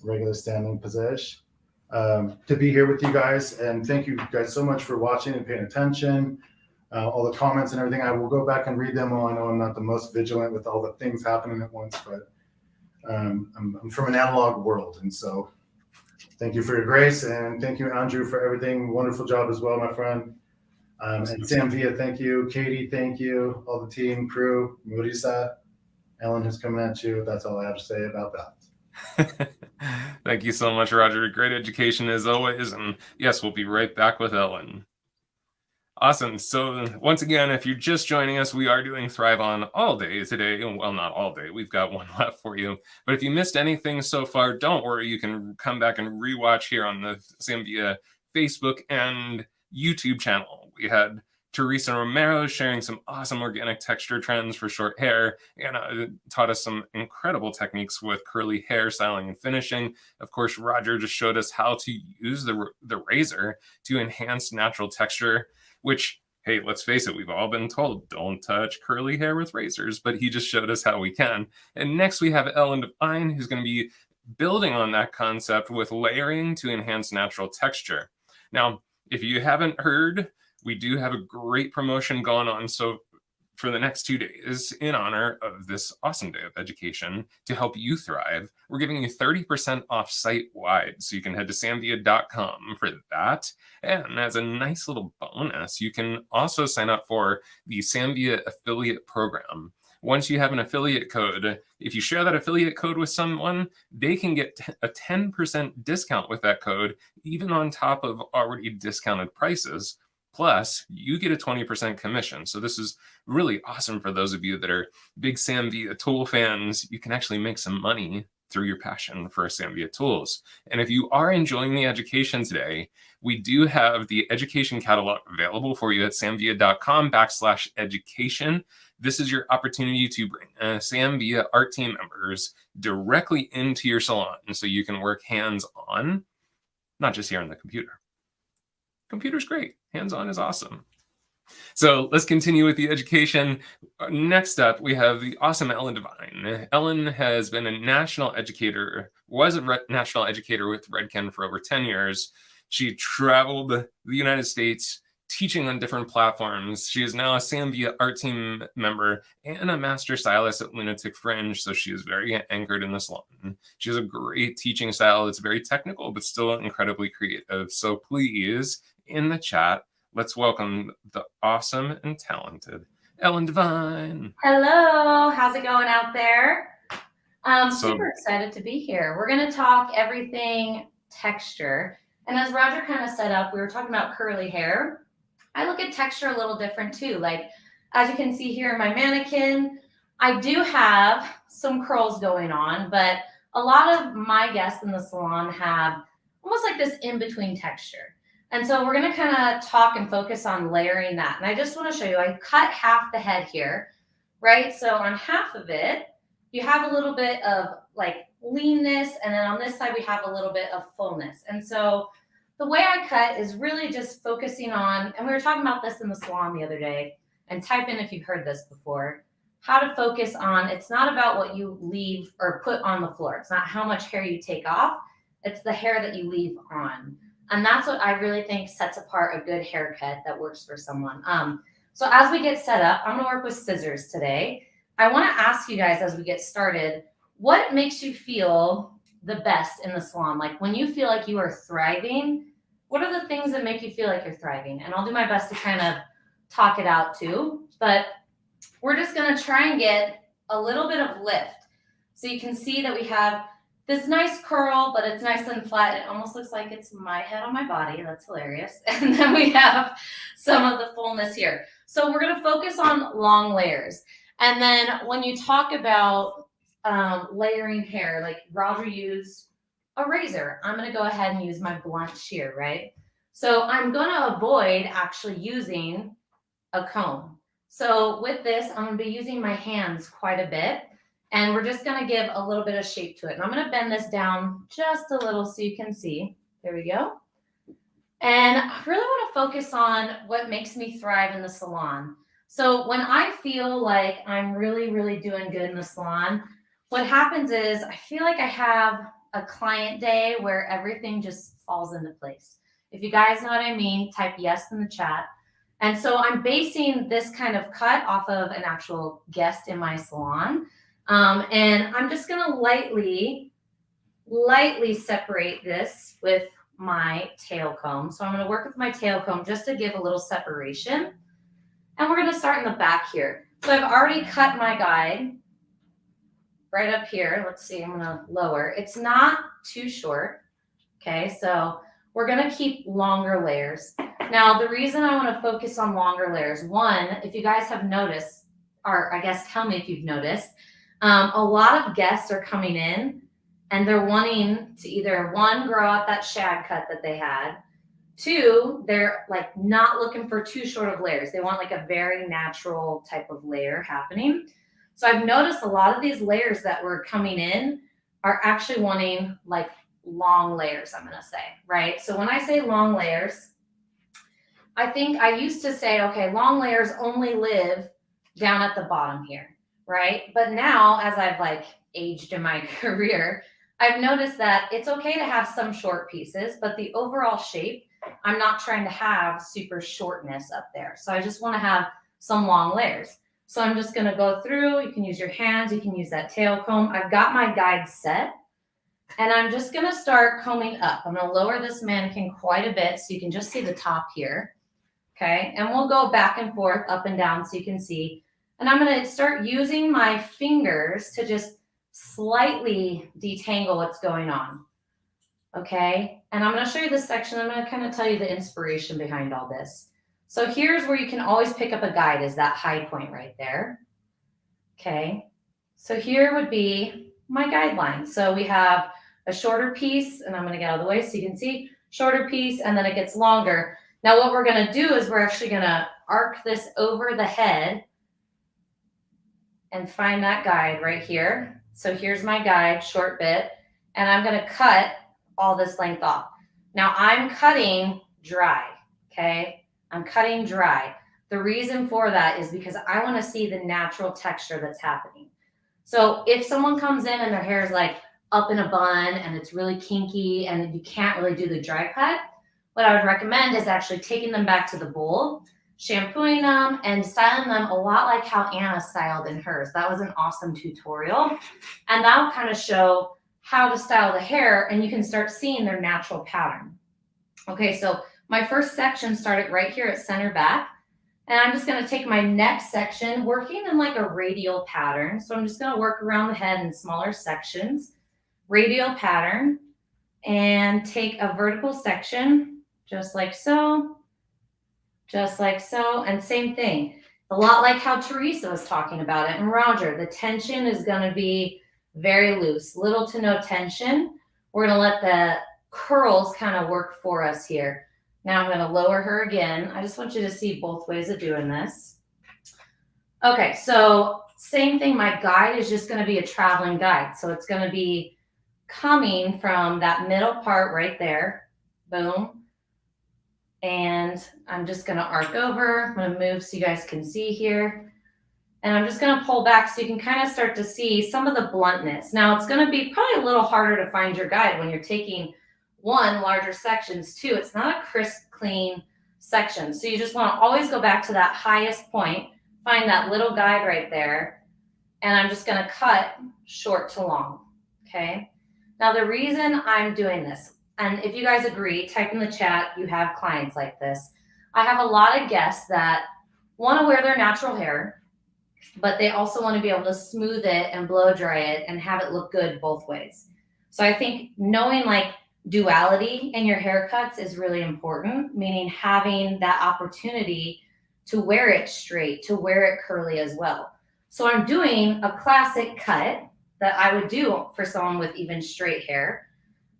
regular standing position to be here with you guys. And thank you guys so much for watching and paying attention. All the comments and everything, I will go back and read them all. I know I'm not the most vigilant with all the things happening at once, but I'm from an analog world. And so thank you for your grace. And thank you, Andrew, for everything. Wonderful job as well, my friend. And Sam Villa, thank you. Katie, thank you. All the team, crew, Marisa, Ellen, who's coming at you. That's all I have to say about that. Thank you so much, Roger. Great education as always. And yes, we'll be right back with Ellen. Awesome. So once again, if you're just joining us, we are doing Thrive On all day today. Well, not all day. We've got one left for you. But if you missed anything so far, don't worry. You can come back and rewatch here on the Sam Villa Facebook and YouTube channel. We had Teresa Romero sharing some awesome organic texture trends for short hair. Anna taught us some incredible techniques with curly hair styling and finishing. Of course, Roger just showed us how to use the razor to enhance natural texture, which, hey, let's face it, we've all been told, don't touch curly hair with razors, but he just showed us how we can. And next we have Ellen Devine, who's going to be building on that concept with layering to enhance natural texture. Now, if you haven't heard, we do have a great promotion going on. So for the next 2 days, in honor of this awesome day of education to help you thrive, we're giving you 30% off site-wide. So you can head to samvia.com for that. And as a nice little bonus, you can also sign up for the Sam Villa affiliate program. Once you have an affiliate code, if you share that affiliate code with someone, they can get a 10% discount with that code, even on top of already discounted prices. Plus, you get a 20% commission. So this is really awesome for those of you that are big Sam Villa tool fans. You can actually make some money through your passion for Sam Villa tools. And if you are enjoying the education today, we do have the education catalog available for you at samvia.com/education. This is your opportunity to bring Sam Villa ArTeam members directly into your salon so you can work hands-on, not just here on the computer. Computer's great. Hands-on is awesome. So let's continue with the education. Next up, we have the awesome Ellen Devine. Ellen has been a national educator, was a national educator with Redken for over 10 years. She traveled the United States teaching on different platforms. She is now a Sam Villa ArTeam member and a master stylist at Lunatic Fringe, so she is very anchored in the salon. She has a great teaching style that's very technical, but still incredibly creative. So please, in the chat, let's welcome the awesome and talented Ellen Devine. Hello, how's it going out there? I'm super excited to be here. We're going to talk everything texture. And as Roger kind of set up, we were talking about curly hair. I look at texture a little different too. Like, as you can see here in my mannequin, I do have some curls going on, but a lot of my guests in the salon have almost like this in-between texture. And so we're going to kind of talk and focus on layering that. And I just want to show you, I cut half the head here, right? So on half of it, you have a little bit of like leanness. And then on this side, we have a little bit of fullness. And so the way I cut is really just focusing on, and we were talking about this in the salon the other day, and type in if you've heard this before, how to focus on, it's not about what you leave or put on the floor. It's not how much hair you take off. It's the hair that you leave on. And that's what I really think sets apart a good haircut that works for someone. So as we get set up, I'm gonna work with scissors today. I wanna ask you guys as we get started, what makes you feel the best in the salon? Like when you feel like you are thriving, what are the things that make you feel like you're thriving? And I'll do my best to kind of talk it out too, but we're just gonna try and get a little bit of lift. So you can see that we have this nice curl, but it's nice and flat. It almost looks like it's my head on my body. That's hilarious. And then we have some of the fullness here. So we're gonna focus on long layers. And then when you talk about layering hair, like Roger used a razor, I'm gonna go ahead and use my blunt shear, right? So I'm gonna avoid actually using a comb. So with this, I'm gonna be using my hands quite a bit. And we're just gonna give a little bit of shape to it. And I'm gonna bend this down just a little so you can see. There we go. And I really want to focus on what makes me thrive in the salon. So when I feel like I'm really, really doing good in the salon, what happens is I feel like I have a client day where everything just falls into place. If you guys know what I mean, type yes in the chat. And so I'm basing this kind of cut off of an actual guest in my salon. And I'm just gonna lightly separate this with my tail comb. So I'm gonna work with my tail comb just to give a little separation. And we're gonna start in the back here. So I've already cut my guide right up here. Let's see, I'm gonna lower. It's not too short, okay? So we're gonna keep longer layers. Now, the reason I wanna focus on longer layers, one, if you guys have noticed, or I guess tell me if you've noticed, a lot of guests are coming in and they're wanting to either, one, grow out that shag cut that they had, two, they're like not looking for too short of layers. They want like a very natural type of layer happening. So I've noticed a lot of these layers that were coming in are actually wanting like long layers, I'm gonna say, right? So when I say long layers, I think I used to say, okay, long layers only live down at the bottom here, right? But now as I've like aged in my career, I've noticed that it's okay to have some short pieces, but the overall shape, I'm not trying to have super shortness up there. So I just want to have some long layers. So I'm just going to go through. You can use your hands. You can use that tail comb. I've got my guide set. And I'm just going to start combing up. I'm going to lower this mannequin quite a bit so you can just see the top here. Okay. And we'll go back and forth, up and down so you can see. And I'm going to start using my fingers to just slightly detangle what's going on. Okay. And I'm going to show you this section. I'm going to kind of tell you the inspiration behind all this. So here's where you can always pick up a guide, is that high point right there. Okay. So here would be my guideline. So we have a shorter piece, and I'm going to get out of the way so you can see, shorter piece, and then it gets longer. Now what we're going to do is we're actually going to arc this over the head and find that guide right here. So here's my guide, short bit, and I'm going to cut all this length off. Now I'm cutting dry, okay? I'm cutting dry. The reason for that is because I want to see the natural texture that's happening. So if someone comes in and their hair is like up in a bun and it's really kinky and you can't really do the dry cut, what I would recommend is actually taking them back to the bowl, shampooing them, and styling them a lot like how Anna styled in hers. That was an awesome tutorial. And that'll kind of show how to style the hair, and you can start seeing their natural pattern. Okay, so my first section started right here at center back. And I'm just going to take my next section, working in like a radial pattern. So I'm just going to work around the head in smaller sections, radial pattern, and take a vertical section, just like so, and same thing. A lot like how Teresa was talking about it, and Roger, the tension is going to be very loose, little to no tension. We're going to let the curls kind of work for us here. Now I'm going to lower her again. I just want you to see both ways of doing this. Okay, so same thing. My guide is just going to be a traveling guide. So it's going to be coming from that middle part right there. Boom. And I'm just going to arc over. I'm going to move so you guys can see here. And I'm just going to pull back so you can kind of start to see some of the bluntness. Now it's going to be probably a little harder to find your guide when you're taking one, larger sections, two, it's not a crisp, clean section. So you just want to always go back to that highest point, find that little guide right there, and I'm just going to cut short to long, okay? Now the reason I'm doing this, and if you guys agree, type in the chat, you have clients like this. I have a lot of guests that want to wear their natural hair, but they also want to be able to smooth it and blow dry it and have it look good both ways. So I think knowing like duality in your haircuts is really important, meaning having that opportunity to wear it straight, to wear it curly as well. So I'm doing a classic cut that I would do for someone with even straight hair,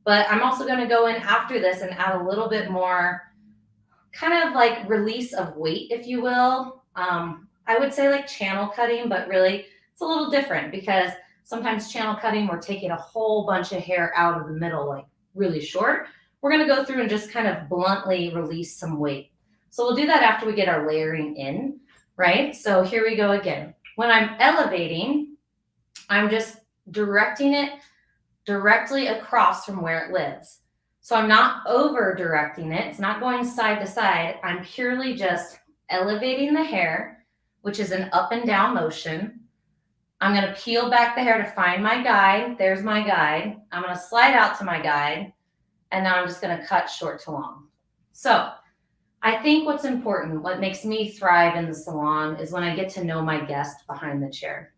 but I'm also going to go in after this and add a little bit more kind of like release of weight, if you will. I would say like channel cutting, but really it's a little different because Sometimes channel cutting, we're taking a whole bunch of hair out of the middle, like really short. We're going to go through and just kind of bluntly release some weight. So we'll do that after we get our layering in, right? So here we go again. When I'm elevating, I'm just directing it directly across from where it lives. So I'm not over directing it. It's not going side to side. I'm purely just elevating the hair, which is an up and down motion. I'm going to peel back the hair to find my guide. There's my guide. I'm going to slide out to my guide. And now I'm just going to cut short to long. So I think what's important, what makes me thrive in the salon is when I get to know my guest behind the chair.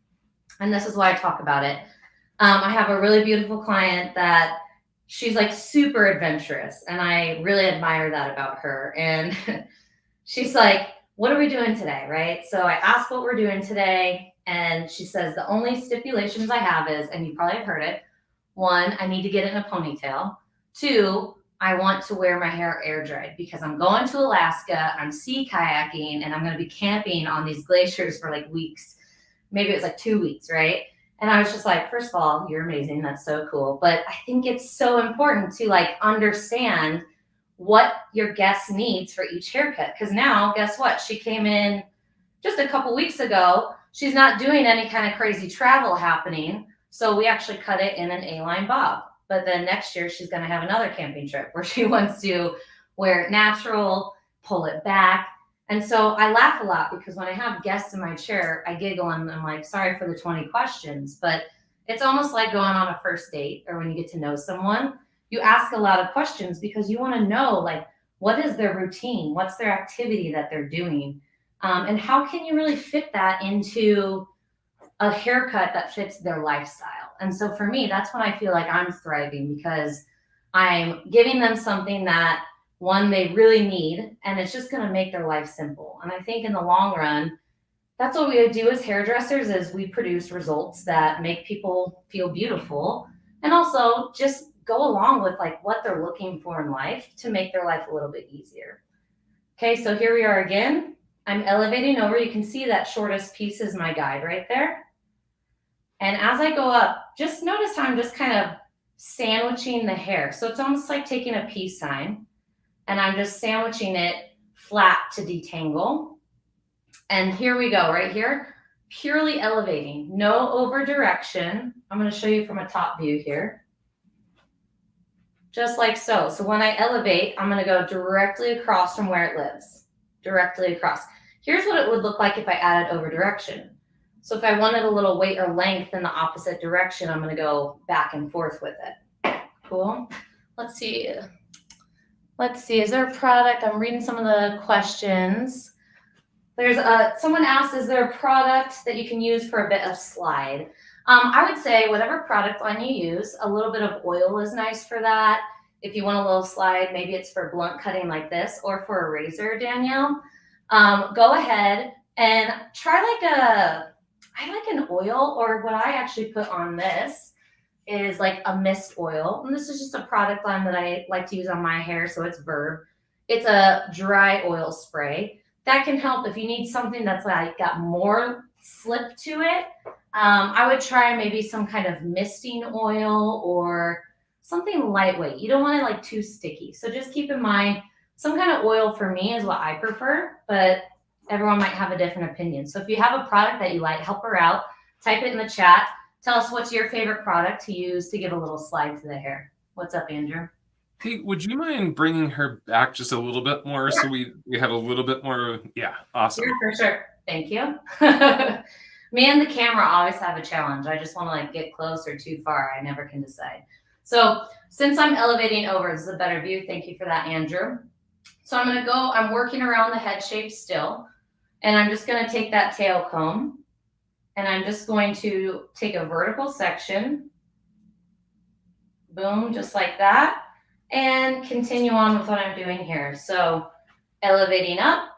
And this is why I talk about it. I have a really beautiful client that she's like super adventurous, and I really admire that about her. And she's like, what are we doing today, right? So I ask what we're doing today, and she says, the only stipulations I have is, and you probably have heard it, 1, I need to get it in a ponytail. 2, I want to wear my hair air dried because I'm going to Alaska, I'm sea kayaking, and I'm going to be camping on these glaciers for like weeks. Maybe it was like 2 weeks, right? And I was just like, first of all, you're amazing. That's so cool. But I think it's so important to like understand what your guest needs for each haircut. Because now, guess what? She came in just a couple weeks ago. She's not doing any kind of crazy travel happening. So we actually cut it in an A-line bob. But then next year, she's going to have another camping trip where she wants to wear it natural, pull it back. And so I laugh a lot because when I have guests in my chair, I giggle and I'm like, sorry for the 20 questions, but it's almost like going on a first date or when you get to know someone, you ask a lot of questions because you want to know like, what is their routine? What's their activity that they're doing? And how can you really fit that into a haircut that fits their lifestyle? And so for me, that's when I feel like I'm thriving because I'm giving them something that one they really need, and it's just going to make their life simple. And I think in the long run, that's what we do as hairdressers is we produce results that make people feel beautiful and also just go along with like what they're looking for in life to make their life a little bit easier. Okay, so here we are again. I'm elevating over. You can see that shortest piece is my guide right there. And as I go up, just notice how I'm just kind of sandwiching the hair. So it's almost like taking a peace sign. And I'm just sandwiching it flat to detangle. And here we go, right here, purely elevating, no over direction. I'm going to show you from a top view here. Just like so. So when I elevate, I'm going to go directly across from where it lives, directly across. Here's what it would look like if I added over direction. So if I wanted a little weight or length in the opposite direction, I'm going to go back and forth with it. Cool. Let's see. Is there a product? I'm reading some of the questions. There's someone asked, is there a product that you can use for a bit of slide? I would say whatever product line you use, a little bit of oil is nice for that. If you want a little slide, maybe it's for blunt cutting like this or for a razor, Danielle. Go ahead and try I like an oil, or what I actually put on this is like a mist oil. And this is just a product line that I like to use on my hair. So it's Verb. It's a dry oil spray that can help if you need something that's like got more slip to it. I would try maybe some kind of misting oil or something lightweight. You don't want it like too sticky. So just keep in mind, some kind of oil for me is what I prefer, but everyone might have a different opinion. So if you have a product that you like, help her out, type it in the chat. Tell us what's your favorite product to use to give a little slide to the hair. What's up, Andrew? Hey, would you mind bringing her back just a little bit more so we have a little bit more? Yeah, awesome. Yeah, for sure. Thank you. Me and the camera always have a challenge. I just want to like get close or too far. I never can decide. So since I'm elevating over, this is a better view. Thank you for that, Andrew. So I'm working around the head shape still, and I'm just going to take that tail comb, and I'm just going to take a vertical section, boom, just like that, and continue on with what I'm doing here. So elevating up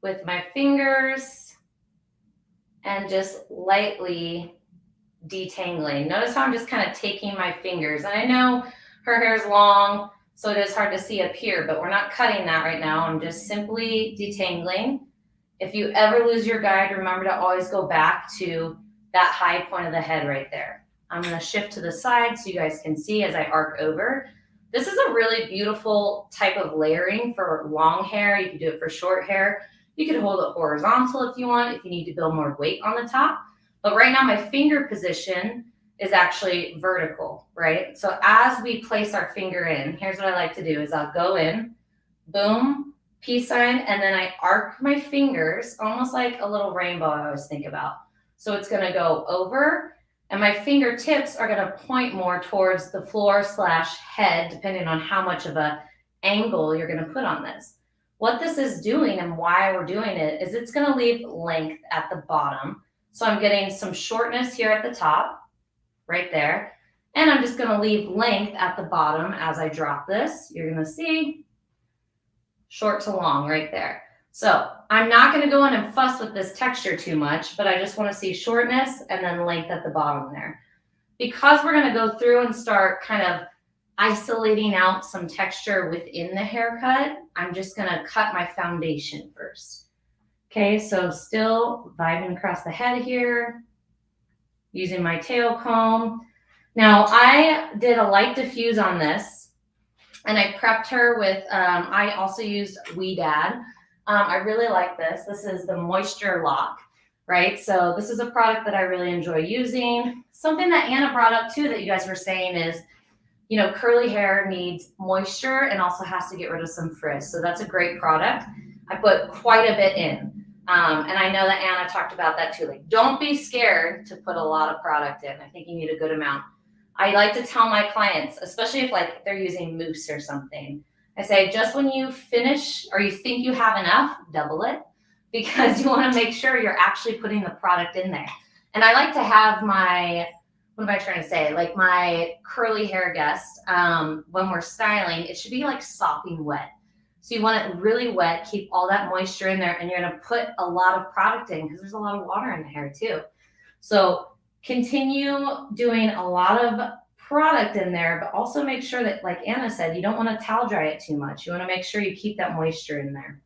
with my fingers and just lightly detangling. Notice how I'm just kind of taking my fingers. And I know her hair is long, so it is hard to see up here, but we're not cutting that right now. I'm just simply detangling. If you ever lose your guide, remember to always go back to that high point of the head right there. I'm going to shift to the side so you guys can see as I arc over. This is a really beautiful type of layering for long hair. You can do it for short hair. You could hold it horizontal if you want, if you need to build more weight on the top. But right now my finger position is actually vertical, right? So as we place our finger in, here's what I like to do is I'll go in, boom, peace sign, and then I arc my fingers, almost like a little rainbow I always think about. So it's gonna go over, and my fingertips are gonna point more towards the floor / head, depending on how much of a angle you're gonna put on this. What this is doing and why we're doing it is it's gonna leave length at the bottom. So I'm getting some shortness here at the top, right there. And I'm just gonna leave length at the bottom as I drop this. You're gonna see short to long right there. So I'm not gonna go in and fuss with this texture too much, but I just wanna see shortness and then length at the bottom there. Because we're gonna go through and start kind of isolating out some texture within the haircut, I'm just gonna cut my foundation first. Okay, so still vibing across the head here, using my tail comb. Now I did a light diffuse on this, and I prepped her with, I also used Weedad. I really like this. This is the Moisture Lock, right? So this is a product that I really enjoy using. Something that Anna brought up too that you guys were saying is, you know, curly hair needs moisture and also has to get rid of some frizz. So that's a great product. I put quite a bit in. And I know that Anna talked about that too. Like, don't be scared to put a lot of product in. I think you need a good amount. I like to tell my clients, especially if like they're using mousse or something, I say, just when you finish or you think you have enough, double it, because you want to make sure you're actually putting the product in there. And I like to have my, what am I trying to say? Like my curly hair guest, when we're styling, it should be like sopping wet. So you want it really wet, keep all that moisture in there, and you're gonna put a lot of product in because there's a lot of water in the hair too. So continue doing a lot of product in there, but also make sure that, like Anna said, you don't want to towel dry it too much. You want to make sure you keep that moisture in there.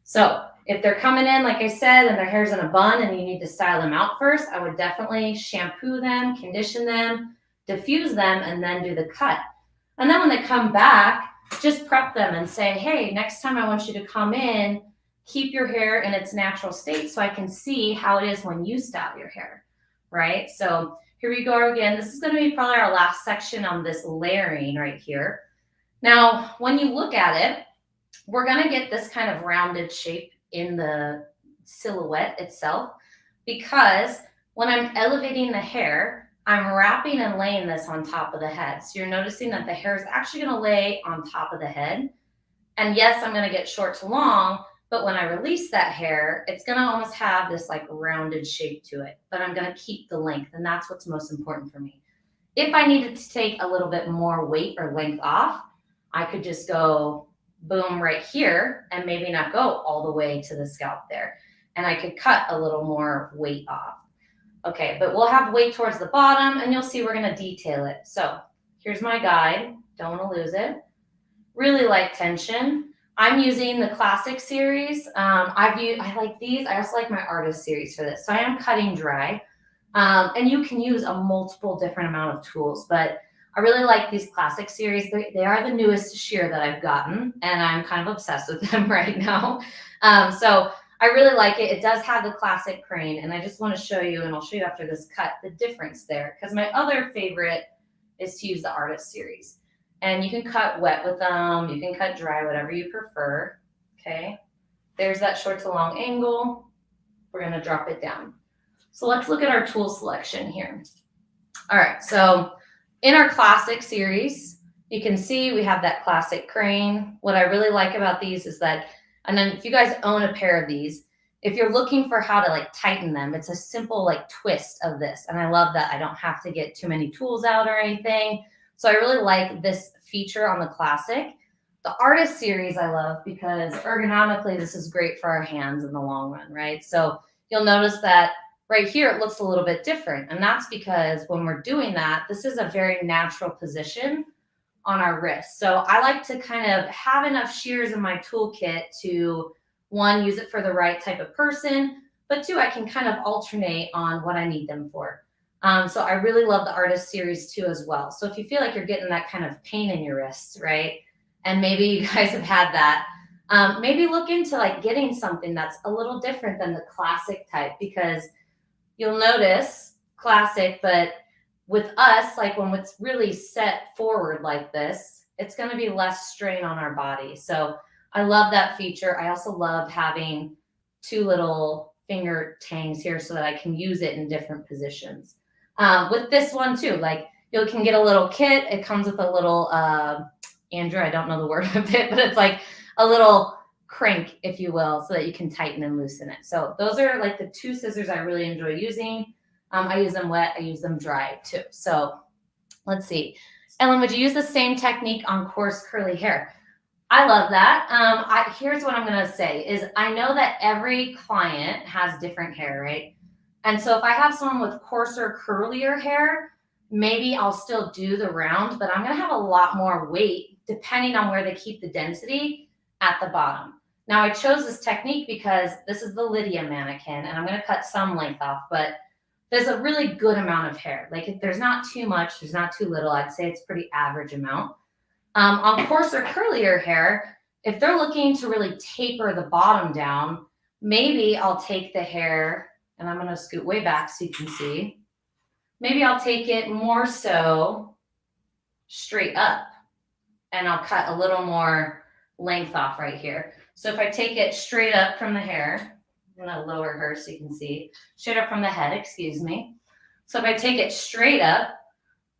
So if they're coming in, like I said, and their hair's in a bun and you need to style them out first, I would definitely shampoo them, condition them, diffuse them, and then do the cut. And then when they come back, just prep them and say, hey, next time I want you to come in, keep your hair in its natural state so I can see how it is when you style your hair, right? So here we go again. This is going to be probably our last section on this layering right here. Now, when you look at it, we're going to get this kind of rounded shape in the silhouette itself, because when I'm elevating the hair, I'm wrapping and laying this on top of the head. So you're noticing that the hair is actually going to lay on top of the head. And yes, I'm going to get short to long, but when I release that hair, it's going to almost have this like rounded shape to it, but I'm going to keep the length. And that's what's most important for me. If I needed to take a little bit more weight or length off, I could just go boom right here and maybe not go all the way to the scalp there. And I could cut a little more weight off. Okay, but we'll have weight towards the bottom and you'll see we're going to detail it. So here's my guide. Don't want to lose it. Really light tension. I'm using the classic series. I like these. I also like my artist series for this. So I am cutting dry. And you can use a multiple different amount of tools, but I really like these classic series. They are the newest shear that I've gotten, and I'm kind of obsessed with them right now. So I really like it. It does have the classic crane, and I just want to show you, and I'll show you after this cut, the difference there, because my other favorite is to use the artist series. And you can cut wet with them, you can cut dry, whatever you prefer, okay? There's that short to long angle. We're gonna drop it down. So let's look at our tool selection here. All right, so in our classic series, you can see we have that classic crane. What I really like about these is that, and then if you guys own a pair of these, if you're looking for how to like tighten them, it's a simple like twist of this. And I love that I don't have to get too many tools out or anything. So I really like this feature on the classic. The artist series I love because ergonomically, this is great for our hands in the long run, right? So you'll notice that right here, it looks a little bit different. And that's because when we're doing that, this is a very natural position on our wrist. So I like to kind of have enough shears in my toolkit to, one, use it for the right type of person, but two, I can kind of alternate on what I need them for. So I really love the artist series too as well. So if you feel like you're getting that kind of pain in your wrists, right? And maybe you guys have had that, maybe look into like getting something that's a little different than the classic type, because you'll notice classic, but with us, like when it's really set forward like this, it's going to be less strain on our body. So I love that feature. I also love having two little finger tangs here so that I can use it in different positions. With this one too, like you can get a little kit. It comes with a little, Andrew, I don't know the word of it, but it's like a little crank, if you will, so that you can tighten and loosen it. So those are like the two scissors I really enjoy using. I use them wet, I use them dry too. So let's see. Ellen, would you use the same technique on coarse curly hair? I love that. Here's what I'm gonna say is I know that every client has different hair, right? And so if I have someone with coarser, curlier hair, maybe I'll still do the round, but I'm gonna have a lot more weight depending on where they keep the density at the bottom. Now I chose this technique because this is the Lydia mannequin and I'm gonna cut some length off, but there's a really good amount of hair. Like if there's not too much, there's not too little. I'd say it's pretty average amount. On coarser, curlier hair, if they're looking to really taper the bottom down, maybe I'll take the hair, and I'm going to scoot way back so you can see. Maybe I'll take it more so straight up, and I'll cut a little more length off right here. So if I take it straight up from the hair, I'm going to lower her so you can see, straight up from the head, excuse me. So if I take it straight up,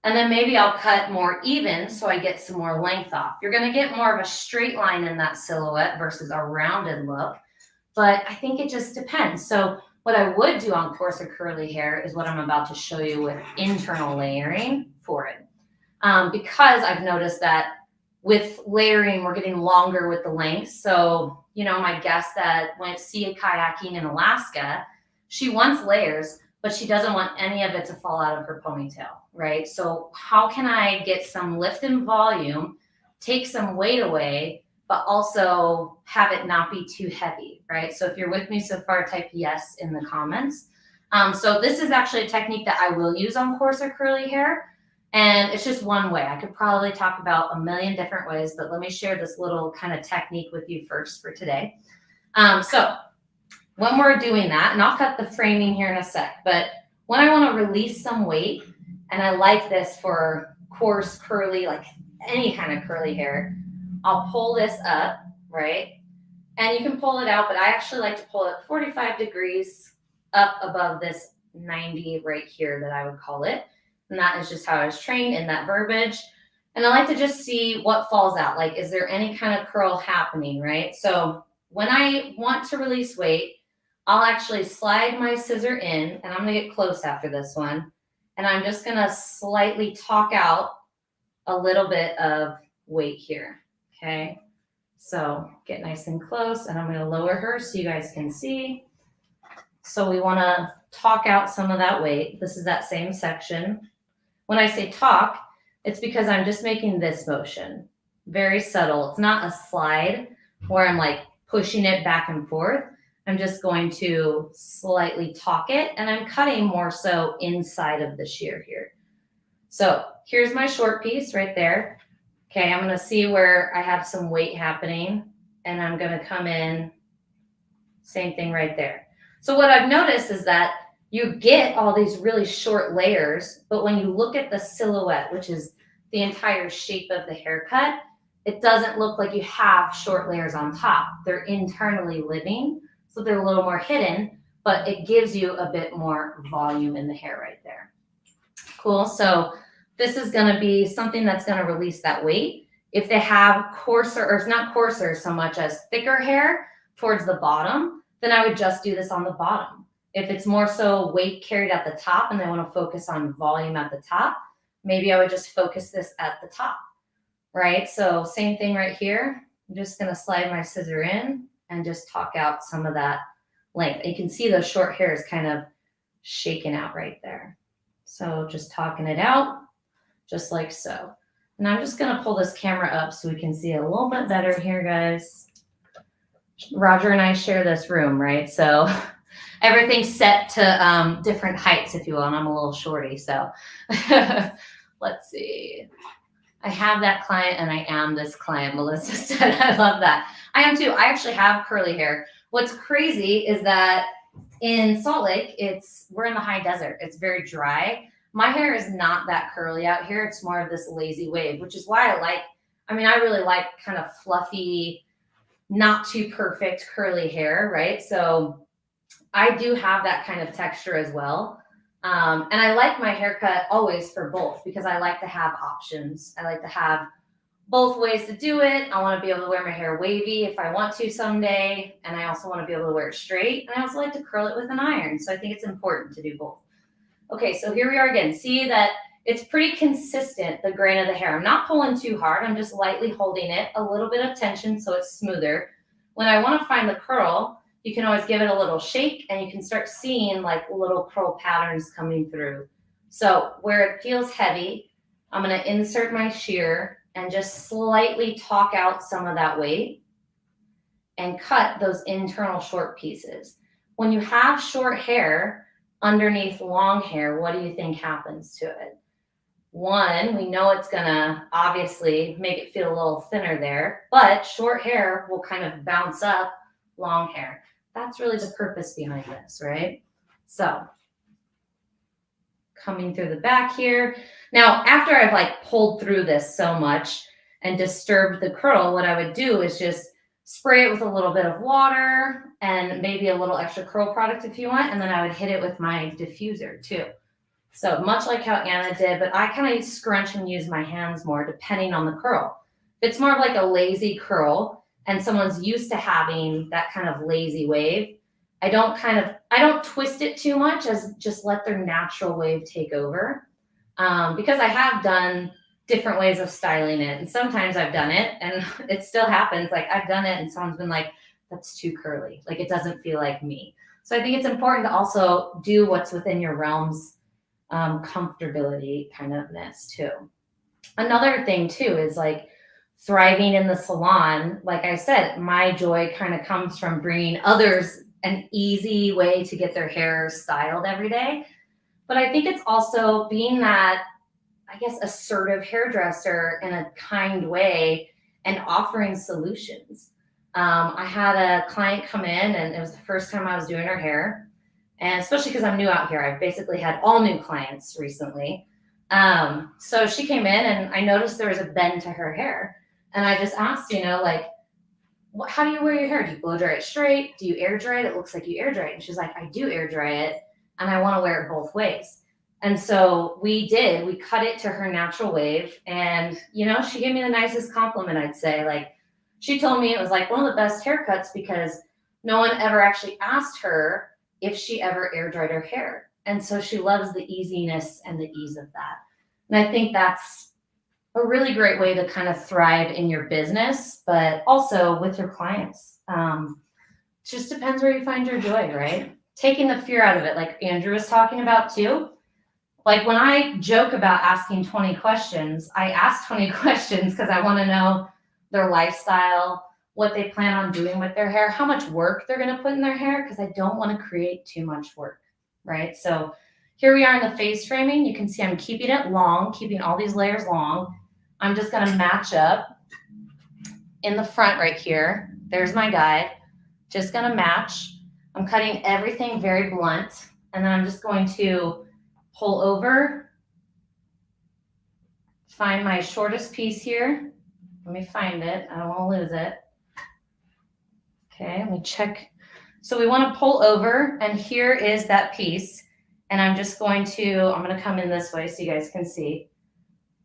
and then maybe I'll cut more even so I get some more length off. You're going to get more of a straight line in that silhouette versus a rounded look, but I think it just depends. So what I would do on coarser curly hair is what I'm about to show you with internal layering for it. Because I've noticed that with layering, we're getting longer with the length. So, you know, my guest that went sea kayaking in Alaska, she wants layers, but she doesn't want any of it to fall out of her ponytail, right? So how can I get some lift in volume, take some weight away, but also have it not be too heavy, right? So if you're with me so far, type yes in the comments. So this is actually a technique that I will use on coarser curly hair. And it's just one way. I could probably talk about a million different ways, but let me share this little kind of technique with you first for today. So when we're doing that, and I'll cut the framing here in a sec, but when I want to release some weight, and I like this for coarse, curly, like any kind of curly hair, I'll pull this up, right? And you can pull it out, but I actually like to pull it 45 degrees up above this 90 right here that I would call it. And that is just how I was trained in that verbiage. And I like to just see what falls out. Like, is there any kind of curl happening, right? So when I want to release weight, I'll actually slide my scissor in, and I'm going to get close after this one. And I'm just going to slightly talk out a little bit of weight here. Okay. So get nice and close, and I'm going to lower her so you guys can see. So we want to talk out some of that weight. This is that same section. When I say talk, it's because I'm just making this motion. Very subtle. It's not a slide where I'm like pushing it back and forth. I'm just going to slightly talk it, and I'm cutting more so inside of the shear here. So here's my short piece right there. Okay, I'm going to see where I have some weight happening, and I'm going to come in, same thing right there. So what I've noticed is that you get all these really short layers, but when you look at the silhouette, which is the entire shape of the haircut, it doesn't look like you have short layers on top. They're internally living, so they're a little more hidden, but it gives you a bit more volume in the hair right there. Cool. So this is going to be something that's going to release that weight. If they have coarser, or it's not coarser so much as thicker hair towards the bottom, then I would just do this on the bottom. If it's more so weight carried at the top and they want to focus on volume at the top, maybe I would just focus this at the top, right? So same thing right here. I'm just going to slide my scissor in and just talk out some of that length. You can see those short hairs kind of shaking out right there. So just talking it out, just like so. And I'm just going to pull this camera up so we can see a little bit better here, guys. Roger and I share this room, right? So everything's set to different heights, if you will, and I'm a little shorty, so let's see. I have that client and I am this client, Melissa said. I love that. I am too. I actually have curly hair. What's crazy is that in Salt Lake, we're in the high desert. It's very dry. My hair is not that curly out here. It's more of this lazy wave, which is why I really like kind of fluffy, not too perfect curly hair, right? So I do have that kind of texture as well. And I like my haircut always for both because I like to have options. I like to have both ways to do it. I want to be able to wear my hair wavy if I want to someday. And I also want to be able to wear it straight. And I also like to curl it with an iron. So I think it's important to do both. Okay, so here we are again. See that it's pretty consistent, the grain of the hair. I'm not pulling too hard. I'm just lightly holding it, a little bit of tension so it's smoother. When I want to find the curl, you can always give it a little shake and you can start seeing like little curl patterns coming through. So where it feels heavy, I'm going to insert my shear and just slightly talk out some of that weight and cut those internal short pieces. When you have short hair underneath long hair, what do you think happens to it? One, we know it's gonna obviously make it feel a little thinner there, but short hair will kind of bounce up long hair. That's really the purpose behind this, right? So coming through the back here. Now, after I've like pulled through this so much and disturbed the curl, what I would do is just spray it with a little bit of water and maybe a little extra curl product if you want. And then I would hit it with my diffuser too. So much like how Anna did, but I kind of scrunch and use my hands more depending on the curl. If it's more of like a lazy curl and someone's used to having that kind of lazy wave, I don't twist it too much, as just let their natural wave take over. Because I have done different ways of styling it. And sometimes I've done it and it still happens. Like I've done it and someone's been like, that's too curly. Like it doesn't feel like me. So I think it's important to also do what's within your realm's comfortability kind ofness too. Another thing too is like thriving in the salon. Like I said, my joy kind of comes from bringing others an easy way to get their hair styled every day. But I think it's also being that, I guess, assertive hairdresser in a kind way and offering solutions. I had a client come in and it was the first time I was doing her hair. And especially because I'm new out here, I've basically had all new clients recently. So she came in and I noticed there was a bend to her hair. And I just asked, how do you wear your hair? Do you blow dry it straight? Do you air dry it? It looks like you air dry it. And she's like, I do air dry it and I want to wear it both ways. And so we cut it to her natural wave. And, she gave me the nicest compliment, I'd say. Like, she told me it was like one of the best haircuts because no one ever actually asked her if she ever air dried her hair. And so she loves the easiness and the ease of that. And I think that's a really great way to kind of thrive in your business, but also with your clients. It just depends where you find your joy, right? Taking the fear out of it, like Andrew was talking about too. Like when I joke about asking 20 questions, I ask 20 questions because I want to know their lifestyle, what they plan on doing with their hair, how much work they're going to put in their hair, because I don't want to create too much work, right? So here we are in the face framing. You can see I'm keeping it long, keeping all these layers long. I'm just going to match up in the front right here. There's my guide. Just going to match. I'm cutting everything very blunt, and then I'm just going to pull over, find my shortest piece here. Let me find it. I don't want to lose it. Okay, let me check. So we want to pull over, and here is that piece. And I'm going to come in this way so you guys can see.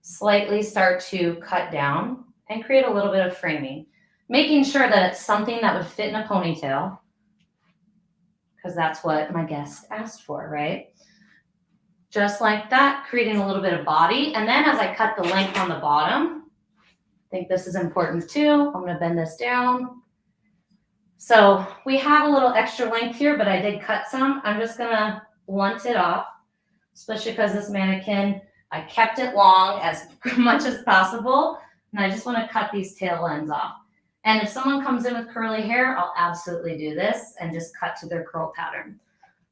Slightly start to cut down and create a little bit of framing. Making sure that it's something that would fit in a ponytail, because that's what my guest asked for, right? Just like that, creating a little bit of body. And then as I cut the length on the bottom, I think this is important too. I'm going to bend this down. So we have a little extra length here, but I did cut some. I'm just going to blunt it off, especially because this mannequin, I kept it long as much as possible. And I just want to cut these tail ends off. And if someone comes in with curly hair, I'll absolutely do this and just cut to their curl pattern.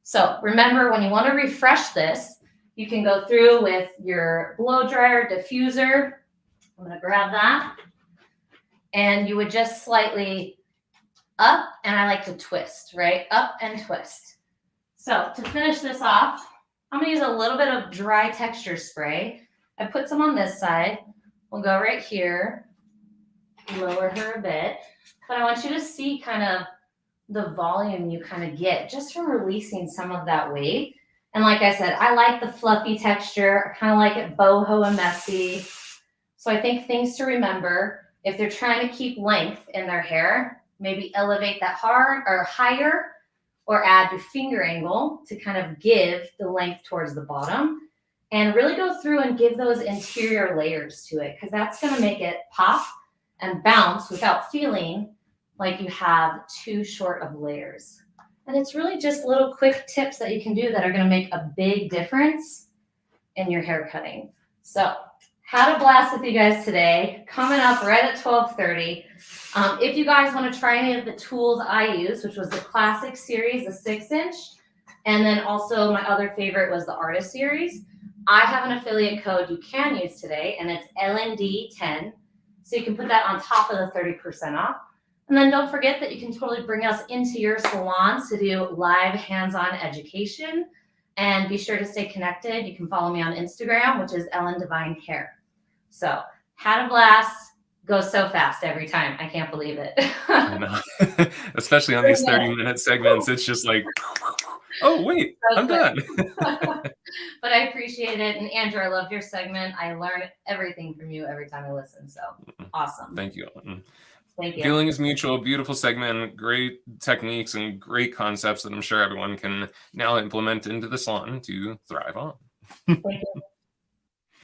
So remember, when you want to refresh this, you can go through with your blow dryer diffuser. I'm going to grab that. And you would just slightly up, and I like to twist, right? Up and twist. So to finish this off, I'm going to use a little bit of dry texture spray. I put some on this side. We'll go right here, lower her a bit. But I want you to see kind of the volume you kind of get just from releasing some of that weight. And like I said, I like the fluffy texture. I kind of like it boho and messy. So I think things to remember, if they're trying to keep length in their hair, maybe elevate that hard or higher, or add your finger angle to kind of give the length towards the bottom, and really go through and give those interior layers to it, because that's going to make it pop and bounce without feeling like you have too short of layers. And it's really just little quick tips that you can do that are going to make a big difference in your hair cutting. So had a blast with you guys today. Coming up right at 12:30. If you guys want to try any of the tools I use, which was the Classic series, the 6-inch, and then also my other favorite was the Artist series, I have an affiliate code you can use today, and it's LND10. So you can put that on top of the 30% off. And then don't forget that you can totally bring us into your salons to do live hands-on education. And be sure to stay connected. You can follow me on Instagram, which is Ellen Divine Hair. So had a blast. Goes so fast every time. I can't believe it. I know. Especially on these 30-minute segments. It's just like, oh, wait, I'm done. But I appreciate it. And Andrew, I love your segment. I learn everything from you every time I listen. So awesome. Thank you. Thank you. Feeling is mutual. Beautiful segment. Great techniques and great concepts that I'm sure everyone can now implement into the salon to thrive on. Thank you.